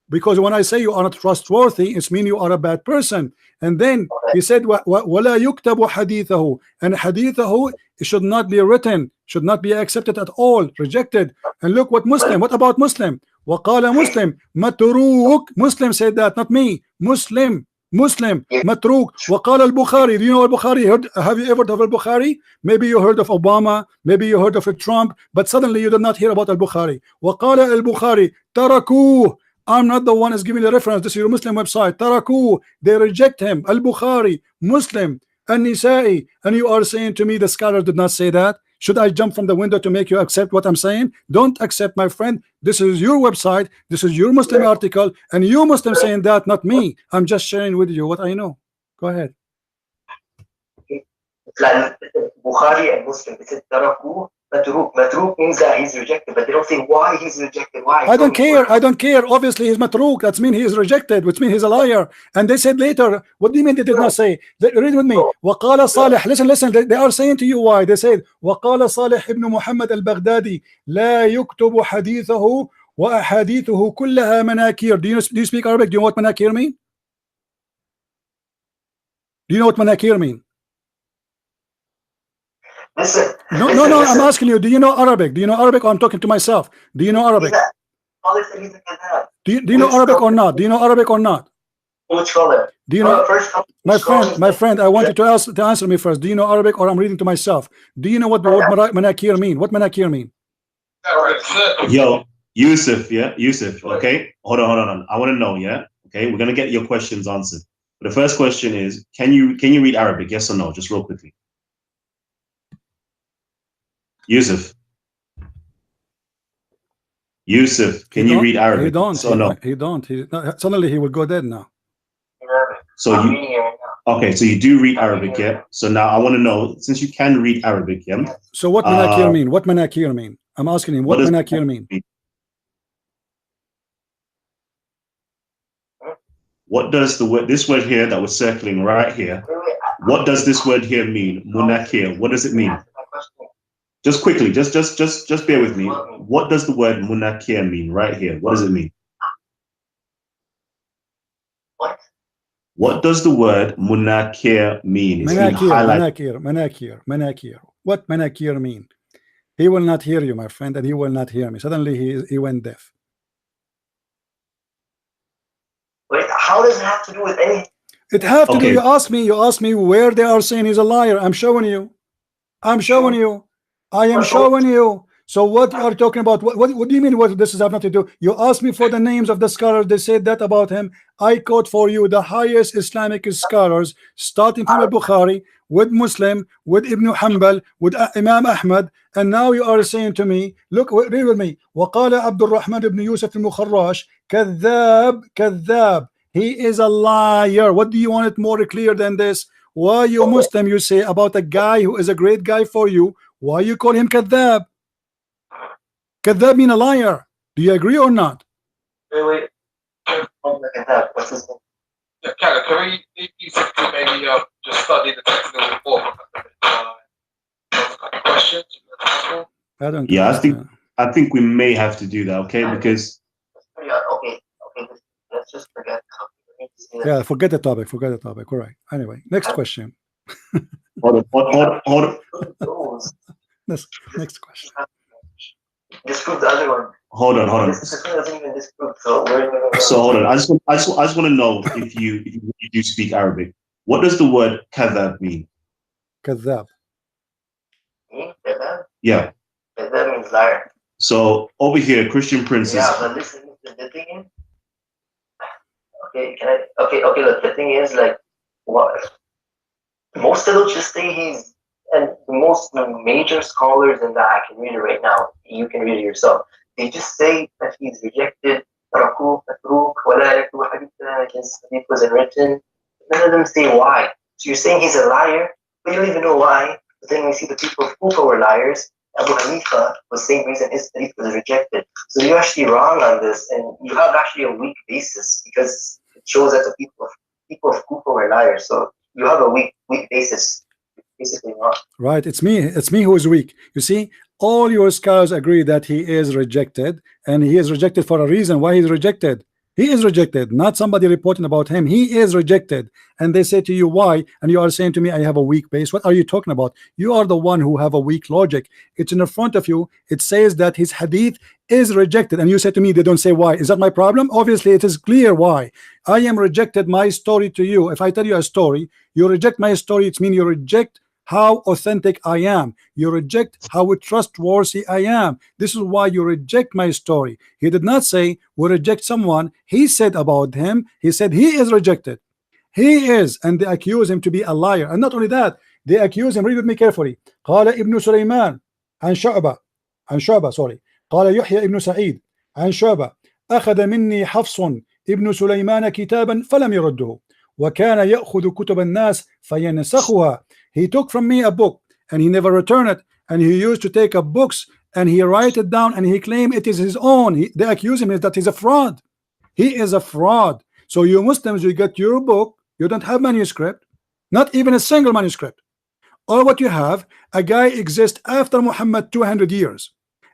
Because when I say you are not trustworthy, it means you are a bad person. And then he said, وَلَا يُكْتَبُ حَدِيثَهُ. And hadithahu, it should not be written, should not be accepted at all, rejected. And look what Muslim, what about Muslim? وَقَالَ Muslim, مَتْرُوك. Muslim said that, not me. Muslim Muslim, matruk. وقال البخاري. Do you know al-Bukhari? Have you ever heard of al-Bukhari? Maybe you heard of Obama, maybe you heard of Trump, but suddenly you did not hear about al-Bukhari. وقال البخاري تركوه. I'm not the one is giving the reference. This is your Muslim website. تركوه. They reject him. Al-Bukhari, Muslim, An-Nisa'i. And you are saying to me the scholars did not say that? Should I jump from the window to make you accept what I'm saying? Don't accept, my friend. This is your website. This is your Muslim article. And you Muslim saying that, not me. I'm just sharing with you what I know. Go ahead. Like Bukhari and Muslim, it says Taraku, Matruk. Matruk means that he's rejected, but they don't say why he's rejected. Why? I don't care. I don't care. Obviously, he's Matruk. That means he is rejected, which means he's a liar. And they said later, what do you mean they did not say? Read with me. وقال صالح. Listen. They are saying to you why. They said, وقال صالح ابن محمد البغدادي لا يكتب حديثه وأحاديثه كلها مناكير. Do you speak Arabic? Do you know what manakir mean? Do you know what manakir mean? Listen. No, I'm asking you, do you know Arabic? Do you know Arabic, or I'm talking to myself? Do you know Arabic? Do you know Arabic or not? Do you know Arabic or not? Which scholar? Do you know? My friend, I want you to answer me first. Do you know Arabic, or I'm reading to myself? Do you know what the word manakir mean? What manakir mean? Yo, Yusuf, yeah? Yusuf, okay? Hold on. I want to know, yeah? Okay, we're going to get your questions answered. But the first question is, can you read Arabic? Yes or no? Just real quickly. Yusuf, can you read Arabic? He don't. So no. He don't. Suddenly he will go dead now. So so you do read Arabic, yeah? So now I want to know, since you can read Arabic, yeah? So what manakir mean? What manakir mean? I'm asking him, what manakir mean? What does this word here that we're circling right here, what does this word here mean? Munakir, what does it mean? Just quickly, just bear with me. What does the word munakir mean right here? What does it mean? What does the word munakir mean? Manakir. What manakir mean? He will not hear you, my friend, and he will not hear me. Suddenly he went deaf. Wait, how does it have to do with anything? It have to do. You ask me where they are saying he's a liar. I'm showing you. I am showing you. So what you are talking about? What do you mean? What this has nothing to do? You asked me for the names of the scholars. They said that about him. I quote for you the highest Islamic scholars, starting from al-Bukhari, with Muslim, with Ibn Hanbal, with Imam Ahmad, and now you are saying to me, look, read with me. وقال عبد الرحمن ibn Yusuf al-Mukharrash, كذاب. He is a liar. What do you want it more clear than this? Why you Muslim, you say about a guy who is a great guy for you, why you call him kadhab? Kadhab mean a liar. Do you agree or not? Wait. What's his name? Yeah, can we maybe just study the text a little more? Questions? I don't. Yeah, I think we may have to do that, okay? Because okay. Let's just forget. Yeah, forget the topic. All right. Anyway, next question. hold on. Next question. Disprove the other one. Hold on. This doesn't even disprove. So hold on. I just want to know if you do speak Arabic. What does the word kadhab mean? Kadhab. Kadhab? Yeah. Kadhab means liar. So over here, Christian Prince. Yeah, but listen. The thing is. Okay, look, the thing is, like, what most of those just say he's, and the most major scholars in that, I can read it right now, you can read it yourself, they just say that he's rejected, his hadith wasn't written. None of them say why. So you're saying he's a liar, but you don't even know why. But then we see the people of Kufa were liars. Abu Hanifa was the same reason his hadith was rejected. So you're actually wrong on this, and you have actually a weak basis because it shows that the people of Kufa were liars. So you have a weak basis. Basically wrong. Right. It's me who is weak. You see, all your scholars agree that he is rejected, and he is rejected for a reason. Why he's rejected? He is rejected, not somebody reporting about him. He is rejected. And they say to you, why? And you are saying to me, I have a weak base. What are you talking about? You are the one who have a weak logic. It's in the front of you. It says that his hadith is rejected. And you say to me, they don't say why. Is that my problem? Obviously, it is clear why. I am rejected my story to you. If I tell you a story, you reject my story. It means you reject how authentic I am. You reject how trustworthy I am. This is why you reject my story. He did not say we reject someone. He said about him, he said he is rejected. He is, and they accuse him to be a liar. And not only that, they accuse him. Read with me carefully. قال ابن سليمان عن شعبة sorry. قال يحيى ابن سعيد عن شعبة أخذ مني حفص ابن سليمان كتابا فلم يرده وكان يأخذ كتب الناس فينسخها. He took from me a book and he never returned it, and he used to take up books and he write it down and he claimed it is his own. They accuse him that he's a fraud. He is a fraud. So you Muslims, you get your book, you don't have manuscript, not even a single manuscript. All what you have, a guy exists after Muhammad 200 years,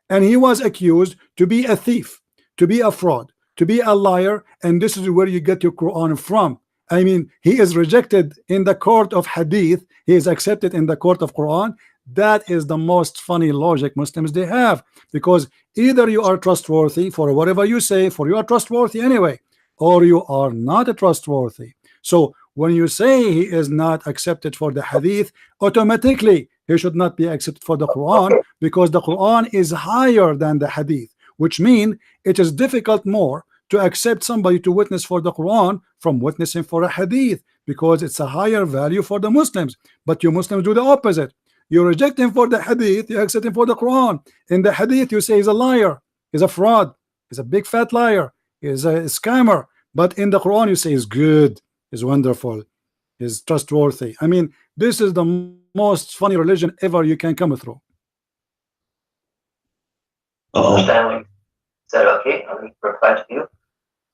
and he was accused to be a thief, to be a fraud, to be a liar, and this is where you get your Quran from. I mean, he is rejected in the court of hadith, he is accepted in the court of Quran. That is the most funny logic Muslims they have, because either you are trustworthy for whatever you say, for you are trustworthy anyway, or you are not trustworthy. So when you say he is not accepted for the hadith, automatically he should not be accepted for the Quran, because the Quran is higher than the hadith, which means it is difficult more to accept somebody to witness for the Quran from witnessing for a hadith, because it's a higher value for the Muslims. But you Muslims do the opposite. You reject him for the hadith, you accept him for the Quran. In the hadith you say he's a liar, he's a fraud, he's a big fat liar, he's a scammer. But in the Quran you say he's good, he's wonderful, he's trustworthy. I mean, this is the most funny religion ever you can come through. Stanley said, okay, I'll reply to you.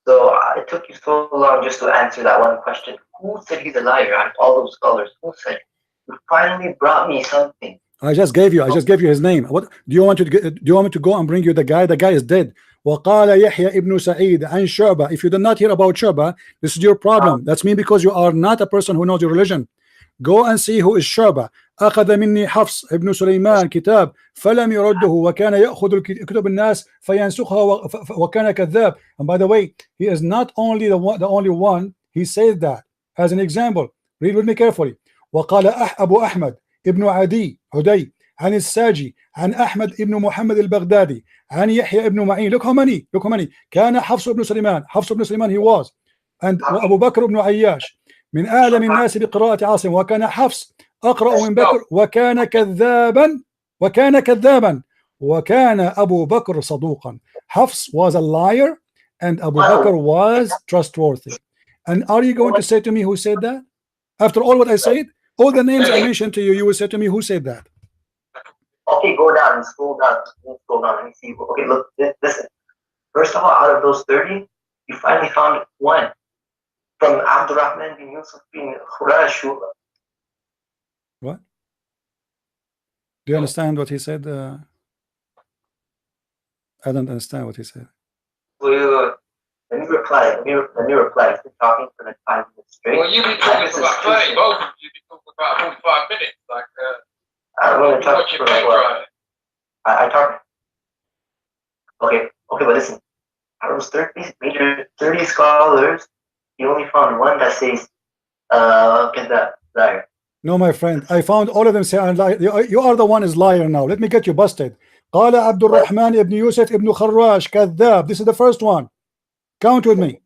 So it took you so long just to answer that one question. Who said he's a liar out of all those scholars? Who said it? You finally brought me something. I just gave you his name. What do you want to do? You want me to go and bring you the guy? The guy is dead. وقال يحيى ابن سعيد عن شعبة. If you did not hear about Shu'bah, this is your problem. That's me, because you are not a person who knows your religion. Go and see who is Shu'bah. أخذ مني حفص ابن سليمان كتاب فلم يرده وكان يأخذ كتب الناس فينسخها وكان كذاب. And by the way, he is not only the only one. He says that as an example. Read with me carefully. وقال أبو أحمد ابن عدي عن الساجي عن أحمد ابن محمد البغدادي عن يحيى ابن معين. Look how many. كان حفص ابن سليمان he was. And أبو بكر ابن عياش من أعلم الناس بقراءة عاصم وكان حفص أقرأ من بكر وكان كذابا وكان أبو بكر صدوقا. Hafs was a liar and Abu Bakr was trustworthy. And are you going to say to me who said that? After all what I said, all the names I mentioned to you, you will say to me who said that. Okay, go down and scroll down. Let me see. Okay, look, listen. First of all, out of those 30, you finally found one from Abdurrahman bin Yusuf bin Khurash. What? Do you understand what he said? I don't understand what he said. Let me reply. Let me reply. He's been talking for like 5 minutes straight. Well, you be talking for about plenty. Both of you be talking for about 45 minutes. Like, I'm going to talk for what? I talk. Okay, but listen. Out of those 30 scholars, you only found one that says, liar. No, my friend, I found all of them say I'm liar. You are the one is liar now. Let me get you busted. قال عبد الرحمن ابن يوسف ابن خراش كذاب. This is the first one. Count with me.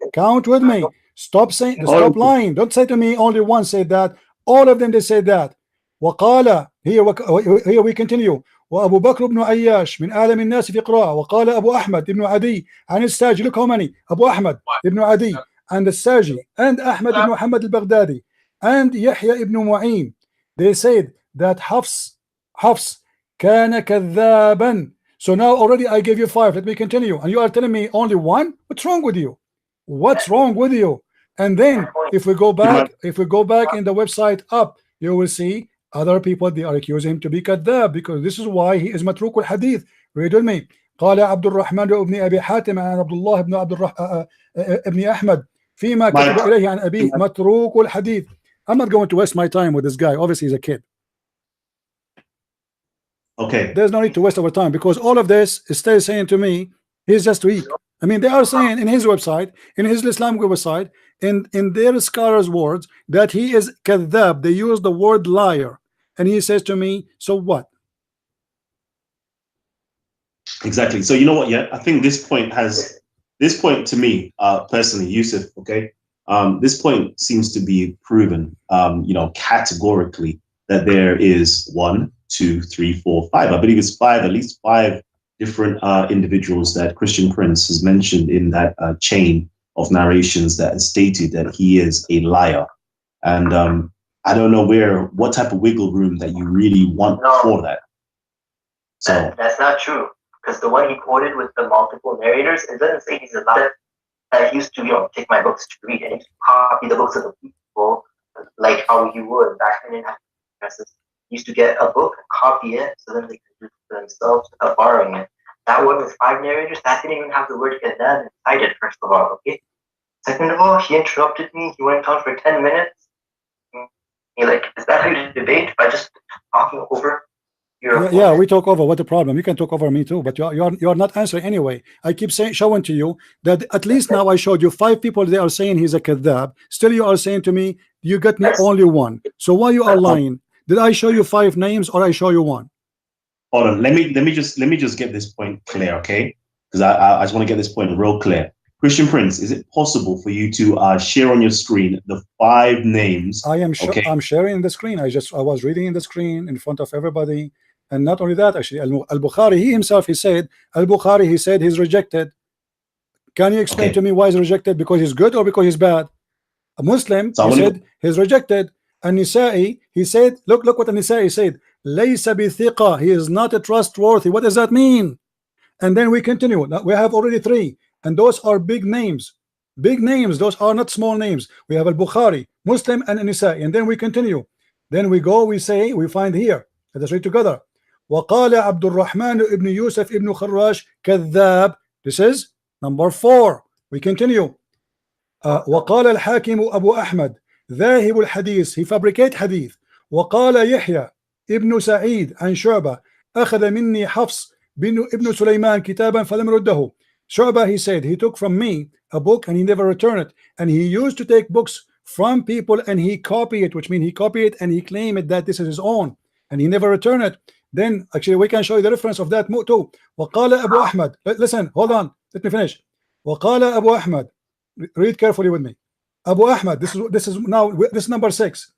Stop lying. Don't say to me only one said that. All of them they said that. وقال here we continue. وأبو بكر بن عياش من أعلم الناس في قراءة. وقال أبو أحمد ابن عدي عن الساجي. Look how many. أبو أحمد ابن عدي and الساجي and أحمد بن محمد البغدادي and يحيى ibn Mu'in. They said that Hafs كان كذابا. So now already I gave you 5. Let me continue. And you are telling me only one? What's wrong with you? And then if we go back in the website up, you will see other people, they are accusing him to be kadhab, because this is why he is matruk al hadith. Read with me. قال عبد الرحمن بن أبي حاتم عن عبد الله بن ابن أحمد فيما كتب إليه عن أبيه متروك الحديث. I'm not going to waste my time with this guy. Obviously he's a kid. Okay. There's no need to waste our time, because all of this is still saying to me he's just weak. I mean, they are saying in his website, in his Islamic website, in their scholars' words, that he is kadhab. They use the word liar, and he says to me, so what? Exactly. So you know what? Yeah, I think this point to me, personally, Yusuf. Okay, this point seems to be proven, categorically, that there is 1, 2, 3, 4, 5. I believe it's 5, at least 5 different individuals that Christian Prince has mentioned in that chain of narrations that has stated that he is a liar. And I don't know what type of wiggle room that you really want for that. So that's not true, because the one he quoted with the multiple narrators, it doesn't say he's a liar. I used to, take my books to read and copy the books of the people, like how you would back then in presses. Used to get a book, copy it, so then they could do it for themselves without borrowing it. That one with 5 narrators, that didn't even have the word kadhab inside it, first of all, okay? Second of all, he interrupted me, he went on for 10 minutes. He is that how you debate? By just talking over your Yeah, we talk over. What the problem? You can talk over me too, but you're not answering anyway. I keep showing to you that at least now I showed you 5 people, they are saying he's a kadhab. Still you are saying to me, you got me only 1. So why you are lying? Did I show you 5 names or I show you 1? Hold on, let me just get this point clear, okay? Because I just want to get this point real clear. Christian Prince, is it possible for you to share on your screen the 5 names? I am okay. I'm sharing the screen. I was reading in the screen in front of everybody, and not only that, actually, Al-Bukhari, he himself, he said he's rejected. Can you explain to me why he's rejected? Because he's good or because he's bad? A Muslim, he said he's rejected. And Nisa'i, he said, look what Nisa'i said, laysa bithiqa, he is not a trustworthy. What does that mean? And then we continue. We have already 3, and those are big names. Big names, those are not small names. We have Al-Bukhari, Muslim, and Nisa'i, and then we continue. Then we go, we find here. Let us read together. وقال عبد الرحمن ابن يوسف ابن خراش كذاب. This is number 4. We continue. وقال الحاكم أبو أحمد ذاهب الحديث, he fabricate hadith. وقال يحيى ابن سعيد عن شعبة أخذ مني حفص ابن سليمان كتابا فلم رده. Shu'bah, he said, he took from me a book and he never returned it. And he used to take books from people and he copy it, which means he copy it and he claim it that this is his own, and he never returned it. Then actually we can show you the reference of that too. وقال أبو أحمد, listen, hold on, let me finish. وقال أبو أحمد, read carefully with me. Abu Ahmad, this is number 6.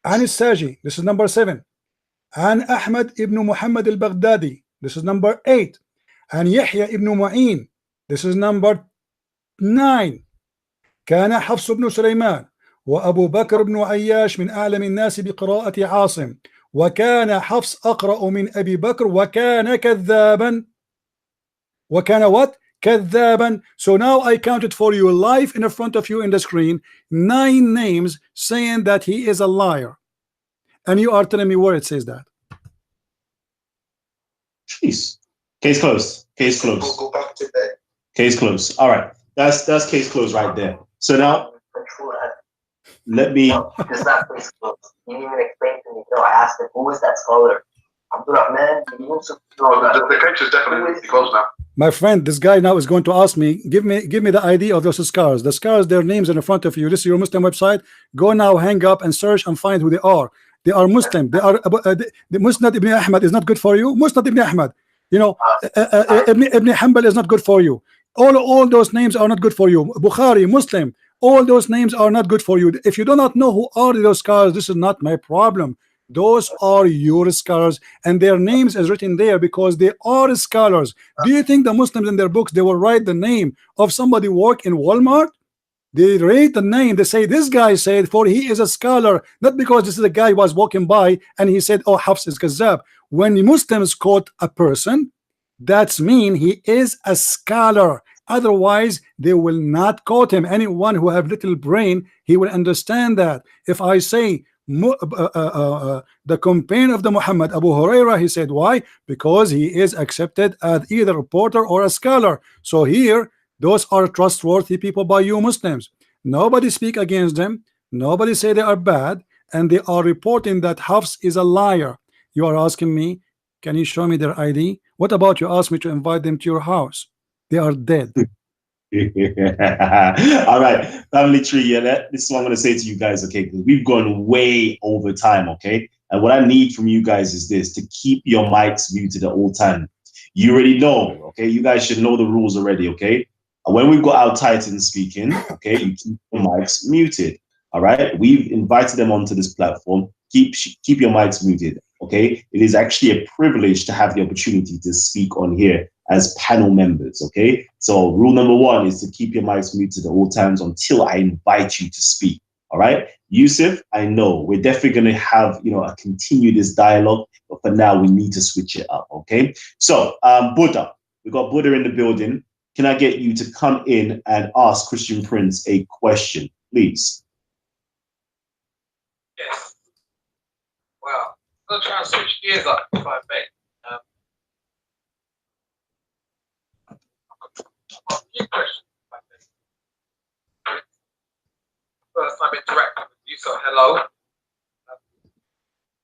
عن الساجي, this is number 7. عن أحمد ابن محمد البغدادي, this is number 8. عن يحيى ابن معين, this is number 9. كان حفص بن سليمان وأبو بكر بن عياش من أعلم الناس بقراءة عاصم, وكان حفص أقرأ من أبي بكر, وكان كذابا. وكان what? كذابا. So now I counted for you live in front of you in the screen 9 names saying that he is a liar, and you are telling me where it says that. Jeez. Case closed. Case closed. We'll go back to bed. Case closed. All right, that's case closed right there. So now let me. It's not case closed. You didn't even explain to me. No, I asked him, who was that scholar? Abdurrahman. The case is definitely closed now. My friend, this guy now is going to ask me, give me the ID of those scholars. The scholars, their names in front of you. This is your Muslim website. Go now, hang up and search and find who they are. They are Muslim. They are the Musnad ibn Ahmad is not good for you. Musnad ibn Ahmad, Ibn Hanbal is not good for you. All those names are not good for you. Bukhari, Muslim, all those names are not good for you. If you do not know who are those scholars, this is not my problem. Those are your scholars, and their names is written there because they are scholars. Do you think the Muslims in their books, they will write the name of somebody work in Walmart? They rate the name. They say this guy said, for he is a scholar, not because this is a guy who was walking by and he said, oh, Hafs is Kazzab. When Muslims quote a person, that's mean he is a scholar. Otherwise, they will not quote him. Anyone who have little brain, he will understand that. If I say the companion of the Muhammad, Abu Huraira, he said, why? Because he is accepted as either a reporter or a scholar. So here, those are trustworthy people by you Muslims. Nobody speak against them. Nobody say they are bad, and they are reporting that Hafs is a liar. You are asking me, can you show me their ID? What about you ask me to invite them to your house? They are dead. All right, family tree. Yeah, this is what I'm going to say to you guys. Okay, because we've gone way over time. Okay, and what I need from you guys is this: to keep your mics muted at all time. You already know. Okay, you guys should know the rules already. Okay, when we've got our Titans speaking, okay, you keep your mics muted. All right, we've invited them onto this platform. Keep your mics muted. Okay, it is actually a privilege to have the opportunity to speak on here as panel members. Okay, so rule number one is to keep your mics muted at all times until I invite you to speak. All right, Yusuf, I know we're definitely going to have continue this dialogue, but for now we need to switch it up. Okay, so Buddha, we got Buddha in the building. Can I get you to come in and ask Christian Prince a question, please? Yes. Well, I'm going to try and switch gears up if I may. A few questions. First time interacting with you, so hello.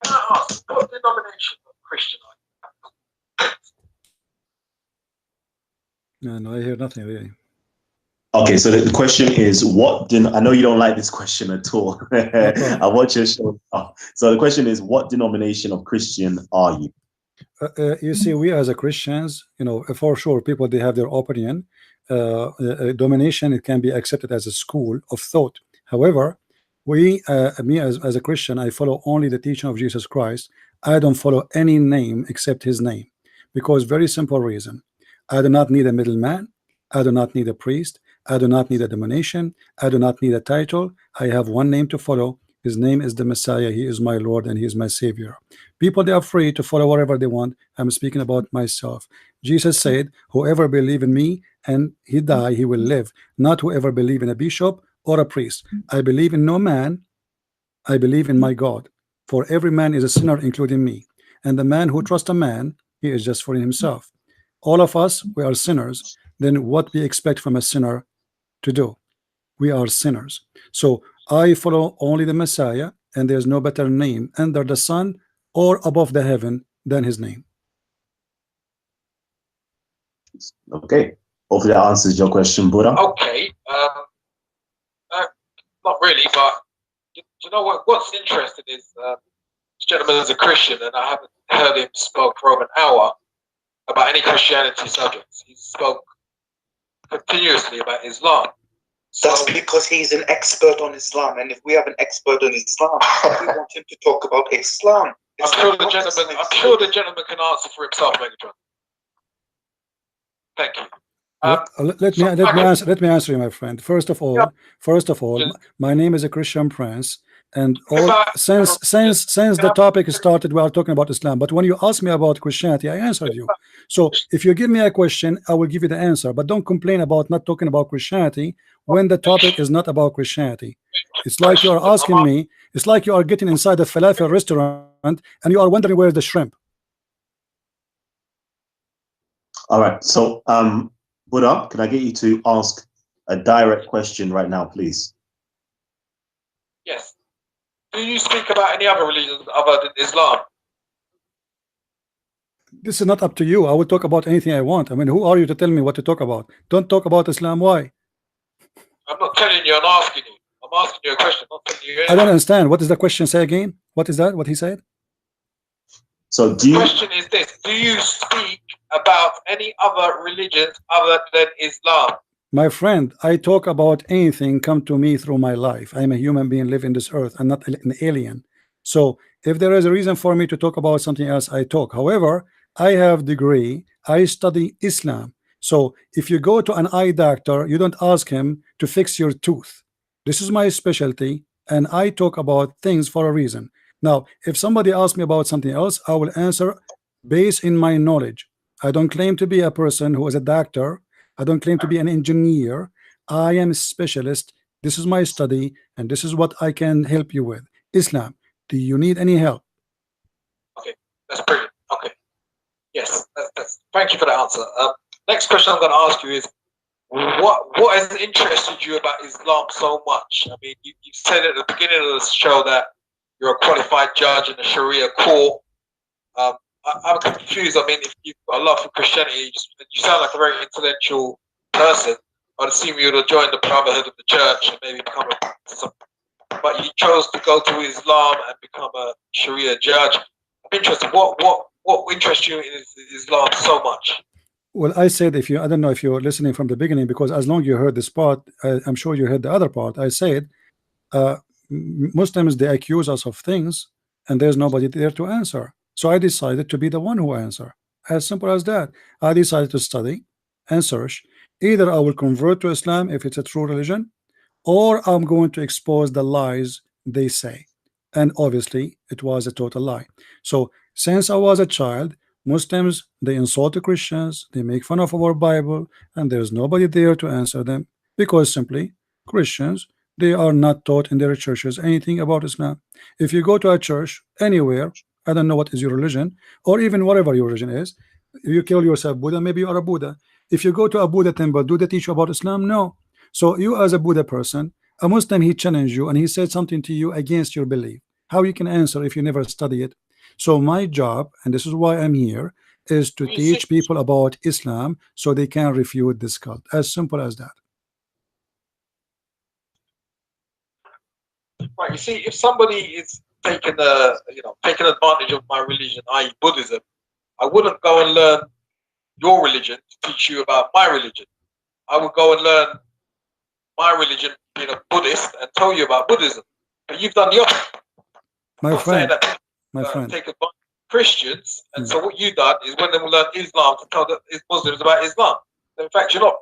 Can I ask, what denomination of Christian are you? No, I hear nothing really. Okay, so the question is, I know you don't like this question at all. I want you to show up. So the question is, what denomination of Christian are you? You see, we as a Christians, for sure, people, they have their opinion. Domination, it can be accepted as a school of thought. However, me as a Christian, I follow only the teaching of Jesus Christ. I don't follow any name except his name, because very simple reason. I do not need a middleman. I do not need a priest. I do not need a domination. I do not need a title. I have one name to follow. His name is the Messiah. He is my Lord and he is my Savior. People, they are free to follow whatever they want. I'm speaking about myself. Jesus said, whoever believe in me and he die, he will live. Not whoever believe in a bishop or a priest. I believe in no man. I believe in my God. For every man is a sinner, including me. And the man who trusts a man, he is just for himself. All of us, we are sinners. Then what we expect from a sinner to do? We are sinners. So I follow only the Messiah, and there's no better name under the sun or above the heaven than his name. Okay, hopefully that answers your question, Buddha. Okay, not really, but you know what's interesting is this gentleman is a Christian, and I haven't heard him spoke for over an hour about any Christianity subjects. He spoke continuously about Islam. That's because he's an expert on Islam, and if we have an expert on Islam, we want him to talk about Islam. I'm sure the gentleman can answer for himself, Megatron. Thank you. Let me answer you, my friend. First of all, my name is a Christian Prince, and since the topic started, we are talking about Islam. But when you ask me about Christianity, I answered you. So if you give me a question, I will give you the answer. But don't complain about not talking about Christianity when the topic is not about Christianity. It's like you are asking me. It's like you are getting inside a falafel restaurant and you are wondering where's the shrimp. All right. So, Buddha, can I get you to ask a direct question right now, please? Yes. Do you speak about any other religions other than Islam? This is not up to you. I will talk about anything I want. I mean, who are you to tell me what to talk about? Don't talk about Islam. Why? I'm not telling you, I'm asking you. I'm asking you a question, not telling you anything. I don't understand. What is the question? Say again. What is that? What he said? So the question is this: do you speak about any other religions other than Islam? My friend, I talk about anything come to me through my life. I'm a human being living this earth. I'm not an alien. So if there is a reason for me to talk about something else, I talk. However, I have degree. I study Islam. So if you go to an eye doctor, you don't ask him to fix your tooth. This is my specialty, and I talk about things for a reason. Now, if somebody asks me about something else, I will answer based in my knowledge. I don't claim to be a person who is a doctor. I don't claim to be an engineer. I am a specialist. This is my study, and this is what I can help you with. Islam. Do you need any help? Okay, that's brilliant. Okay, yes, thank you for the answer. Next question I'm going to ask you is, what has interested you about Islam so much? I mean, you said at the beginning of the show that you're a qualified judge in the Sharia court. I'm confused. I mean, if you've got a love for Christianity, you sound like a very intellectual person. I'd assume you would have joined the Brotherhood of the Church and maybe become but you chose to go to Islam and become a Sharia judge. I'm interested. What interests you in Islam so much? Well, I said, I don't know if you're listening from the beginning, because as long as you heard this part, I'm sure you heard the other part. I said, Muslims, they accuse us of things, and there's nobody there to answer. So I decided to be the one who answer. As simple as that. I decided to study and search. Either I will convert to Islam if it's a true religion, or I'm going to expose the lies they say. And obviously, it was a total lie. So since I was a child, Muslims, they insult the Christians, they make fun of our Bible, and there's nobody there to answer them, because simply Christians, they are not taught in their churches anything about Islam. If you go to a church anywhere, I don't know what is your religion, or even whatever your religion is, you call yourself Buddha, maybe you are a Buddha. If you go to a Buddha temple, do they teach you about Islam? No. So you, as a Buddha person, a Muslim, he challenged you and he said something to you against your belief. How you can answer if you never study it? So my job, and this is why I'm here, is to teach people about Islam so they can refute this cult. As simple as that. Right. You see, if somebody is taking advantage of my religion, i.e., Buddhism, I wouldn't go and learn your religion to teach you about my religion. I would go and learn my religion, being a Buddhist, and tell you about Buddhism. But you've done the opposite. My friend, take advantage of Christians, and so what you've done is when they will learn Islam to tell the Muslims about Islam. In fact, you're not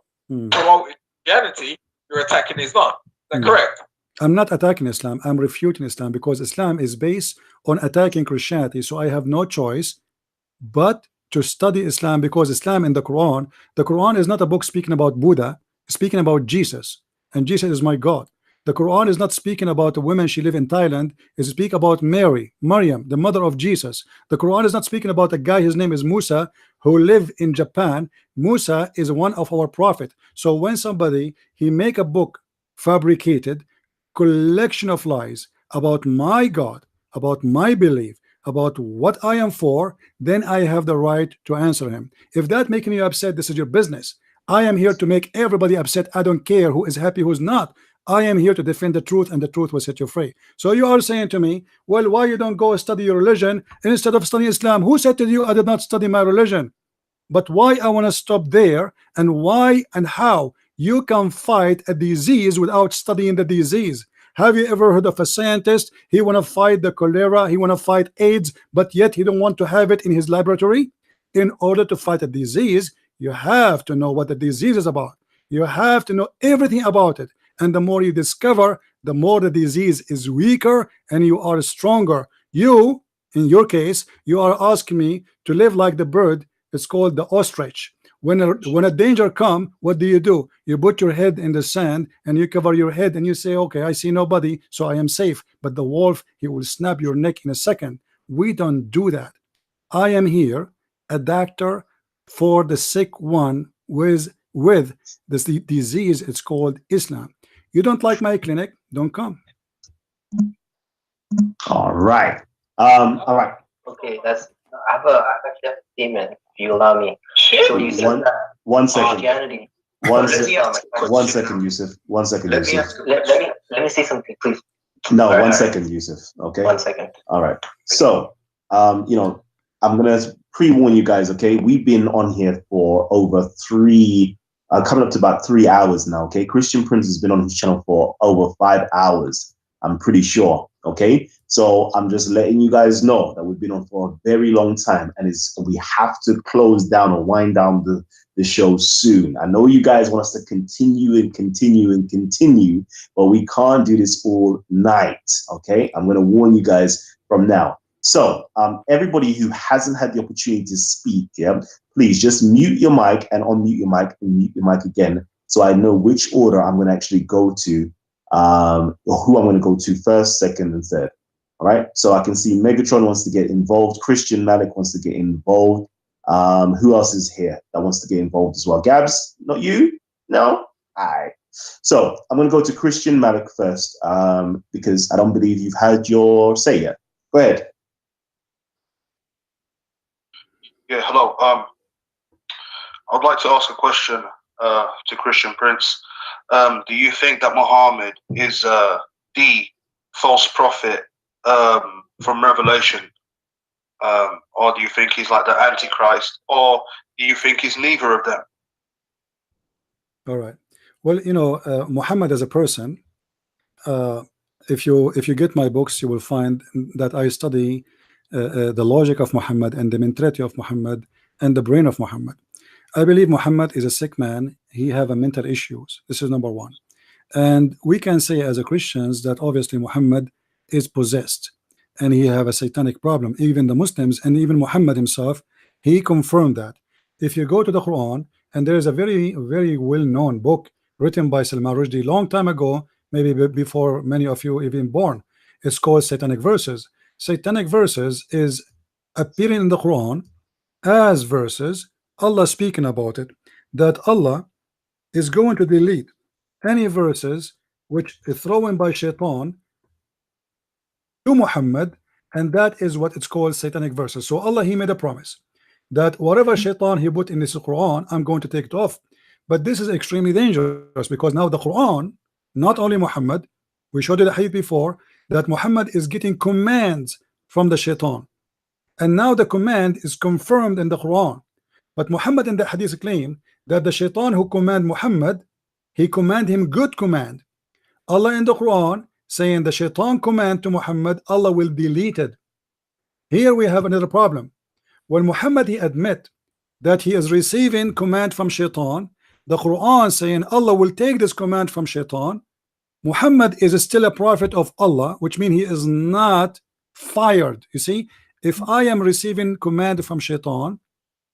promoting Christianity, you're attacking Islam. Is that correct? I'm not attacking Islam, I'm refuting Islam, because Islam is based on attacking Christianity. So I have no choice but to study Islam, because Islam in the Quran is not a book speaking about Buddha, it's speaking about Jesus, and Jesus is my God. The Quran is not speaking about a woman, she live in Thailand. It speaks about Maryam, the mother of Jesus. The Quran is not speaking about a guy, his name is Musa, who live in Japan. Musa is one of our prophet. So when somebody, he make a book fabricated, collection of lies about my God, about my belief, about what I am for, then I have the right to answer him. If that making you upset, this is your business. I am here to make everybody upset. I don't care who is happy, who's not. I am here to defend the truth, and the truth will set you free. So you are saying to me, well, why you don't go study your religion instead of studying Islam? Who said to you I did not study my religion? But why I want to stop there, and why and how you can fight a disease without studying the disease? Have you ever heard of a scientist? He want to fight the cholera, he want to fight AIDS, but yet he don't want to have it in his laboratory. In order to fight a disease, you have to know what the disease is about. You have to know everything about it. And the more you discover, the more the disease is weaker and you are stronger. You, in your case, you are asking me to live like the bird. It's called the ostrich. When a danger come, what do? You put your head in the sand and you cover your head and you say, okay, I see nobody, so I am safe. But the wolf, he will snap your neck in a second. We don't do that. I am here, a doctor for the sick one with this disease. It's called Islam. You don't like my clinic, don't come. All right. All right. Okay, I actually have a statement, if you allow me. So you said one second. Christianity. One second, Yusuf. 1 second, Yusuf. Let me say something, please. No, 1 second, Yusuf. Okay. 1 second. All right. So, I'm gonna pre-warn you guys. Okay, we've been on here for over coming up to about 3 hours now. Okay, Christian Prince has been on his channel for over 5 hours. I'm pretty sure. Okay, so I'm just letting you guys know that we've been on for a very long time, and we have to close down or wind down the show soon. I know you guys want us to continue and continue and continue, but we can't do this all night. Okay, I'm going to warn you guys from now. So everybody who hasn't had the opportunity to speak, please just mute your mic and unmute your mic and mute your mic again, so I know which order I'm going to actually go to, or who I'm going to go to first, second, and third. All right. So I can see Megatron wants to get involved. Christian Malik wants to get involved. Who else is here that wants to get involved as well? Gabs, not you? No? All right. So I'm going to go to Christian Malik first because I don't believe you've had your say yet. Go ahead. Yeah, hello. I'd like to ask a question to Christian Prince. Do you think that Muhammad is the false prophet from Revelation? Or do you think he's like the Antichrist? Or do you think he's neither of them? All right. Well, you know, Muhammad as a person, if you get my books, you will find that I study the logic of Muhammad and the mentality of Muhammad and the brain of Muhammad. I believe Muhammad is a sick man. He have a mental issues. This is number one. And we can say as a Christians that obviously Muhammad is possessed and he have a satanic problem. Even the Muslims and even Muhammad himself, he confirmed that. If you go to the Quran, and there is a very well-known book written by Salman Rushdie long time ago, maybe before many of you even born. It's called Satanic Verses. Satanic Verses is appearing in the Quran as verses, Allah speaking about it, that Allah is going to delete any verses which is thrown by Shaitan to Muhammad, and that is what it's called Satanic Verses. So Allah, he made a promise that whatever Shaitan he put in this Quran, I'm going to take it off. But this is extremely dangerous because now the Quran, not only Muhammad, we showed you the hadith before, that Muhammad is getting commands from the Shaitan. And now the command is confirmed in the Quran. But Muhammad in the hadith claim that the Shaitan who command Muhammad, he command him good command. Allah in the Quran saying the Shaitan command to Muhammad, Allah will delete it. Here we have another problem. When Muhammad he admit that he is receiving command from Shaitan, the Quran saying Allah will take this command from Shaitan. Muhammad is still a prophet of Allah, which means he is not fired. You see, if I am receiving command from Shaitan,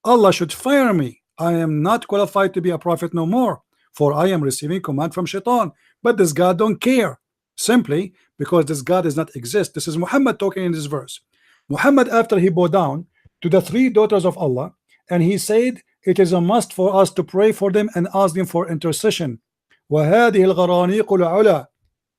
Allah should fire me. I am not qualified to be a prophet no more, for I am receiving command from Shaitan. But this God don't care, simply because this God does not exist. This is Muhammad talking in this verse. Muhammad, after he bowed down to the three daughters of Allah, and he said it is a must for us to pray for them and ask them for intercession. وَهَذِهِ الْغَرَانِيقُ الْعُلَى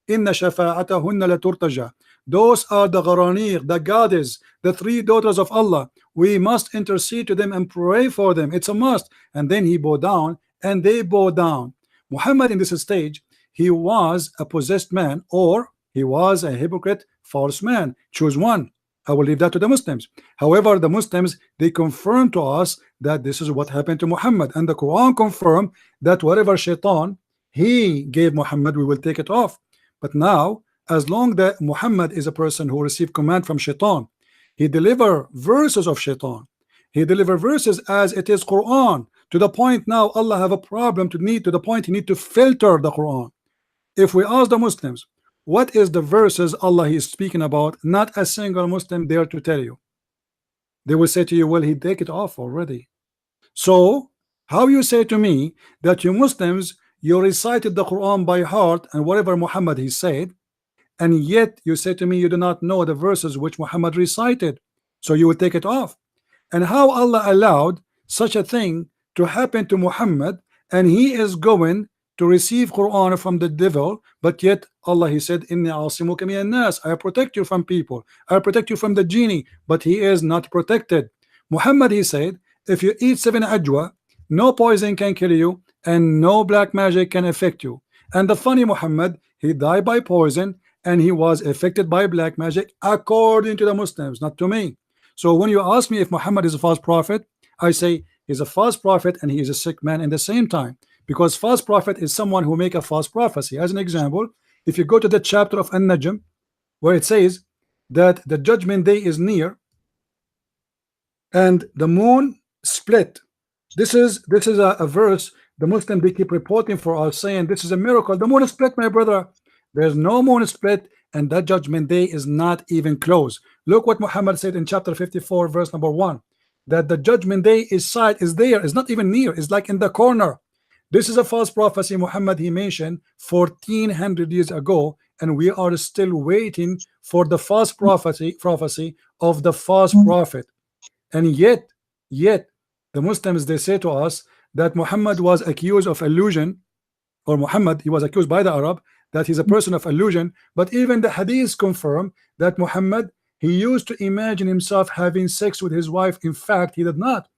إِنَّ شَفَاعَتَهُنَّ لَتُرْتَجَى. Those are the Gharaniq, the goddess, the three daughters of Allah. We must intercede to them and pray for them. It's a must. And then he bowed down, and they bowed down. Muhammad in this stage, he was a possessed man, or he was a hypocrite, false man. Choose one. I will leave that to the Muslims. However, the Muslims, they confirm to us that this is what happened to Muhammad, and the Quran confirmed that whatever Shaitan he gave Muhammad, we will take it off. But now, as long that Muhammad is a person who received command from Shaitan, he deliver verses of Shaitan. He deliver verses as it is Quran, to the point now Allah have a problem to the point he need to filter the Quran. If we ask the Muslims, what is the verses Allah is speaking about? Not a single Muslim dare to tell you. They will say to you, well, he take it off already. So how you say to me that you Muslims, you recited the Quran by heart and whatever Muhammad he said, and yet you say to me you do not know the verses which Muhammad recited, so you will take it off? And how Allah allowed such a thing to happen to Muhammad, and he is going to receive Quran from the devil, but yet Allah he said, Inni asimuka minan nas, I protect you from people, I protect you from the genie, but he is not protected. Muhammad he said, if you eat 7 ajwa, no poison can kill you and no black magic can affect you. And the funny Muhammad, he died by poison and he was affected by black magic according to the Muslims, not to me. So when you ask me if Muhammad is a false prophet, I say he's a false prophet and he is a sick man in the same time. Because false prophet is someone who make a false prophecy. As an example, if you go to the chapter of An-Najm, where it says that the judgment day is near and the moon split. This is a verse the Muslim they keep reporting for us, saying this is a miracle. The moon is split, my brother. There's no moon split, and that judgment day is not even close. Look what Muhammad said in chapter 54, verse number 1, that the judgment day is there, is not even near, it's like in the corner. This is a false prophecy Muhammad he mentioned 1400 years ago, and we are still waiting for the false prophecy of the false prophet. And yet the Muslims, they say to us that Muhammad was accused of illusion, or Muhammad, he was accused by the Arab that he's a person of illusion. But even the hadiths confirm that Muhammad, he used to imagine himself having sex with his wife. In fact, he did not.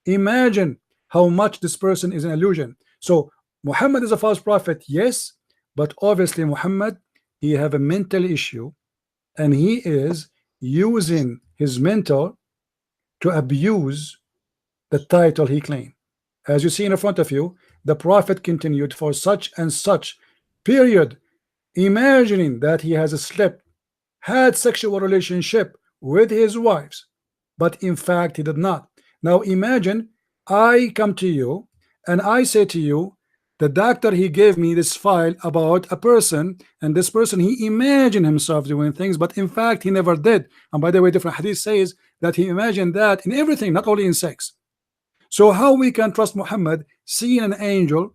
Imagine how much this person is an illusion. So Muhammad is a false prophet, yes, but obviously Muhammad, he have a mental issue, and he is using his mental to abuse the title he claimed. As you see in front of you, the prophet continued for such and such period, imagining that he has slept, had sexual relationship with his wives, but in fact he did not. Now imagine I come to you and I say to you, the doctor, he gave me this file about a person, and this person, he imagined himself doing things, but in fact he never did. And by the way, different hadith says that he imagined that in everything, not only in sex. So how we can trust Muhammad seeing an angel,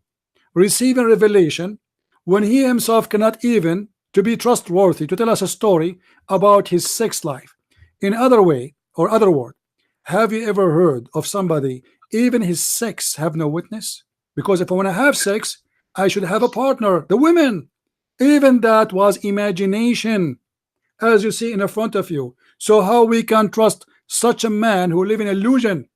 receiving revelation, when he himself cannot even to be trustworthy to tell us a story about his sex life? In other way, or other word, have you ever heard of somebody even his sex have no witness? Because if I want to have sex, I should have a partner, the women. Even that was imagination, as you see in front of you. So how we can trust such a man who live in illusion?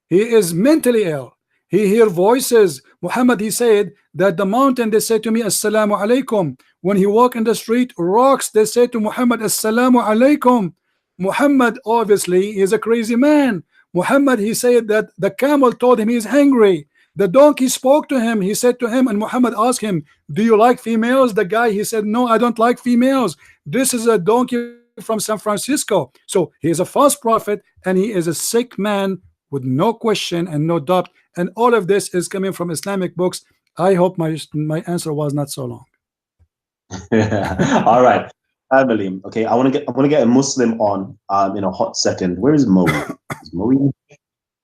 He is mentally ill. He hear voices. Muhammad, he said that the mountain, they say to me, Assalamu alaikum. When he walk in the street, rocks, they say to Muhammad, Assalamu alaikum. Muhammad, obviously, is a crazy man. Muhammad, he said that the camel told him he's hungry. The donkey spoke to him. He said to him, and Muhammad asked him, do you like females? The guy, he said, no, I don't like females. This is a donkey from San Francisco. So he is a false prophet, and he is a sick man with no question and no doubt. And all of this is coming from Islamic books. I hope my answer was not so long. All right, family. Okay, I want to get a Muslim on in a hot second. Where is Moe? Is Moe?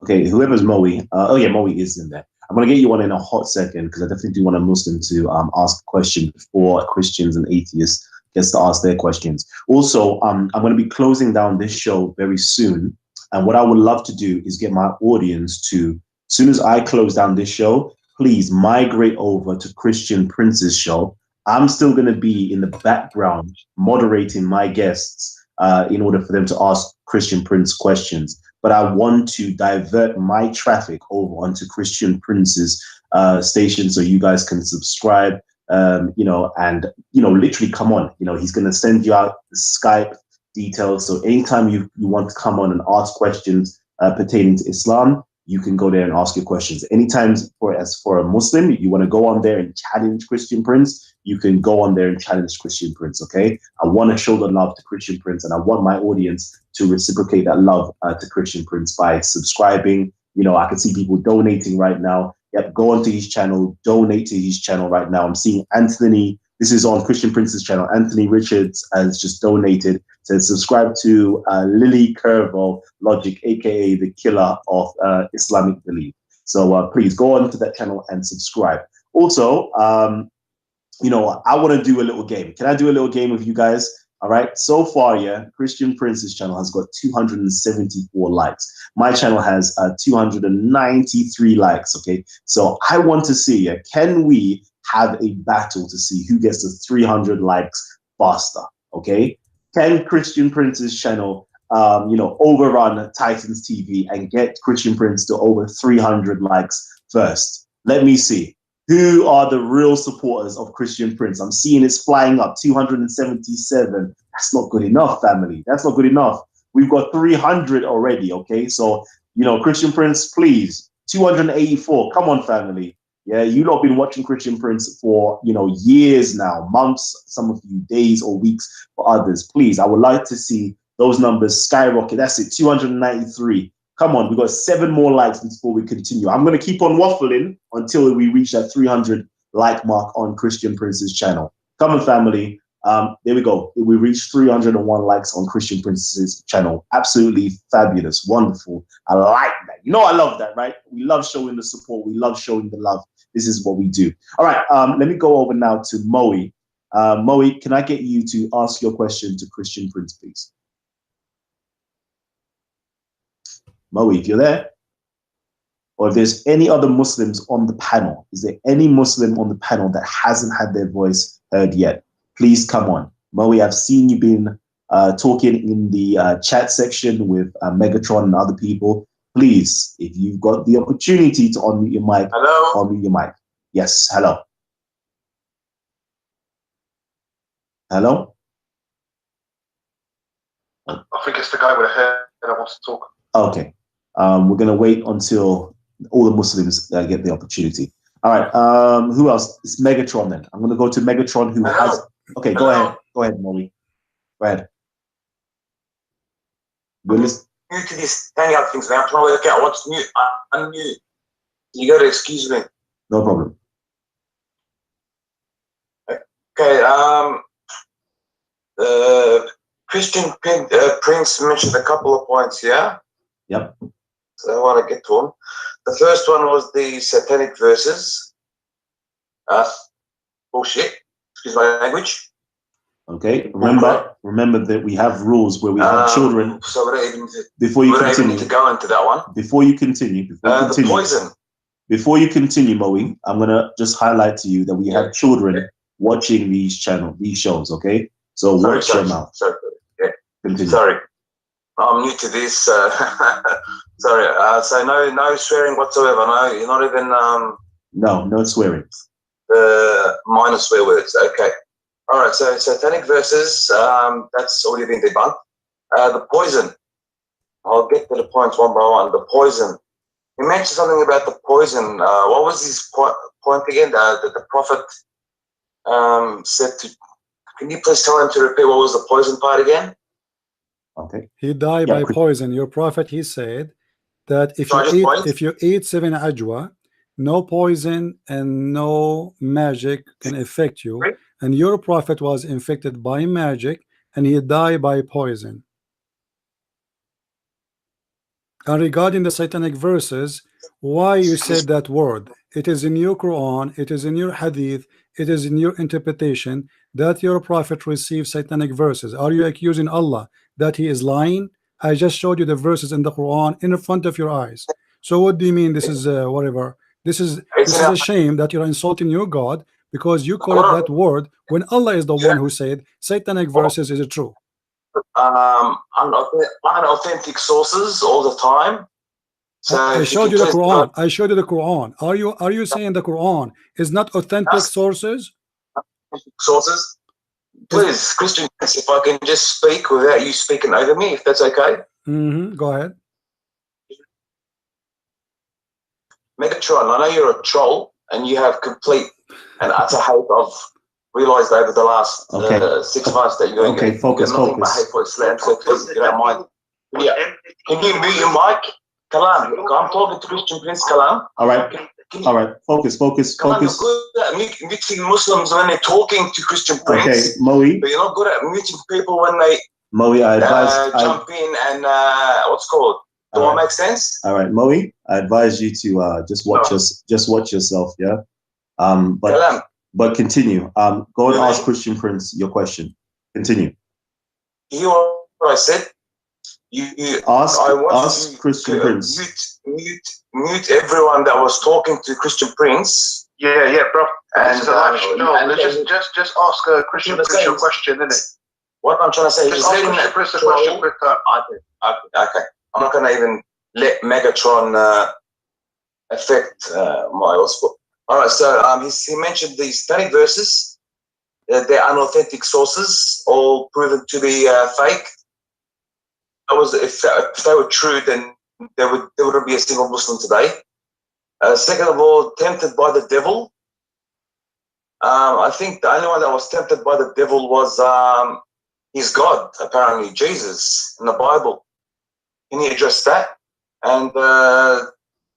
Okay, whoever's Moe. Oh yeah, Moe is in there. I'm gonna get you on in a hot second because I definitely do want a Muslim to ask a question before Christians and atheists gets to ask their questions. Also, I'm going to be closing down this show very soon, and what I would love to do is get my audience to, as soon as I close down this show, please migrate over to Christian Prince's show. I'm still going to be in the background moderating my guests in order for them to ask Christian Prince questions. But I want to divert my traffic over onto Christian Prince's station so you guys can subscribe, and, literally come on. He's going to send you out the Skype details. So anytime you want to come on and ask questions pertaining to Islam, you can go there and ask your questions. Anytime for a Muslim, you want to go on there and challenge Christian Prince, you can go on there and challenge Christian Prince, okay? I want to show the love to Christian Prince, and I want my audience to reciprocate that love to Christian Prince by subscribing. I can see people donating right now. Yep, go onto his channel, donate to his channel right now. I'm seeing Anthony, this is on Christian Prince's channel. Anthony Richards has just donated. Says subscribe to Lily Curvo Logic, aka the killer of Islamic belief. So please go on to that channel and subscribe. Also, I want to do a little game. Can I do a little game with you guys? All right. So far, Christian Prince's channel has got 274 likes. My channel has 293 likes. Okay. So I want to see, can we have a battle to see who gets to 300 likes faster? Okay. Can Christian Prince's channel, overrun Titans TV and get Christian Prince to over 300 likes first? Let me see. Who are the real supporters of Christian Prince? I'm seeing it's flying up, 277. That's not good enough, family. That's not good enough. We've got 300 already, okay? So, Christian Prince, please, 284. Come on, family. Yeah, you've not been watching Christian Prince for, years now, months, some of you days or weeks for others. Please, I would like to see those numbers skyrocket. That's it, 293. Come on, we've got 7 more likes before we continue. I'm going to keep on waffling until we reach that 300 like mark on Christian Prince's channel. Come on, family. There we go. We reached 301 likes on Christian Prince's channel. Absolutely fabulous. Wonderful. I like that. I love that, right? We love showing the support. We love showing the love. This is what we do. All right. Let me go over now to Moe. Moe, can I get you to ask your question to Christian Prince, please? Moe, if you're there, or if there's any other Muslims on the panel, is there any Muslim on the panel that hasn't had their voice heard yet? Please come on. Moe, I've seen you been talking in the chat section with Megatron and other people. Please, if you've got the opportunity to unmute your mic, unmute your mic. Yes, hello. Hello? I think it's the guy with the hair that wants to talk. Okay. We're going to wait until all the Muslims get the opportunity. All right. Who else? It's Megatron then. I'm going to go to Megatron who has... Okay, go ahead. Go ahead, Molly. Go ahead. New to this hangout things, man. I'm trying to work out what's new. I'm new. You got to excuse me. No problem. Okay. Christian Prince mentioned a couple of points here. Yep. So I want to get to them. The first one was the satanic verses. Bullshit. Excuse my language. Okay. Remember that we have rules where we have children. So we don't even continue to go into that one. Before you continue. The poison. Before you continue, Moe, I'm gonna just highlight to you that we have children watching these shows. Okay. So watch your mouth. Sorry. Yeah. Continue. Sorry. I'm new to this. Sorry. So no swearing whatsoever. No, you're not even. No swearing. Minor swear words. Okay. All right. So satanic verses. That's already been debunked. The poison. I'll get to the points one by one. The poison. You mentioned something about the poison. What was his point again? That the prophet said to. Can you please tell him to repeat what was the poison part again? Okay. He died by poison. Your prophet, he said that if you eat 7 ajwa, no poison and no magic can affect you. Right. And your prophet was infected by magic and he died by poison. And regarding the satanic verses, why you said that word? It is in your Quran, it is in your hadith, it is in your interpretation that your prophet received satanic verses. Are you accusing Allah that he is lying? I just showed you the verses in the Quran in front of your eyes. So what do you mean this is whatever? This is a shame that you're insulting your God because you call it that word when Allah is the one who said satanic verses is true. Unauthentic sources all the time. So I showed you the Quran. I showed you the Quran. Are you saying the Quran is not authentic sources? Sources. Please, Christian, if I can just speak without you speaking over me, if that's okay. Go ahead. Megatron, I know you're a troll and you have complete and utter hate of realized over the last 6 months that you're going to focus. Nothing but hate for Islam, so please, if you don't mind. Yeah. Can you mute your mic? Kalam, I'm talking to Christian Prince Kalam. All right. All right. Focus. Kalam, you're good at muting Muslims when they're talking to Christian Prince. Okay, Moe. But you're not good at muting people when they I advise jump in and what's called. Does that make sense? All right, Moe. I advise you to just watch yourself. Yeah. But continue. Go and ask Christian Prince your question. Continue. You know what I said? You ask Christian Prince. Mute everyone that was talking to Christian Prince. Yeah, bro. And just ask Christian Prince your question, isn't it? What I'm trying to say is ask Christian Prince the question quick time. Okay. I'm not gonna even let Megatron affect my output. All right, so he mentioned the satanic verses. They're unauthentic sources, all proven to be fake. If they were true, then there wouldn't be a single Muslim today. Second of all, tempted by the devil. I think the only one that was tempted by the devil was his God, apparently Jesus in the Bible. Can you address that? And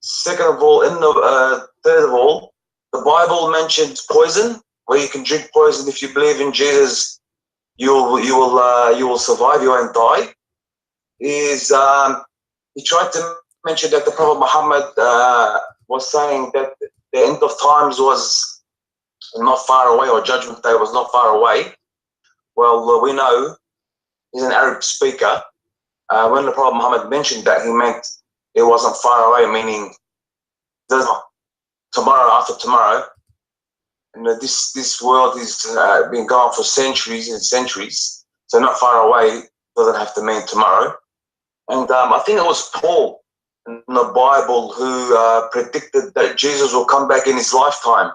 second of all, third of all, the Bible mentions poison, where you can drink poison. If you believe in Jesus, you will survive. You won't die. He tried to mention that the Prophet Muhammad was saying that the end of times was not far away, or Judgment Day was not far away. Well, we know he's an Arab speaker. When the Prophet Muhammad mentioned that, he meant it wasn't far away, meaning there's not tomorrow after tomorrow. And this world has been going for centuries and centuries, so not far away doesn't have to mean tomorrow. And I think it was Paul in the Bible who predicted that Jesus will come back in his lifetime.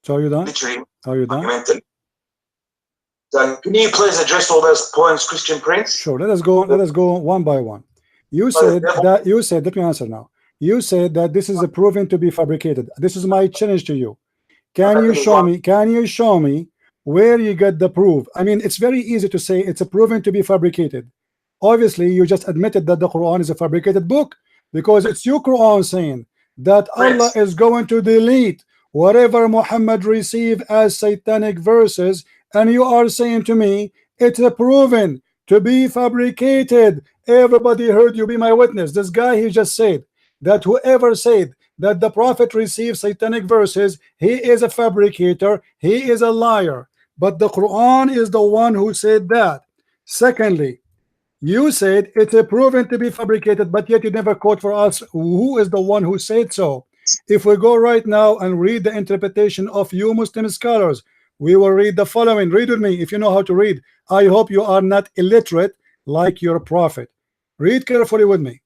So are you done? Literally. Are you done? So can you please address all those points, Christian Prince? Sure. Let us go one by one. You said that. You said. Let me answer now. You said that this is proven to be fabricated. This is my challenge to you. Can you show me? Can you show me where you get the proof? I mean, it's very easy to say it's proven to be fabricated. Obviously, you just admitted that the Quran is a fabricated book because it's your Quran saying that Allah is going to delete whatever Muhammad received as satanic verses, and you are saying to me it's proven to be fabricated. Everybody heard you. Be my witness. This guy, he just said that whoever said that the Prophet received satanic verses, he is a fabricator, he is a liar. But the Quran is the one who said that. Secondly, you said it's proven to be fabricated, but yet you never quote for us who is the one who said so. If we go right now and read the interpretation of you Muslim scholars, we will read the following. Read with me if you know how to read. I hope you are not illiterate like your prophet. Read carefully with me.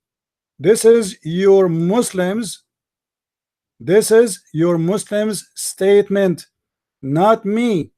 This is your Muslims. This is your Muslims statement, not me.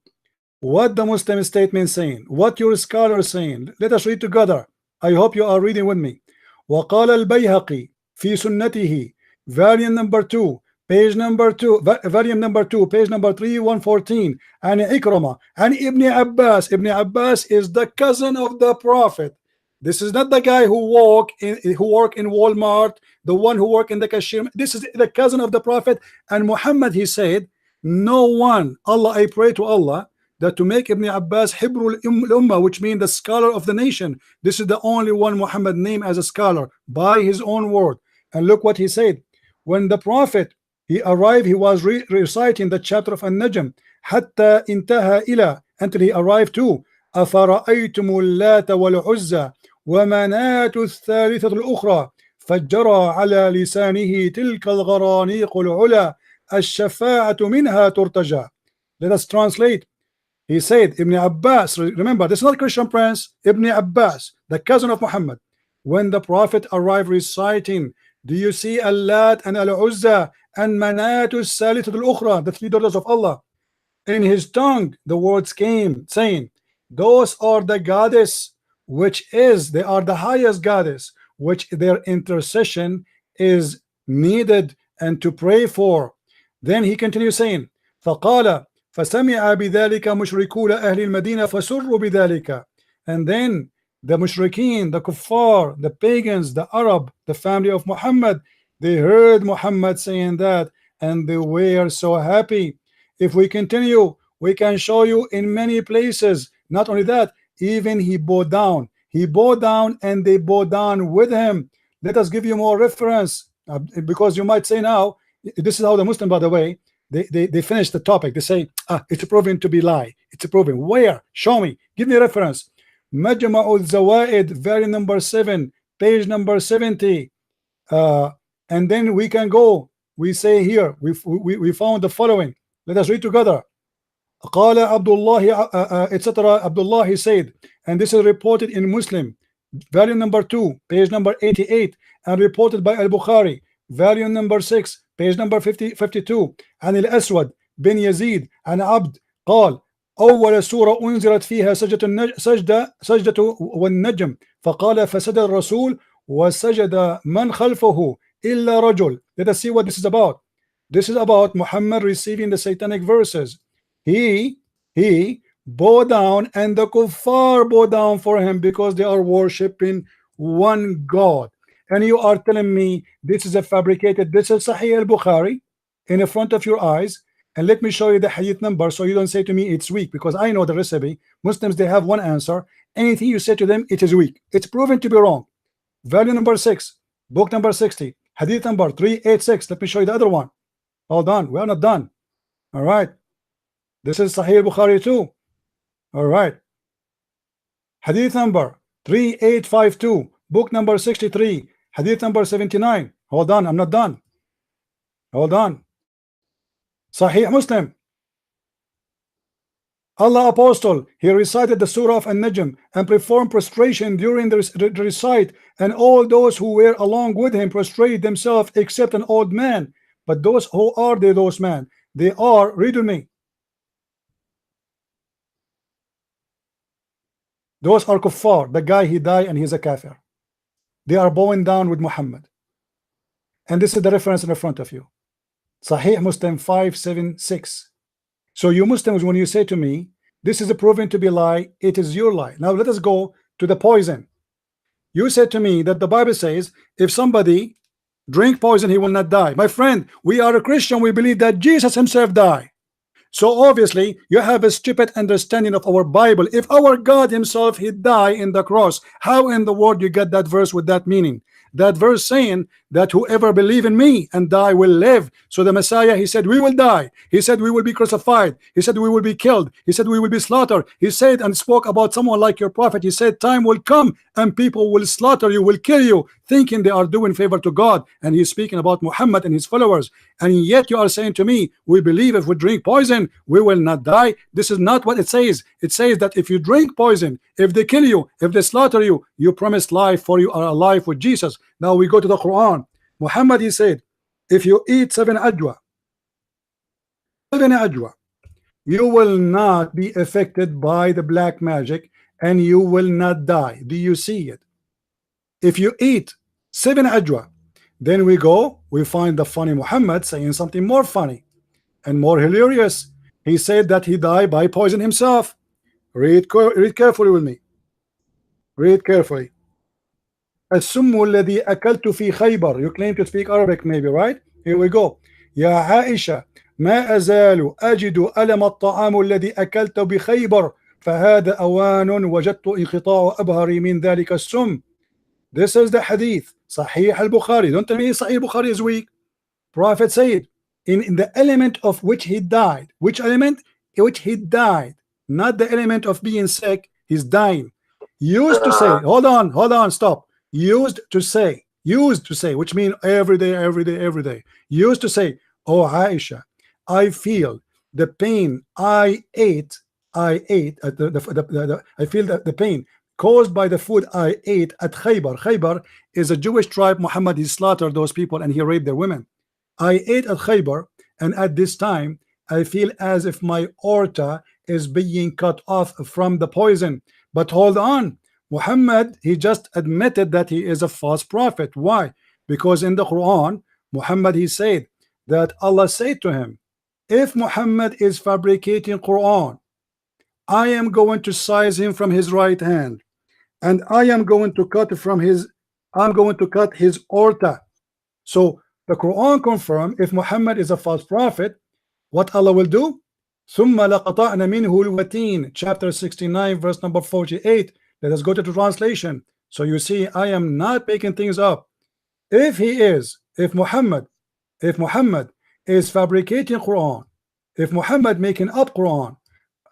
What the Muslim statement saying, what your scholar is saying. Let us read together. I hope you are reading with me. وقال البيهقي في سنته volume number 2 page number 2 volume number 2 page number 3114 and Ikrama and Ibn Abbas. Ibn Abbas is the cousin of the Prophet. This is not the guy who work in Walmart, the one who work in the cashier. This is the cousin of the Prophet. And Muhammad, he said, no one, Allah, I pray to Allah that to make Ibn Abbas Hibrul Ummah, which means the scholar of the nation. This is the only one Muhammad named as a scholar by his own word. And look what he said. When the Prophet, he arrived, he was reciting the chapter of An-Najm, حتى انتهى إلى, until he arrived to أفرأيتم اللات والعزى ومناة الثالثة الأخرى فجرى على لسانه تلك الغرانيق العلا الشفاعة منها ترتجى. Let us translate. He said, Ibn Abbas, remember this is not Christian Prince, Ibn Abbas, the cousin of Muhammad, when the Prophet arrived reciting, do you see Allat and Al-Uzza and Manatu Salitat al-Ukhra, the three daughters of Allah? In his tongue the words came saying, those are the goddess, which is, they are the highest goddess, which their intercession is needed and to pray for. Then he continues saying, فقال فسمع بذلك مشركو أهل المدينة فسروا بذلك. And then the mushrikeen, the kuffar, the pagans, the Arab, the family of Muhammad, they heard Muhammad saying that and they were so happy. If we continue, we can show you in many places. Not only that, even he bowed down. He bowed down and they bowed down with him. Let us give you more reference because you might say now, this is how the Muslim, by the way, they finish the topic. They say, it's proven to be lie. It's proven. Where? Show me. Give me a reference. Majma'ul Zawaid, volume number 7, page number 70. And then we can go. We say here, we found the following. Let us read together. قال Abdullah, etc. Abdullah, he said, and this is reported in Muslim, volume number 2, page number 88, and reported by Al-Bukhari, volume number 6, page number 52, عن الأسود بن يزيد عن عبد قال أول سورة أنزلت فيها سجدة والنجم فقال فسجد الرسول وسجد من خلفه إلا رجل. Let us see what this is about. This is about Muhammad receiving the satanic verses. He bowed down and the kuffar bowed down for him because they are worshiping one God. And you are telling me this is a fabricated, this is Sahih al-Bukhari in front of your eyes. And let me show you the hadith number so you don't say to me it's weak, because I know the recipe. Muslims, they have one answer. Anything you say to them, it is weak. It's proven to be wrong. Volume number 6, book number 60, hadith number 386. Let me show you the other one. Hold on, we are not done. All right, this is Sahih Bukhari too. All right, hadith number 3852, book number 63, hadith number 79. Hold on, I'm not done. Hold on. Sahih Muslim. Allah Apostle, he recited the Surah of An-Najm and performed prostration during the recite, and all those who were along with him prostrated themselves except an old man. But those who are those men? They are, read with me. Those are kuffar. The guy, he died and he's a kafir. They are bowing down with Muhammad. And this is the reference in the front of you. Sahih Muslim 576. So you Muslims, when you say to me, this is proven to be a lie, it is your lie. Now let us go to the poison. You said to me that the Bible says if somebody drink poison, he will not die. My friend, we are a Christian. We believe that Jesus himself died. So obviously you have a stupid understanding of our Bible. If our God himself, he died in the cross, how in the world you get that verse with that meaning? That verse saying that whoever believe in me and die will live. So the Messiah, he said we will die. He said we will be crucified. He said we will be killed. He said we will be slaughtered. He said and spoke about someone like your prophet. He said time will come and people will slaughter you, will kill you, thinking they are doing favor to God. And he's speaking about Muhammad and his followers. And yet you are saying to me, we believe if we drink poison, we will not die. This is not what it says. It says that if you drink poison, if they kill you, if they slaughter you, you promised life, for you are alive with Jesus. Now we go to the Quran. Muhammad, he said, if you eat 7 ajwa, you will not be affected by the black magic and you will not die. Do you see it? If you eat 7 ajwa, then we find the funny Muhammad saying something more funny and more hilarious. He said that he died by poison himself. Read carefully with me. Read carefully. السم الذي أكلت في خيبر. You claim to speak Arabic maybe, right? Here we go. يا عائشة ما أزال أجد ألم الطعام الذي أكلت بخيبر فهذا أوان وجدت انقطاع أبهري من ذلك السم. This is the hadith. Sahih al-Bukhari. Don't tell me Sahih al-Bukhari is weak. Prophet said in the element of which he died. Which element? Which he died. Not the element of being sick. He's dying. Used to say, hold on, stop. Used to say, which means every day. Used to say, oh Aisha, I feel the pain I ate, I feel the pain caused by the food I ate at Khaybar. Khaybar is a Jewish tribe. Muhammad, he slaughtered those people and he raped their women. I ate at Khaybar, and at this time I feel as if my aorta is being cut off from the poison. But hold on, Muhammad, he just admitted that he is a false prophet. Why? Because in the Quran, Muhammad, he said that Allah said to him, if Muhammad is fabricating Quran, I am going to seize him from his right hand, and I am going to cut his aorta. So the Quran confirmed if Muhammad is a false prophet, what Allah will do? ثم لقطعنا منه الوتين, chapter 69, verse number 48. Let us go to the translation. So you see, I am not making things up. If Muhammad is fabricating Quran, if Muhammad making up Quran,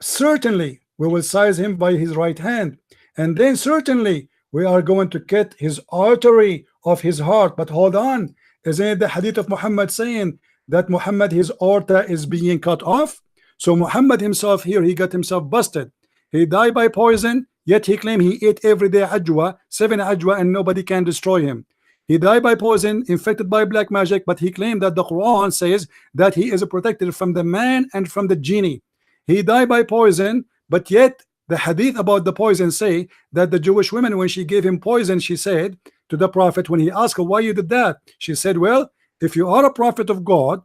certainly we will seize him by his right hand, and then certainly we are going to cut his artery of his heart. But hold on, isn't it the hadith of Muhammad saying that Muhammad, his aorta is being cut off? So Muhammad himself here, he got himself busted. He died by poison, yet he claimed he ate every day ajwa, 7 ajwa, and nobody can destroy him. He died by poison, infected by black magic, but he claimed that the Quran says that he is protected from the man and from the genie. He died by poison, but yet the hadith about the poison say that the Jewish woman, when she gave him poison, she said to the prophet, when he asked her why you did that, she said, well, if you are a prophet of God,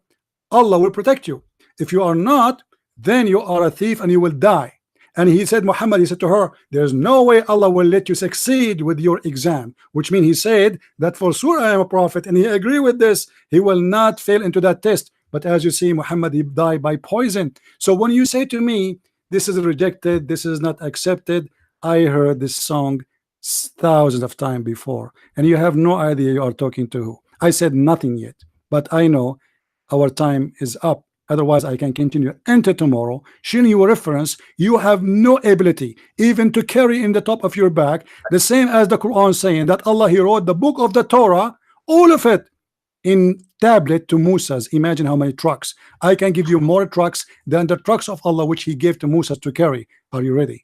Allah will protect you. If you are not, then you are a thief and you will die. And he said, Muhammad, he said to her, there's no way Allah will let you succeed with your exam, which means he said that for sure I am a prophet, and he agreed with this. He will not fail into that test. But as you see, Muhammad, he died by poison. So when you say to me, this is rejected, this is not accepted, I heard this song thousands of times before, and you have no idea you are talking to who. I said nothing yet, but I know our time is up. Otherwise, I can continue until tomorrow, showing you a reference. You have no ability even to carry in the top of your back, the same as the Quran saying that Allah, He wrote the book of the Torah, all of it in tablet to Moses. Imagine how many trucks. I can give you more trucks than the trucks of Allah which He gave to Moses to carry. Are you ready?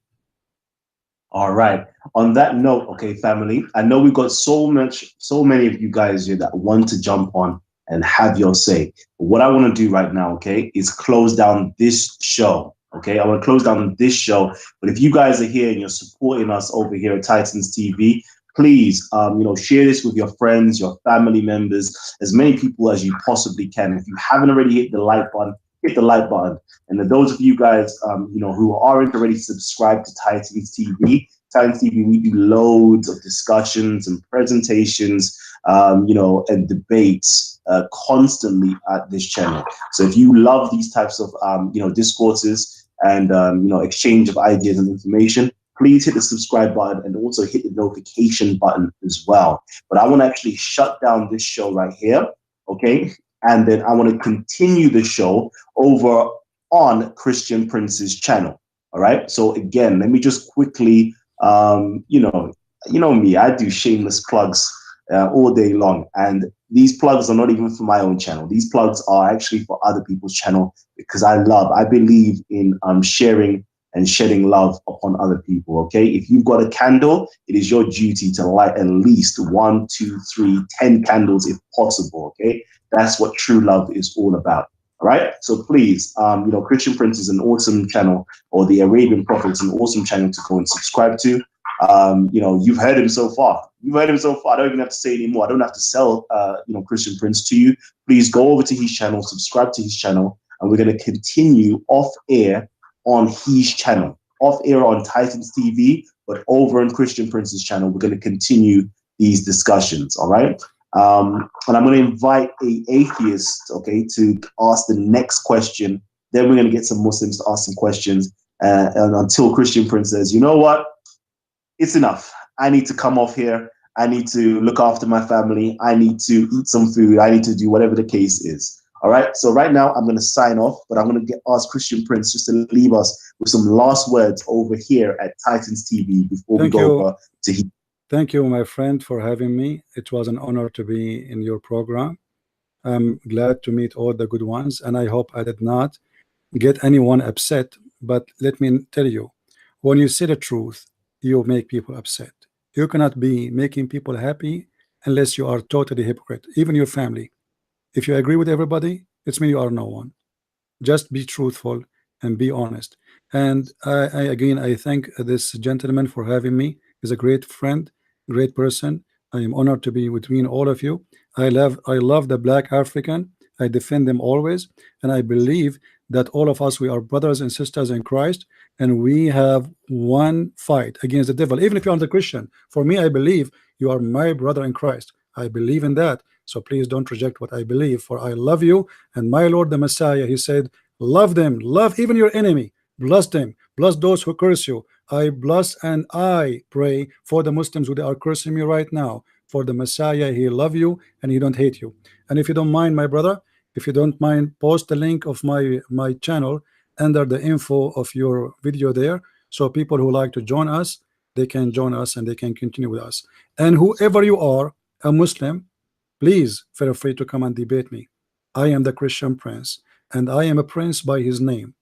All right. On that note, okay, family, I know we've got so many of you guys here that want to jump on and have your say. But what I want to do right now, okay, is close down this show. Okay, I want to close down this show. But if you guys are here and you're supporting us over here at Titans TV, please, share this with your friends, your family members, as many people as you possibly can. If you haven't already hit the like button, hit the like button. And for those of you guys, who aren't already subscribed to Titans TV, we do loads of discussions and presentations, and debates constantly at this channel. So if you love these types of, discourses and, exchange of ideas and information, please hit the subscribe button and also hit the notification button as well. But I want to actually shut down this show right here, okay? And then I want to continue the show over on Christian Prince's channel. All right. So again, let me just quickly, you know me, I do shameless plugs all day long. And these plugs are not even for my own channel. These plugs are actually for other people's channel because I believe in sharing and shedding love upon other people. Okay. If you've got a candle, it is your duty to light at least 1, 2, 3, 10 candles if possible. Okay. That's what true love is all about. All right. So please, Christian Prince is an awesome channel, or the Arabian Prophet is an awesome channel to go and subscribe to. You've heard him so far. I don't even have to say anymore. I don't have to sell, Christian Prince to you. Please go over to his channel, subscribe to his channel, and we're going to continue off air on his channel, off air on Titans TV, but over on Christian Prince's channel, we're going to continue these discussions. All right. And I'm going to invite an atheist, okay, to ask the next question. Then we're going to get some Muslims to ask some questions. And until Christian Prince says, you know what? It's enough. I need to come off here. I need to look after my family. I need to eat some food. I need to do whatever the case is. All right. So right now I'm going to sign off, but I'm going to ask Christian Prince just to leave us with some last words over here at Titans TV before we go over to him. Thank you, my friend, for having me. It was an honor to be in your program. I'm glad to meet all the good ones, and I hope I did not get anyone upset. But let me tell you, when you say the truth, you make people upset. You cannot be making people happy unless you are totally hypocrite, even your family. If you agree with everybody, it's mean you are no one. Just be truthful and be honest. And I thank this gentleman for having me. He's a great friend, great person. I am honored to be between all of you. I love the black African. I defend them always, and I believe that all of us, we are brothers and sisters in Christ, and we have one fight against the devil. Even if you're not a Christian, for me, I believe you are my brother in Christ. I believe in that. So please don't reject what I believe, for I love you, and my Lord the Messiah, he said, love them, love even your enemy, bless them, bless those who curse you. I bless and I pray for the Muslims who are cursing me right now. For the Messiah, he love you and he don't hate you. And if you don't mind, my brother, if you don't mind, post the link of my channel under the info of your video there, so people who like to join us, they can join us and they can continue with us. And whoever you are, a Muslim, please feel free to come and debate me. I am the Christian Prince, and I am a prince by his name,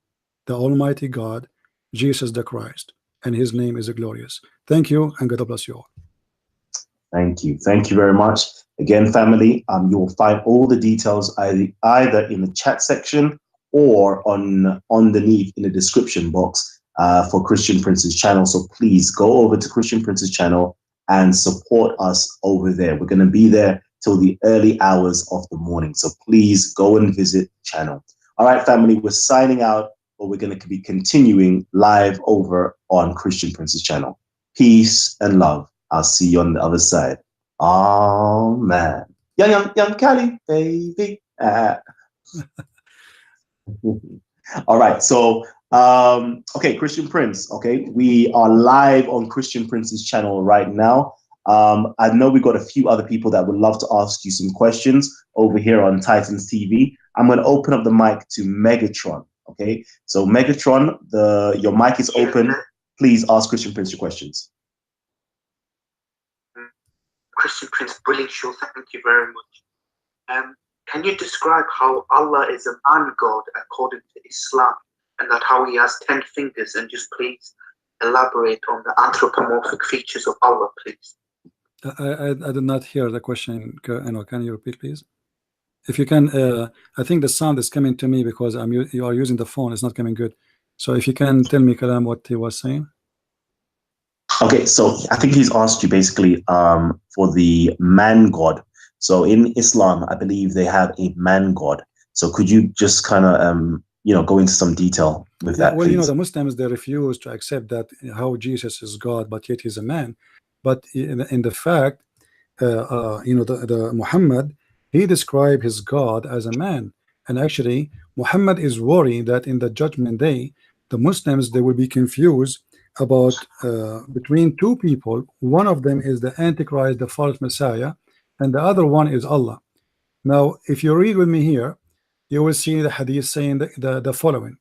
the Almighty God, Jesus the Christ, and his name is glorious. Thank you, and God bless you all. Thank you. Thank you very much. Again, family, you will find all the details either in the chat section or underneath in the description box for Christian Prince's channel. So please go over to Christian Prince's channel and support us over there. We're going to be there till the early hours of the morning. So please go and visit the channel. All right, family, we're signing out, but we're going to be continuing live over on Christian Prince's channel. Peace and love. I'll see you on the other side. Oh, man. Young Cali, baby. All right. So, okay, Christian Prince. Okay, we are live on Christian Prince's channel right now. I know we've got a few other people that would love to ask you some questions over here on Titans TV. I'm going to open up the mic to Megatron. Okay, so Megatron, your mic is open. Please ask Christian Prince your questions. Christian Prince, brilliant show. Thank you very much. Can you describe how Allah is a man God according to Islam, and that how he has 10 fingers? And just please elaborate on the anthropomorphic features of Allah, please. I did not hear the question. Can you repeat, please? If you can, I think the sound is coming to me because you are using the phone. It's not coming good. So if you can tell me, Kalam, what he was saying. Okay, so I think he's asked you basically for the man God. So in Islam, I believe they have a man God. So could you just kind of go into some detail with that? Well, please? the Muslims, they refuse to accept that how Jesus is God, but yet he's a man. But in the fact, the Muhammad, he described his God as a man. And actually, Muhammad is worried that in the judgment day, the Muslims, they will be confused about between two people. One of them is the Antichrist, the false Messiah, and the other one is Allah. Now, if you read with me here, you will see the hadith saying the following.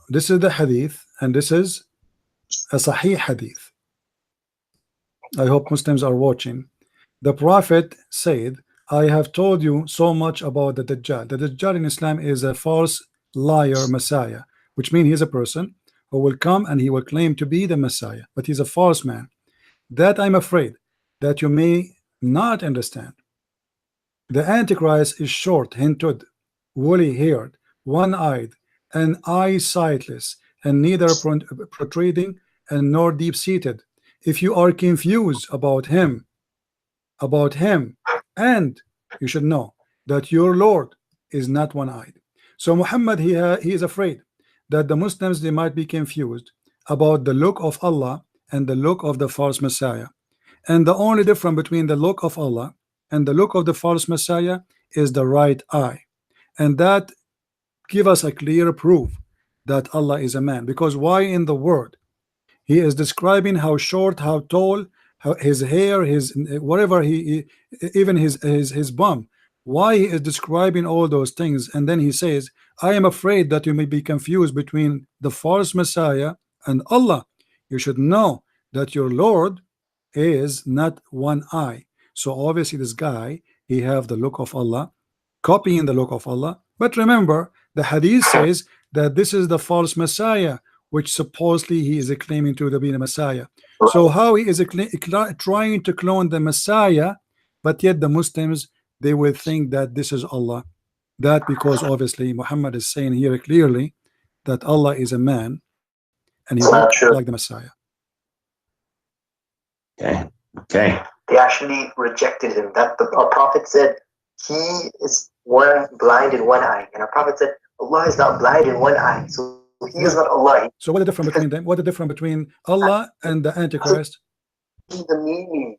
This is the hadith, and this is a Sahih hadith. I hope Muslims are watching. The Prophet said, I have told you so much about the Dajjal. The Dajjal in Islam is a false liar Messiah, which means he's a person who will come and he will claim to be the Messiah, but he's a false man. That I'm afraid that you may not understand. The Antichrist is short-hinted, woolly-haired, one-eyed, and eye-sightless, and neither protruding and nor deep-seated. If you are confused about him, and you should know that your Lord is not one-eyed. So Muhammad, he is afraid that the Muslims, they might be confused about the look of Allah and the look of the false Messiah. And the only difference between the look of Allah and the look of the false Messiah is the right eye. And that give us a clear proof that Allah is a man. Because why in the word he is describing how short, how tall, how his hair, his whatever, even his bum, why he is describing all those things, and then he says, I am afraid that you may be confused between the false Messiah and Allah. You should know that your Lord is not one eye. So obviously this guy, he have the look of Allah, copying the look of Allah. But remember, the hadith says that this is the false Messiah, which supposedly he is claiming to be the Messiah. So how he is trying to clone the Messiah, but yet the Muslims, they will think that this is Allah. That because obviously Muhammad is saying here clearly that Allah is a man and he looks like the Messiah. Okay. They actually rejected him. That our Prophet said he is one blind in one eye, and our Prophet said Allah is not blind in one eye, so he is not Allah. So what the difference between them? What the difference between Allah and the Antichrist? The meaning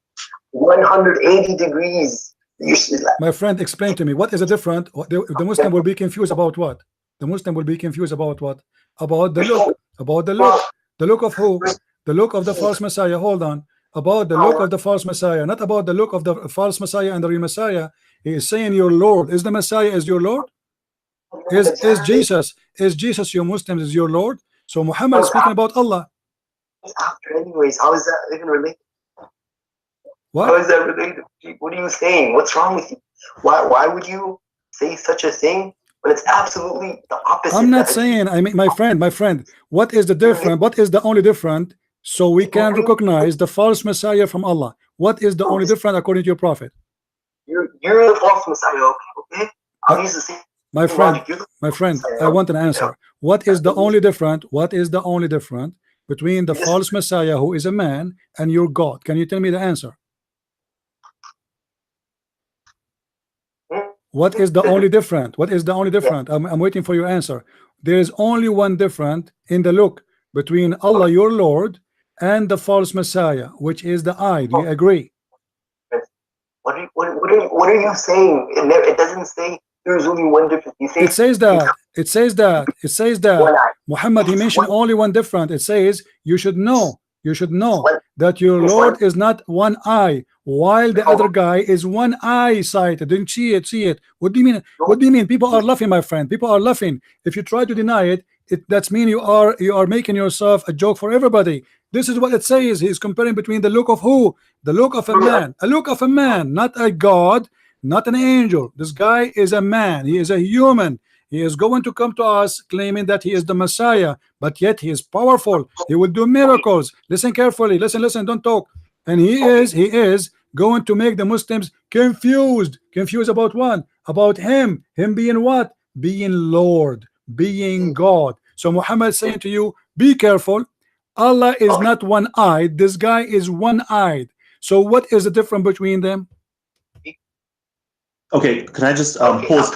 180 degrees. My friend, explain to me what is the difference. The Muslim will be confused about what? The Muslim will be confused about what? About the look. About the look. The look of who? The look of the false Messiah. Hold on. About the look of the false Messiah, not about the look of the false Messiah and the real Messiah. He is saying your Lord. Is the Messiah is your Lord? Is Jesus your Muslims is your Lord? So Muhammad is speaking about Allah. After anyways, how is that even related? What? How is that related? What are you saying? What's wrong with you? Why would you say such a thing when it's absolutely the opposite? I'm not saying, I mean, my friend, what is the difference? What is the only difference? So we can recognize the false Messiah from Allah. What is the only difference according to your Prophet? You're the false Messiah, okay? I'll use the same. My friend, I want an answer. What is the only difference? What is the only difference between the false Messiah, who is a man, and your God? Can you tell me the answer? What is the only difference? What is the only difference? I'm waiting for your answer. There is only one difference in the look between Allah, your Lord, and the false Messiah, which is the eye. Do you agree? What are you saying? It doesn't say there's only one difference. It says that. Muhammad, he mentioned only one difference. It says you should know that your Lord is not one eye, while the other guy is one eye sighted. Didn't see it? See it? What do you mean? What do you mean? People are laughing, my friend. People are laughing. If you try to deny it, that's mean you are making yourself a joke for everybody. This is what it says. He's comparing between the look of who? The look of a man. A look of a man, not a God, not an angel. This guy is a man. He is a human. He is going to come to us claiming that he is the Messiah, but yet he is powerful. He will do miracles. Listen carefully. Listen, don't talk. And he is going to make the Muslims confused. Confused about what? About him. Him being what? Being Lord, being God. So Muhammad is saying to you, be careful. Allah is not one-eyed. This guy is one-eyed. So what is the difference between them? Okay, can I just pause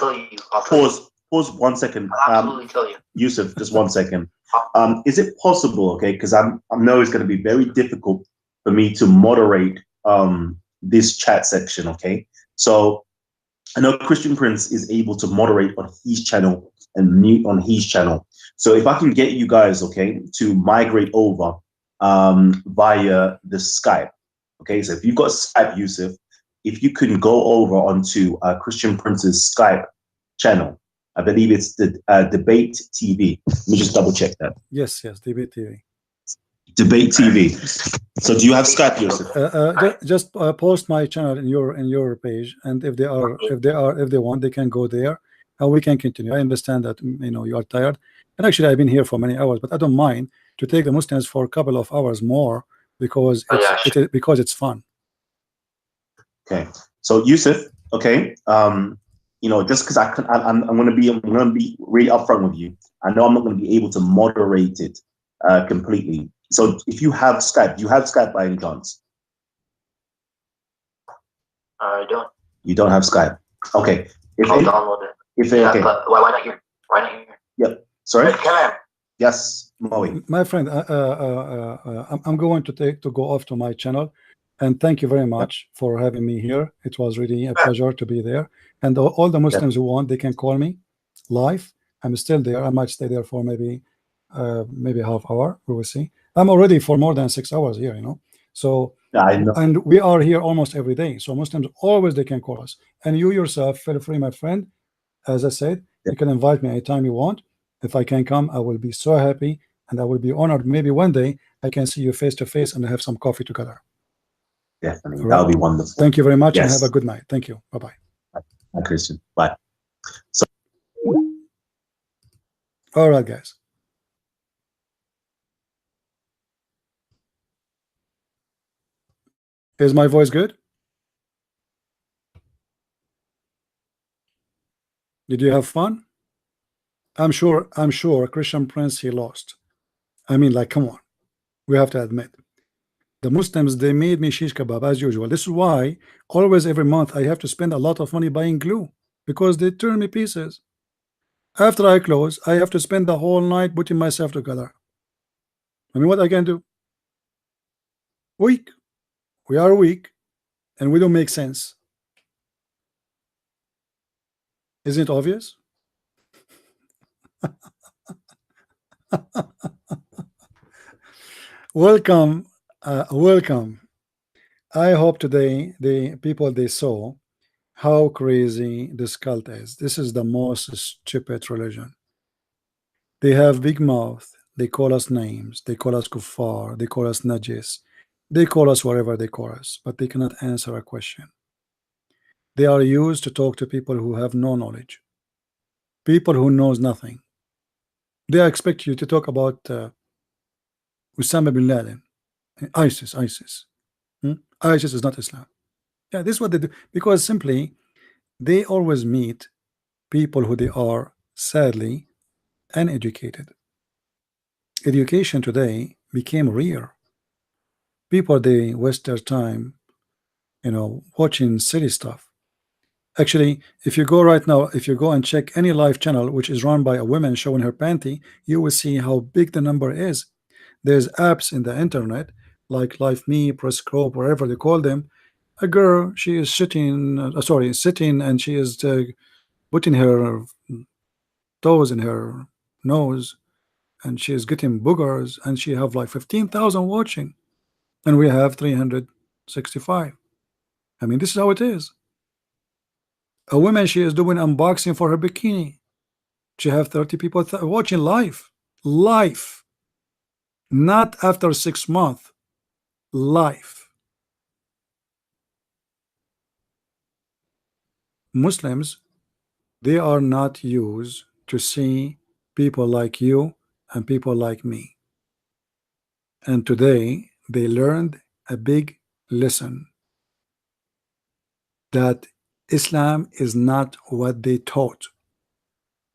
1 second? I'll absolutely tell you. Yusuf, just 1 second. Is it possible, okay, because I know it's going to be very difficult for me to moderate this chat section, okay? So I know Christian Prince is able to moderate on his channel and mute on his channel. So if I can get you guys, okay, to migrate over via the Skype, okay? So if you've got Skype, Yusuf, if you can go over onto Christian Prince's Skype channel, I believe it's the Debate TV. Let me just double check that. Yes, Debate TV. Debate TV. So do you have Skype, Yusuf? Just post my channel in your page, and if they want, they can go there, and we can continue. I understand that you are tired, and actually I've been here for many hours, but I don't mind to take the Muslims for a couple of hours more because it's fun. Okay, so Yusuf, okay, just because I'm going to be really upfront with you. I know I'm not going to be able to moderate it completely. So if you have Skype, do you have Skype by any chance? I don't. You don't have Skype. Okay. I'll download it. Okay. But why not here? Why not here? Yep. Sorry. Come on. Yes, Moe. My friend, I'm going to go off to my channel, and thank you very much for having me here. It was really a pleasure to be there. And all the Muslims who want, they can call me live. I'm still there. I might stay there for maybe half hour. We will see. I'm already for more than 6 hours here, So I know. And we are here almost every day. So Muslims always they can call us. And you yourself, feel free, my friend. As I said, you can invite me anytime you want. If I can come, I will be so happy and I will be honored. Maybe one day I can see you face to face and have some coffee together. Definitely. That would be wonderful. Thank you very much and have a good night. Thank you. Bye-bye. Bye, Christian. Bye. So all right, guys. Is my voice good? Did you have fun? I'm sure Christian Prince, he lost. I mean, like, come on. We have to admit. The Muslims, they made me shish kebab as usual. This is why always every month I have to spend a lot of money buying glue because they turn me pieces. After I close, I have to spend the whole night putting myself together. I mean, what I can do? Weak. We are weak and we don't make sense. Isn't it obvious? Welcome. Welcome. I hope today the people they saw how crazy this cult is. This is the most stupid religion. They have big mouth. They call us names. They call us kuffar. They call us najis. They call us whatever they call us, but they cannot answer a question. They are used to talk to people who have no knowledge, people who knows nothing. They expect you to talk about Osama bin Laden, ISIS. ISIS is not Islam. Yeah, this is what they do, because simply they always meet people who they are sadly uneducated. Education today became rare. People, they waste their time watching silly stuff. Actually, if you go right now, if you go and check any live channel which is run by a woman showing her panty, you will see how big the number is. There's apps in the internet like Live Me, Press Crop, wherever they call them. A girl, she is sitting and she is putting her toes in her nose and she is getting boogers and she have like 15,000 watching. and we have 365. I mean, this is how it is. A woman, she is doing unboxing for her bikini. She have 30 people watching live. Live. Not after 6 months. Live. Muslims, they are not used to see people like you and people like me. And today they learned a big lesson, that Islam is not what they taught.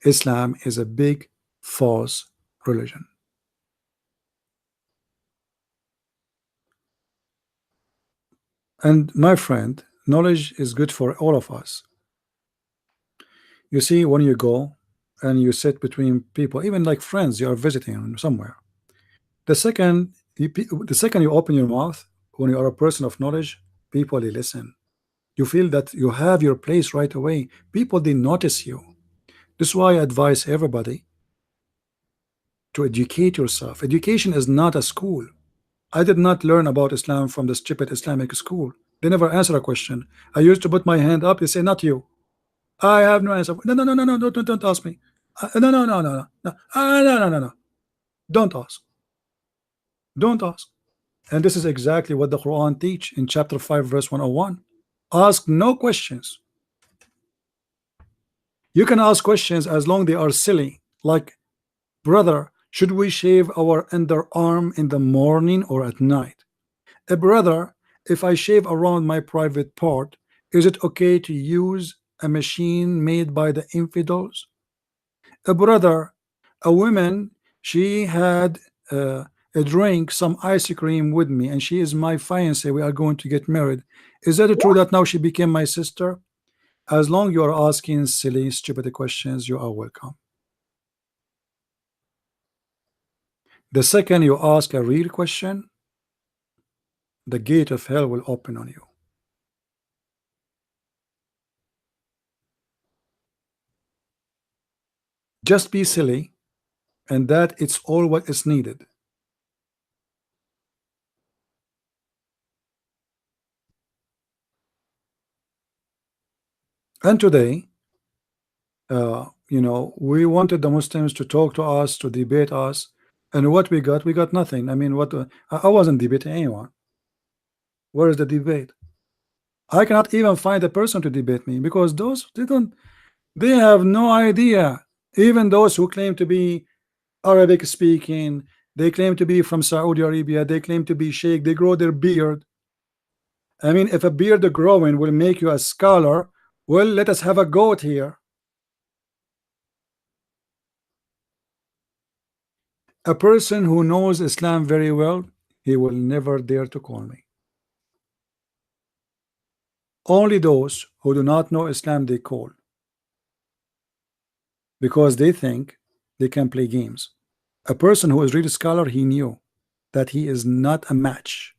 Islam is a big false religion. And my friend, knowledge is good for all of us. You see, when you go and you sit between people, even like friends, you are visiting somewhere, the second you open your mouth, when you are a person of knowledge, people, they listen. You feel that you have your place right away. People, they notice you. This is why I advise everybody to educate yourself. Education is not a school. I did not learn about Islam from the stupid Islamic school. They never answer a question. I used to put my hand up. They say, not you. I have no answer. No, no, no, no, no, don't ask me. No, no, no, no, no, no, no, no, no, no. Don't ask. Don't ask. And this is exactly what the Quran teach in chapter 5, verse 101. Ask no questions. You can ask questions as long they are silly, like, brother, should we shave our underarm in the morning or at night? A brother, if I shave around my private part, is it okay to use a machine made by the infidels? A brother, a woman, she had a drink, some ice cream with me, and she is my fiancée. We are going to get married. Is that true that now she became my sister? As long you are asking silly, stupid questions, you are welcome. The second you ask a real question, the gate of hell will open on you. Just be silly, and that it's all what is needed. And today, you know, we wanted the Muslims to talk to us, to debate us, and what we got nothing. I mean, what I wasn't debating anyone. Where is the debate? I cannot even find a person to debate me, because those they have no idea. Even those who claim to be Arabic speaking, they claim to be from Saudi Arabia, they claim to be sheikh, they grow their beard. I mean, if a beard growing will make you a scholar, well, let us have a goat here. A person who knows Islam very well, he will never dare to call me. Only those who do not know Islam, they call, because they think they can play games. A person who is really scholar, he knew that he is not a match,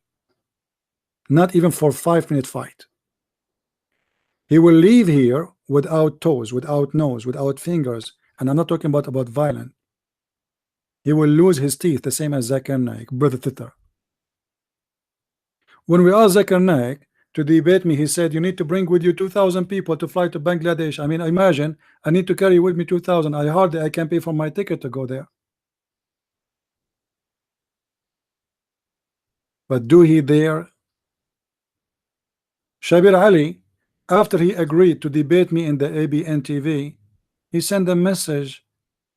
not even for 5-minute fight. He will leave here without toes, without nose, without fingers, and I'm not talking about violent. He will lose his teeth, the same as Zakir Naik, brother Twitter. When we asked Zakir Naik to debate me, he said, you need to bring with you 2,000 people to fly to Bangladesh. I mean, imagine, I need to carry with me 2,000. I can pay for my ticket to go there. But do he dare? Shabir Ali, after he agreed to debate me in the ABN TV, he sent a message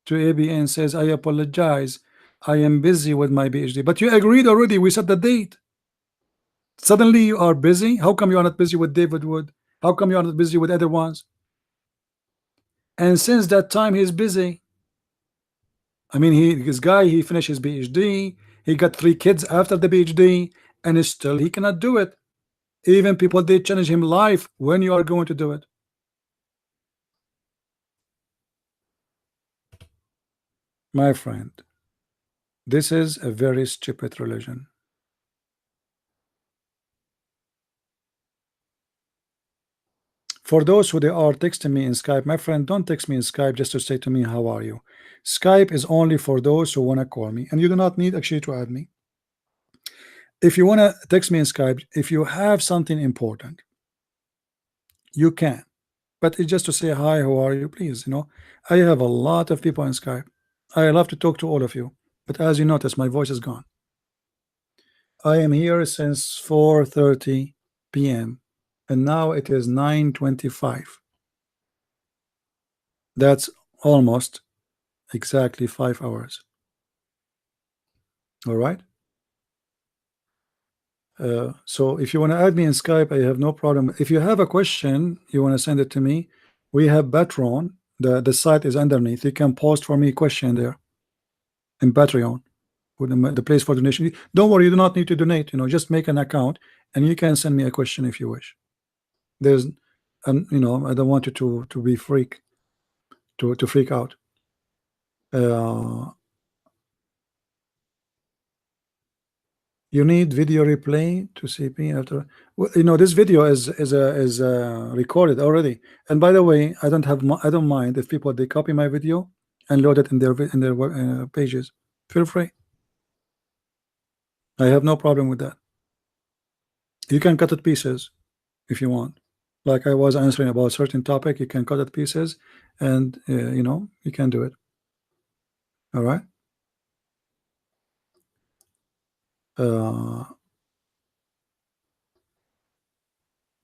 to ABN, says, I apologize, I am busy with my PhD. But you agreed already, we set the date. Suddenly you are busy. How come you are not busy with David Wood? How come you are not busy with other ones? And since that time he's busy. I mean, he finished his PhD, he got 3 kids after the PhD, and still he cannot do it. Even people, they challenge him live, when you are going to do it. My friend, this is a very stupid religion. For those who they are texting me in Skype, my friend, don't text me in Skype just to say to me, how are you? Skype is only for those who want to call me, and you do not need actually to add me. If you want to text me in Skype, if you have something important, you can. But it's just to say hi, how are you, please. You know, I have a lot of people in Skype. I love to talk to all of you. But as you notice, my voice is gone. I am here since 4:30 p.m. and now it is 9:25. That's almost exactly 5 hours. All right. So if you want to add me in Skype, I have no problem. If you have a question, you want to send it to me. We have Patreon. The site is underneath. You can post for me a question there in Patreon with the place for donation. Don't worry, you do not need to donate. You know, just make an account and you can send me a question if you wish. There's, you know, I don't want you to be freak out. You need video replay to CP after. Well, you know, this video is recorded already. And by the way, I don't mind if people they copy my video and load it in their pages. Feel free. I have no problem with that. You can cut it pieces if you want. Like I was answering about a certain topic, you can cut it pieces, and you know, you can do it. All right.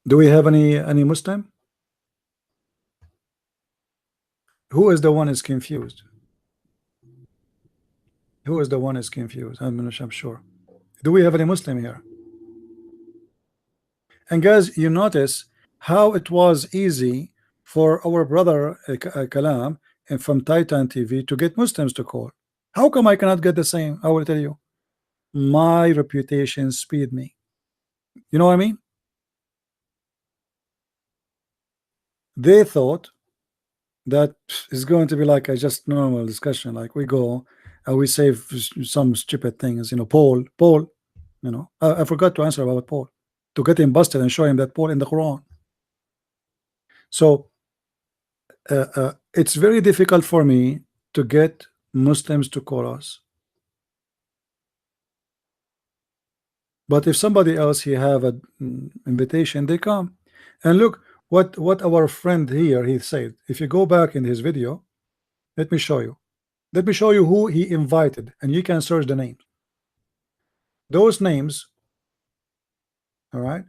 Do we have any Muslim? Who is the one is confused? Who is the one is confused? I'm sure. Do we have any Muslim here? And guys, you notice how it was easy for our brother Kalam and from Titan TV to get Muslims to call. How come I cannot get the same? I will tell you. My reputation speed me. You know what I mean? They thought that is going to be like a just normal discussion, like we go and we say some stupid things, you know. Paul, you know, I forgot to answer about Paul, to get him busted and show him that Paul in the Quran. So it's very difficult for me to get Muslims to call us. But if somebody else he have an invitation, they come. And look what our friend here he said. If you go back in his video, let me show you. Let me show you who he invited, and you can search the names. Those names, all right.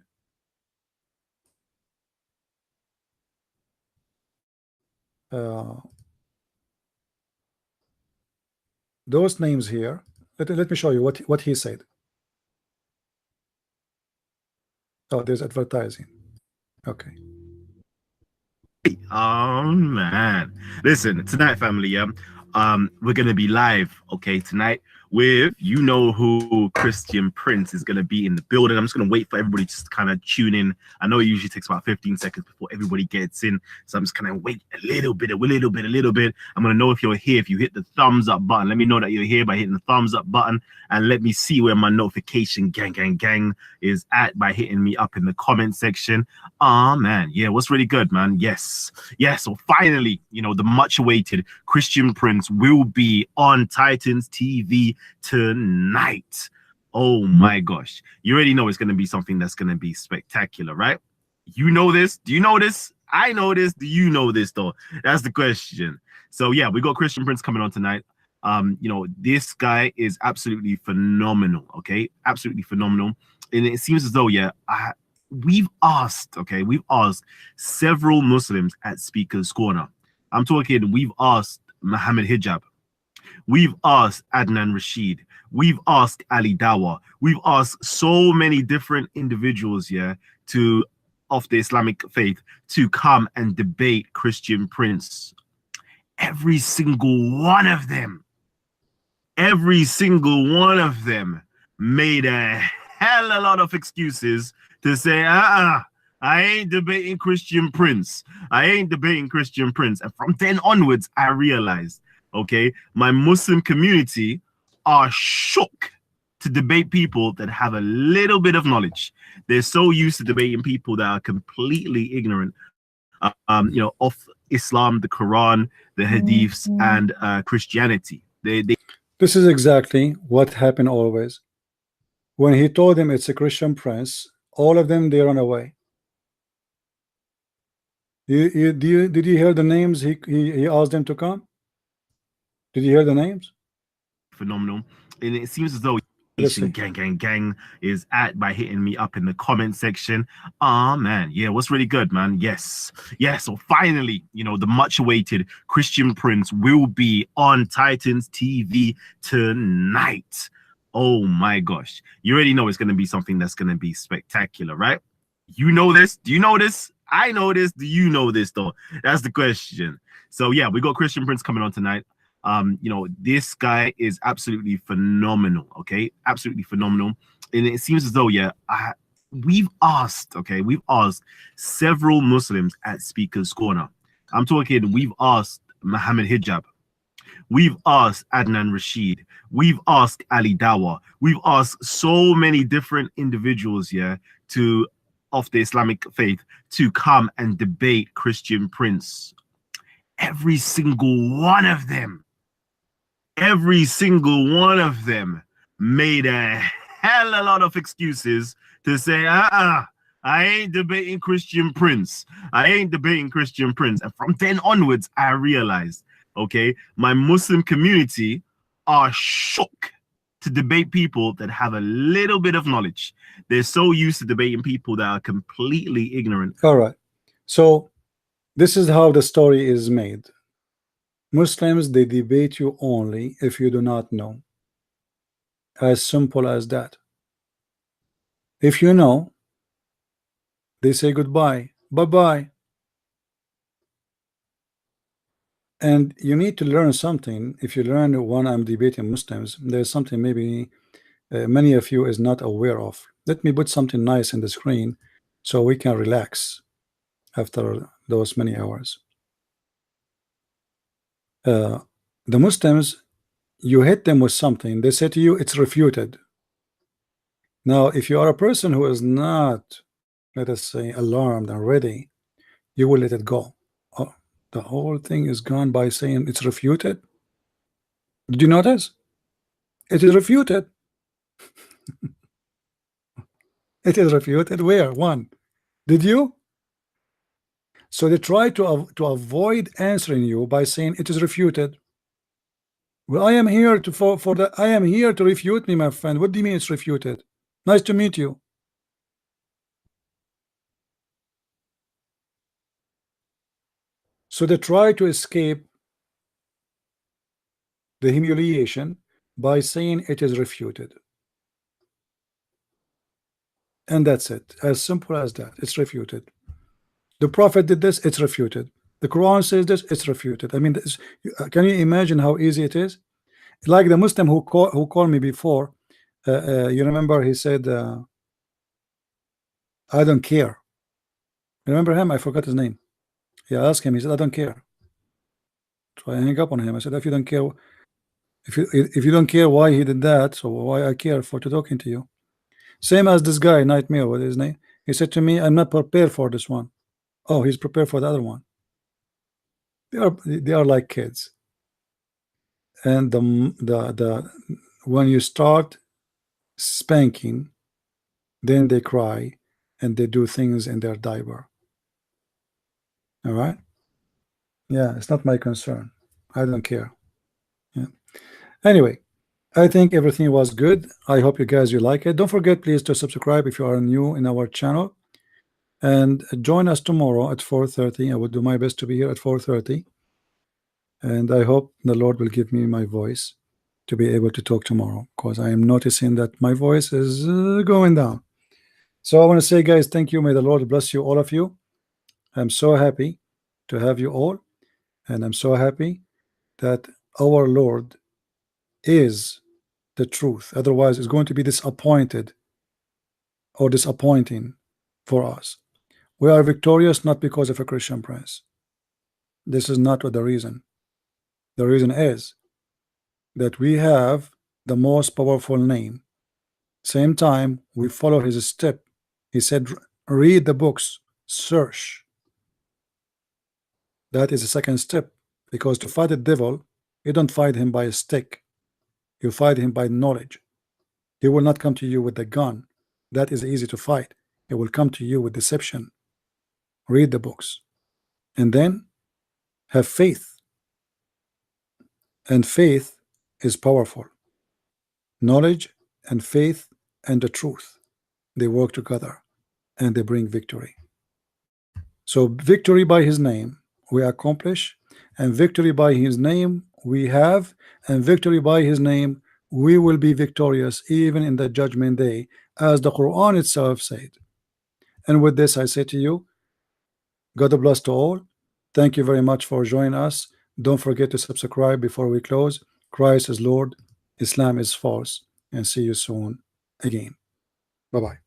Those names here. Let me show you what he said. Oh, there's advertising. Okay. Oh man, listen, tonight, family, we're gonna be live, okay, tonight with you know who. Christian Prince is gonna be in the building. I'm just gonna wait for everybody to just kind of tune in. I know it usually takes about 15 seconds before everybody gets in, so I'm just gonna wait a little bit. I'm gonna know if you're here if you hit the thumbs up button. Let me know that you're here by hitting the thumbs up button, and let me see where my notification gang is at by hitting me up in the comment section. Oh man, yeah, what's really good, man? Yes. So finally, you know, the much awaited Christian Prince will be on Titans TV tonight. Oh my gosh, you already know it's going to be something that's going to be spectacular, right? You know this. Do you know this? I know this. Do you know this though? That's the question. So yeah, we got Christian Prince coming on tonight. You know, this guy is absolutely phenomenal. Okay, absolutely phenomenal. And it seems as though, yeah, we've asked several Muslims at Speaker's Corner. I'm talking, we've asked Muhammad Hijab, we've asked Adnan Rashid, we've asked Ali Dawa, we've asked so many different individuals, yeah, of the Islamic faith to come and debate Christian Prince. Every single one of them made a hell of a lot of excuses to say, I ain't debating Christian Prince. And from then onwards, I realized, okay, my Muslim community are shook to debate people that have a little bit of knowledge. They're so used to debating people that are completely ignorant, you know, of Islam, the Quran, the Hadiths, and Christianity. This is exactly what happened always. When he told them it's a Christian prince, all of them, they run away. Did you hear the names he asked them to come? Did you hear the names? Phenomenal. And it seems as though Let's see. gang is at by hitting me up in the comment section. Man, yeah, what's really good, man? Yes. So finally, you know, the much awaited Christian Prince will be on Titans TV tonight. Oh my gosh, you already know it's going to be something that's going to be spectacular, right? You know this? Do you know this? I know this. Do you know this though? That's the question. So yeah, we got Christian Prince coming on tonight. You know, this guy is absolutely phenomenal. Okay, absolutely phenomenal. And it seems as though, yeah, we've asked several Muslims at Speaker's Corner. I'm talking, we've asked Muhammad Hijab, we've asked Adnan Rashid, we've asked Ali Dawa, we've asked so many different individuals, yeah, of the Islamic faith to come and debate Christian Prince. Every single one of them made a hell of a lot of excuses to say, I ain't debating Christian Prince. And from then onwards, I realized, okay, my Muslim community are shook to debate people that have a little bit of knowledge. They're so used to debating people that are completely ignorant. All right. So this is how the story is made. Muslims, they debate you only if you do not know. As simple as that. If you know, they say goodbye, bye-bye. And you need to learn something. If you learn when I'm debating Muslims, there's something maybe many of you is not aware of. Let me put something nice in the screen so we can relax after those many hours. The Muslims, you hit them with something, they say to you it's refuted. Now if you are a person who is not, let us say, alarmed and ready, you will let it go. Oh, the whole thing is gone by saying it's refuted. Did you notice? It is refuted. It is refuted. Where? One. Did you? So they try to avoid answering you by saying it is refuted. Well, I am here to I am here to refute me, my friend. What do you mean it's refuted? Nice to meet you. So they try to escape the humiliation by saying it is refuted. And that's it. As simple as that. It's refuted. The Prophet did this, it's refuted. The Quran says this, it's refuted. I mean, this, can you imagine how easy it is? Like the Muslim who called me before, you remember he said, I don't care. Remember him? I forgot his name. Yeah, I asked him, he said, I don't care. So I hang up on him. I said, if you don't care, if you don't care why he did that, so why I care for talking to you? Same as this guy, Nightmare, what is his name? He said to me, I'm not prepared for this one. Oh, he's prepared for the other one. They are like kids. And when you start spanking, then they cry and they do things in their diaper. All right? Yeah, it's not my concern. I don't care. Yeah. Anyway, I think everything was good. I hope you guys like it. Don't forget, please, to subscribe if you are new in our channel, and join us tomorrow at 4:30. I will do my best to be here at 4:30, and I hope the Lord will give me my voice to be able to talk tomorrow, because I am noticing that my voice is going down. So I want to say, guys, thank you. May the Lord bless you, all of you. I'm so happy to have you all, and I'm so happy that our Lord is the truth. Otherwise, it's going to be disappointed or disappointing for us. We are victorious not because of a Christian prince. This is not what the reason. The reason is that we have the most powerful name. Same time, we follow his step. He said, read the books, search. That is the second step, because to fight the devil, you don't fight him by a stick. You fight him by knowledge. He will not come to you with a gun. That is easy to fight. He will come to you with deception. Read the books and then have faith. And faith is powerful. Knowledge and faith and the truth, they work together and they bring victory. So victory by his name we accomplish, and victory by his name we have, and victory by his name we will be victorious even in the judgment day, as the Quran itself said. And with this I say to you, God bless to all. Thank you very much for joining us. Don't forget to subscribe before we close. Christ is Lord, Islam is false, and see you soon again. Bye-bye.